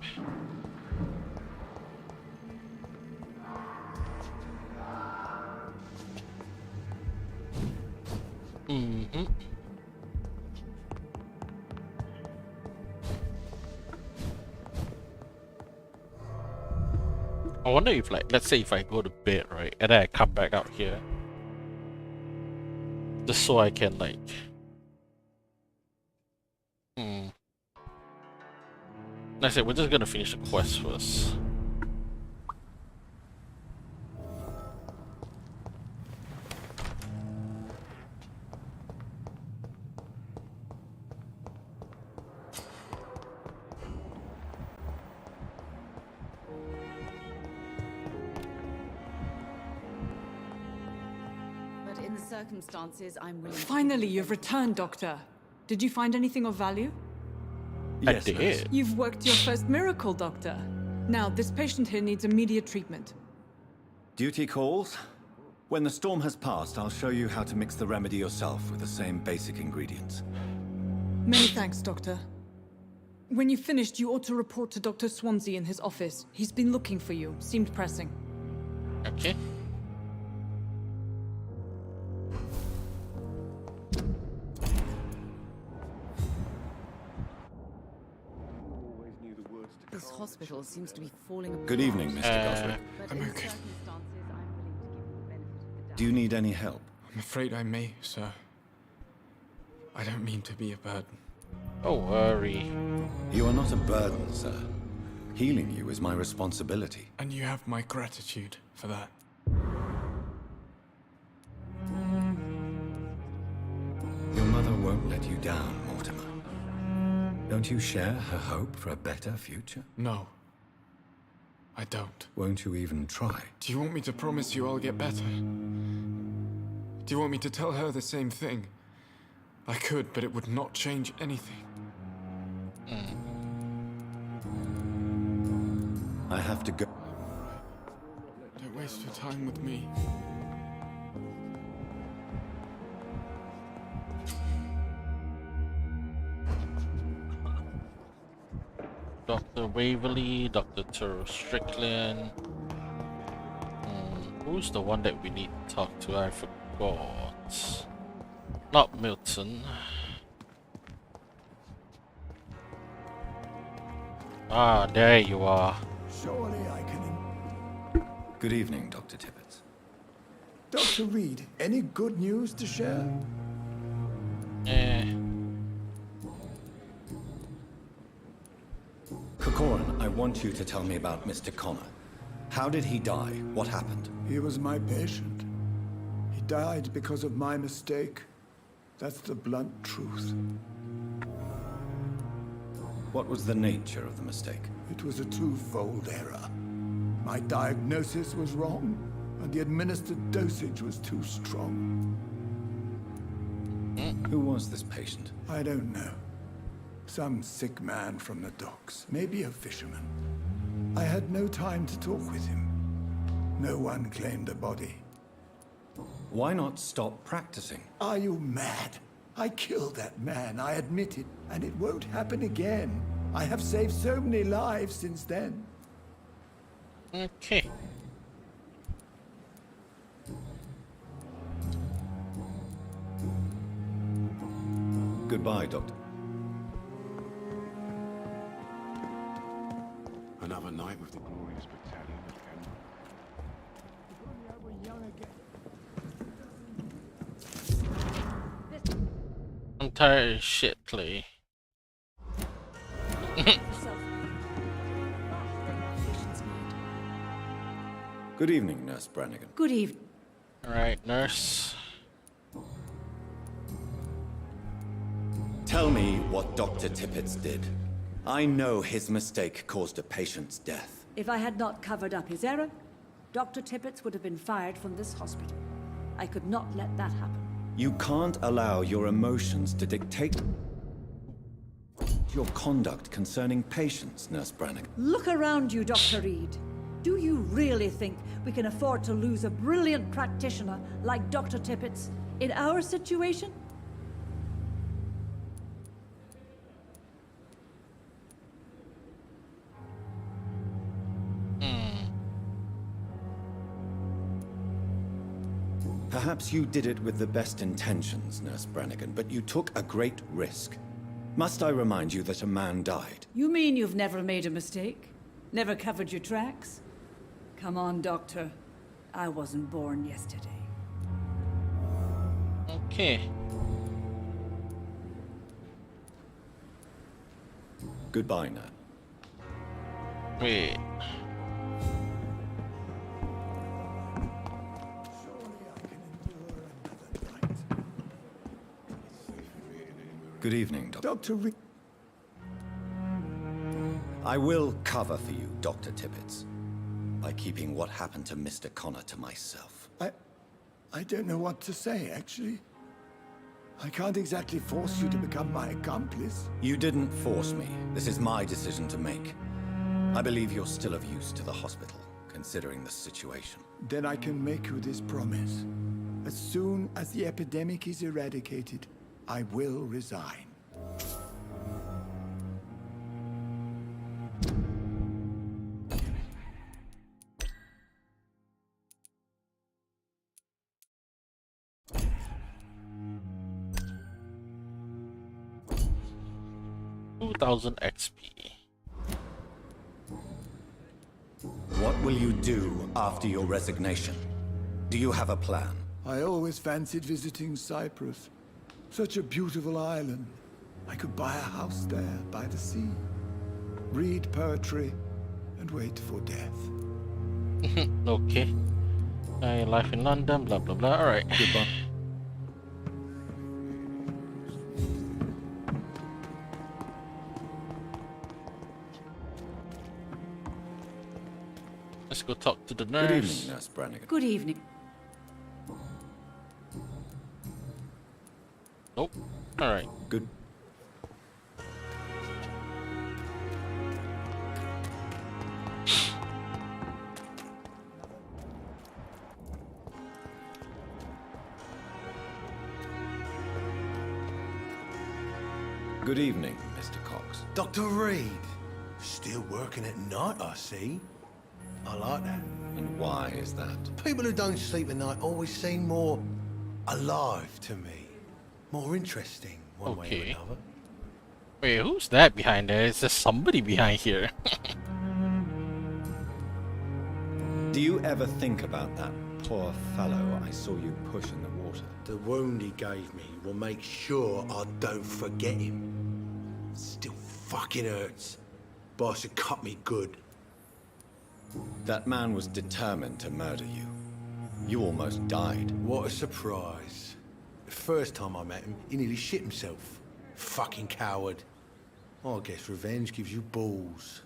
Speaker 1: I wonder if, like, let's say if I go to bed, right, and then I come back out here, just so I can, like, let's say we're just gonna finish the quest first.
Speaker 10: But in the circumstances, I'm willing.
Speaker 12: Finally, you've returned, Doctor. Did you find anything of value?
Speaker 1: Yes, I did.
Speaker 12: You've worked your first miracle, Doctor. Now, this patient here needs immediate treatment.
Speaker 3: Duty calls. When the storm has passed, I'll show you how to mix the remedy yourself with the same basic ingredients.
Speaker 12: Many thanks, Doctor. When you've finished, you ought to report to Dr. Swansea in his office. He's been looking for you. Seemed pressing.
Speaker 1: Okay.
Speaker 10: This hospital seems to be falling apart.
Speaker 3: Good evening, Mr. Goswick.
Speaker 10: But
Speaker 2: I'm
Speaker 10: in
Speaker 2: okay.
Speaker 10: circumstances, I'm willing to give you the benefit of the doubt.
Speaker 3: Do you need any help?
Speaker 2: I'm afraid I may, sir. I don't mean to be a burden.
Speaker 1: Don't worry.
Speaker 3: You are not a burden, sir. Healing you is my responsibility.
Speaker 2: And you have my gratitude for that.
Speaker 3: Your mother won't let you down, Mortimer. Don't you share her hope for a better future?
Speaker 2: No. I don't.
Speaker 3: Won't you even try?
Speaker 2: Do you want me to promise you I'll get better? Do you want me to tell her the same thing? I could, but it would not change anything.
Speaker 3: I have to go.
Speaker 2: Don't waste your time with me.
Speaker 1: Dr. Waverly, Dr. Strickland. Who's the one that we need to talk to? I forgot. Not Milton. Ah, there you are.
Speaker 7: Surely I can...
Speaker 3: Good evening, Dr. Tippett.
Speaker 7: Dr. Reed, any good news to share?
Speaker 3: Corcoran, I want you to tell me about Mr. Connor. How did he die? What happened?
Speaker 7: He was my patient. He died because of my mistake. That's the blunt truth.
Speaker 3: What was the nature of the mistake?
Speaker 7: It was a twofold error. My diagnosis was wrong, and the administered dosage was too strong.
Speaker 3: Who was this patient?
Speaker 7: I don't know. Some sick man from the docks, maybe a fisherman. I had no time to talk with him. No one claimed a body.
Speaker 3: Why not stop practicing?
Speaker 7: Are you mad? I killed that man, I admit it, and it won't happen again. I have saved so many lives since then.
Speaker 1: Okay.
Speaker 3: Goodbye, Doctor.
Speaker 17: Another night with the glorious battalion of Kenmore.
Speaker 1: I'm tired as shit, Clay.
Speaker 3: Good evening, Nurse Brannigan.
Speaker 4: Good evening.
Speaker 1: Alright, nurse.
Speaker 3: Tell me what Dr. Tippett did. I know his mistake caused a patient's death.
Speaker 8: If I had not covered up his error, Dr. Tippett would have been fired from this hospital. I could not let that happen.
Speaker 3: You can't allow your emotions to dictate your conduct concerning patients, Nurse Brannigan.
Speaker 8: Look around you, Dr. Reed. Do you really think we can afford to lose a brilliant practitioner like Dr. Tippett in our situation?
Speaker 3: Perhaps you did it with the best intentions, Nurse Brannigan, but you took a great risk. Must I remind you that a man died?
Speaker 8: You mean you've never made a mistake? Never covered your tracks? Come on, Doctor. I wasn't born yesterday.
Speaker 1: Okay.
Speaker 3: Goodbye, Nurse.
Speaker 1: Wait.
Speaker 3: Good evening, Doctor.
Speaker 7: Dr. Reed.
Speaker 3: I will cover for you, Dr. Tippett, by keeping what happened to Mr. Connor to myself.
Speaker 7: I don't know what to say, actually. I can't exactly force you to become my accomplice.
Speaker 3: You didn't force me. This is my decision to make. I believe you're still of use to the hospital, considering the situation.
Speaker 7: Then I can make you this promise. As soon as the epidemic is eradicated, I will resign.
Speaker 1: $2,000 XP.
Speaker 3: What will you do after your resignation? Do you have a plan?
Speaker 7: I always fancied visiting Cyprus. Such a beautiful island. I could buy a house there by the sea, read poetry, and wait for death.
Speaker 1: Okay. Life in London, blah blah blah. Alright.
Speaker 3: Goodbye.
Speaker 1: Let's go talk to the
Speaker 3: Good
Speaker 1: nurse.
Speaker 3: evening, Nurse Brannigan.
Speaker 10: Good evening.
Speaker 1: Nope. Alright.
Speaker 3: Good. Good evening, Mr. Cox.
Speaker 19: Dr. Reed. Still working at night, I see. I like that.
Speaker 3: And why is that?
Speaker 19: People who don't sleep at night always seem more alive to me. More interesting, one way or another.
Speaker 1: Wait, who's that behind there? Is there somebody behind here?
Speaker 3: Do you ever think about that poor fellow I saw you push in the water?
Speaker 19: The wound he gave me will make sure I don't forget him. Still fucking hurts. Boss had cut me good.
Speaker 3: That man was determined to murder you. You almost died.
Speaker 19: What a surprise. The first time I met him, he nearly shit himself. Fucking coward. I guess revenge gives you balls.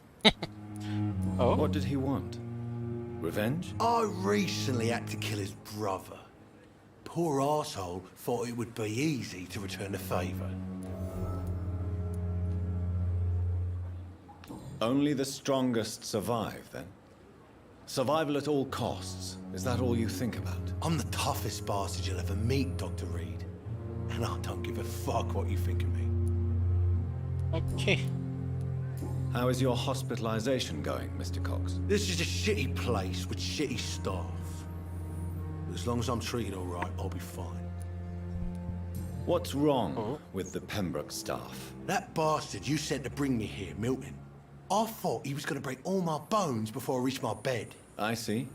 Speaker 3: Oh? What did he want? Revenge?
Speaker 19: I recently had to kill his brother. Poor arsehole thought it would be easy to return the favour.
Speaker 3: Only the strongest survive, then? Survival at all costs. Is that all you think about?
Speaker 19: I'm the toughest bastard you'll ever meet, Dr. Reed. And I don't give a fuck what you think of me.
Speaker 1: Okay.
Speaker 3: How is your hospitalization going, Mr. Cox?
Speaker 19: This is a shitty place with shitty staff. But as long as I'm treated all right, I'll be fine.
Speaker 3: What's wrong with the Pembroke staff?
Speaker 19: That bastard you sent to bring me here, Milton. I thought he was going to break all my bones before I reached my bed.
Speaker 3: I see.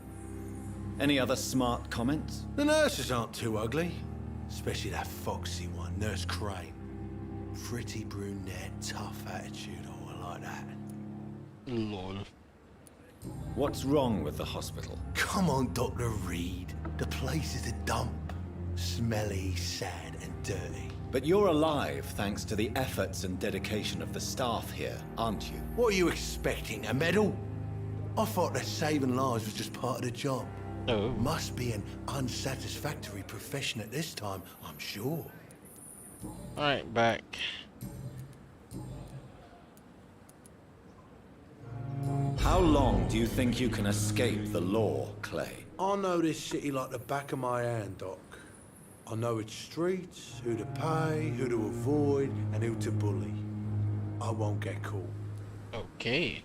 Speaker 3: Any other smart comments?
Speaker 19: The nurses aren't too ugly. Especially that foxy one, Nurse Crane. Pretty brunette, tough attitude, all like that.
Speaker 1: Lol.
Speaker 3: What's wrong with the hospital?
Speaker 19: Come on, Dr. Reed. The place is a dump. Smelly, sad, and dirty.
Speaker 3: But you're alive thanks to the efforts and dedication of the staff here, aren't you?
Speaker 19: What are you expecting, a medal? I thought that saving lives was just part of the job.
Speaker 1: Oh.
Speaker 19: Must be an unsatisfactory profession at this time, I'm sure.
Speaker 1: Alright, back.
Speaker 3: How long do you think you can escape the law, Clay?
Speaker 19: I know this city like the back of my hand, Doc. I know its streets, who to pay, who to avoid, and who to bully. I won't get caught.
Speaker 1: Okay.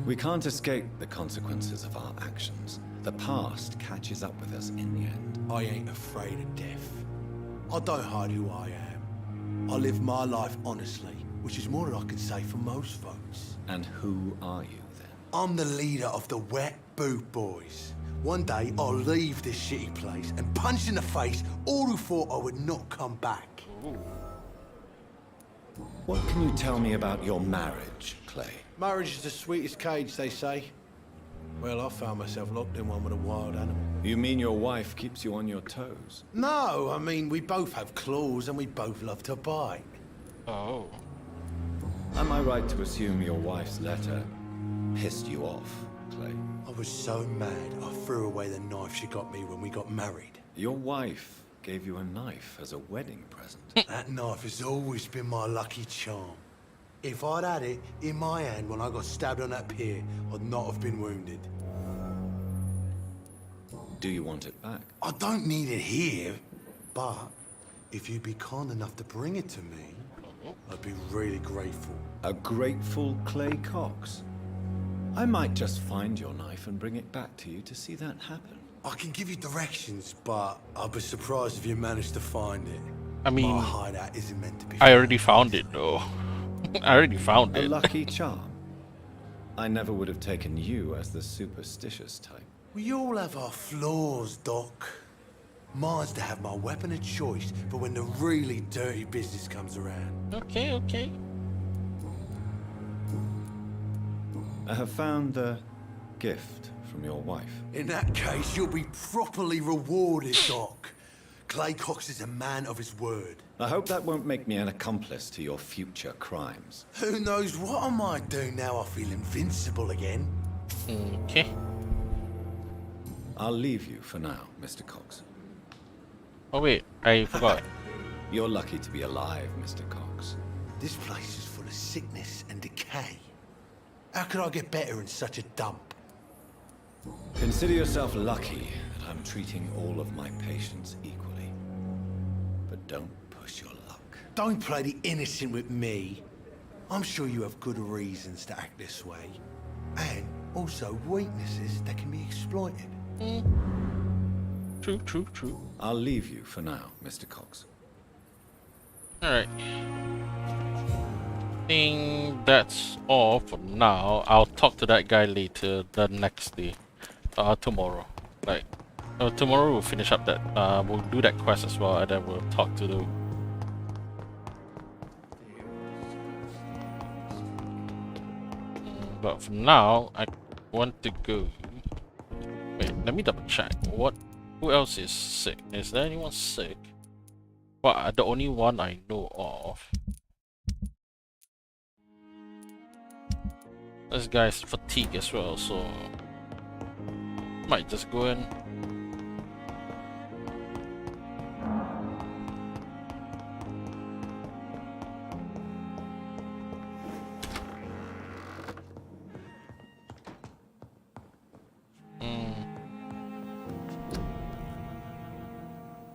Speaker 3: We can't escape the consequences of our actions. The past catches up with us in the end.
Speaker 19: I ain't afraid of death. I don't hide who I am. I live my life honestly, which is more than I can say for most folks.
Speaker 3: And who are you, then?
Speaker 19: I'm the leader of the Wet Boot Boys. One day, I'll leave this shitty place and punch in the face all who thought I would not come back.
Speaker 1: Ooh.
Speaker 3: What can you tell me about your marriage, Clay?
Speaker 19: Marriage is the sweetest cage, they say. Well, I found myself locked in one with a wild animal.
Speaker 3: You mean your wife keeps you on your toes?
Speaker 19: No, I mean, we both have claws and we both love to bite.
Speaker 1: Oh.
Speaker 3: Am I right to assume your wife's letter pissed you off, Clay?
Speaker 19: I was so mad, I threw away the knife she got me when we got married.
Speaker 3: Your wife gave you a knife as a wedding present.
Speaker 19: That knife has always been my lucky charm. If I'd had it in my hand when I got stabbed on that pier, I'd not have been wounded.
Speaker 3: Do you want it back?
Speaker 19: I don't need it here, but if you'd be kind enough to bring it to me, I'd be really grateful.
Speaker 3: A grateful Clay Cox? I might just find your knife and bring it back to you to see that happen.
Speaker 19: I can give you directions, but I'll be surprised if you manage to find it.
Speaker 1: I mean,
Speaker 19: my hideout isn't meant to be.
Speaker 1: I already found it, though. I already found it.
Speaker 3: A lucky charm. I never would have taken you as the superstitious type.
Speaker 19: We all have our flaws, Doc. Mine's to have my weapon of choice for when the really dirty business comes around.
Speaker 1: Okay, okay.
Speaker 3: I have found the gift from your wife.
Speaker 19: In that case, you'll be properly rewarded, Doc. Clay Cox is a man of his word.
Speaker 3: I hope that won't make me an accomplice to your future crimes.
Speaker 19: Who knows what I might do now I feel invincible again.
Speaker 1: Okay.
Speaker 3: I'll leave you for now, Mr. Cox.
Speaker 1: Oh wait, I forgot.
Speaker 3: You're lucky to be alive, Mr. Cox.
Speaker 19: This place is full of sickness and decay. How could I get better in such a dump?
Speaker 3: Consider yourself lucky that I'm treating all of my patients equally. But don't push your luck.
Speaker 19: Don't play the innocent with me. I'm sure you have good reasons to act this way. And also weaknesses that can be exploited.
Speaker 1: True, true, true.
Speaker 3: I'll leave you for now, Mr. Cox.
Speaker 1: Alright. I think that's all for now. I'll talk to that guy later, the next day. Tomorrow. Like, tomorrow we'll finish up that, we'll do that quest as well, and then we'll talk to the... But for now, I want to go... Wait, let me double check. Who else is sick? Is there anyone sick? Well, the only one I know of. This guy's fatigued as well, so might just go in.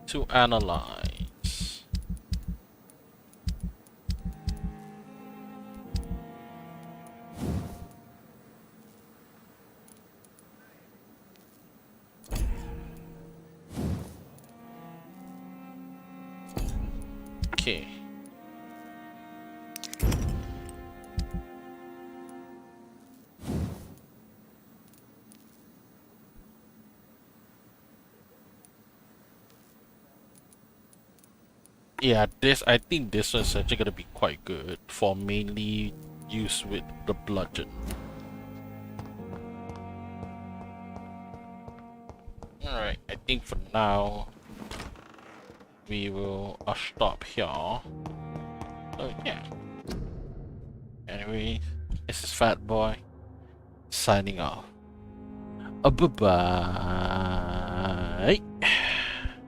Speaker 1: To analyze. Okay. Yeah, I think this one's actually gonna be quite good for mainly use with the bludgeon. Alright, I think for now we will stop here. So yeah. Anyway, this is Fat Boy signing off. Bye bye.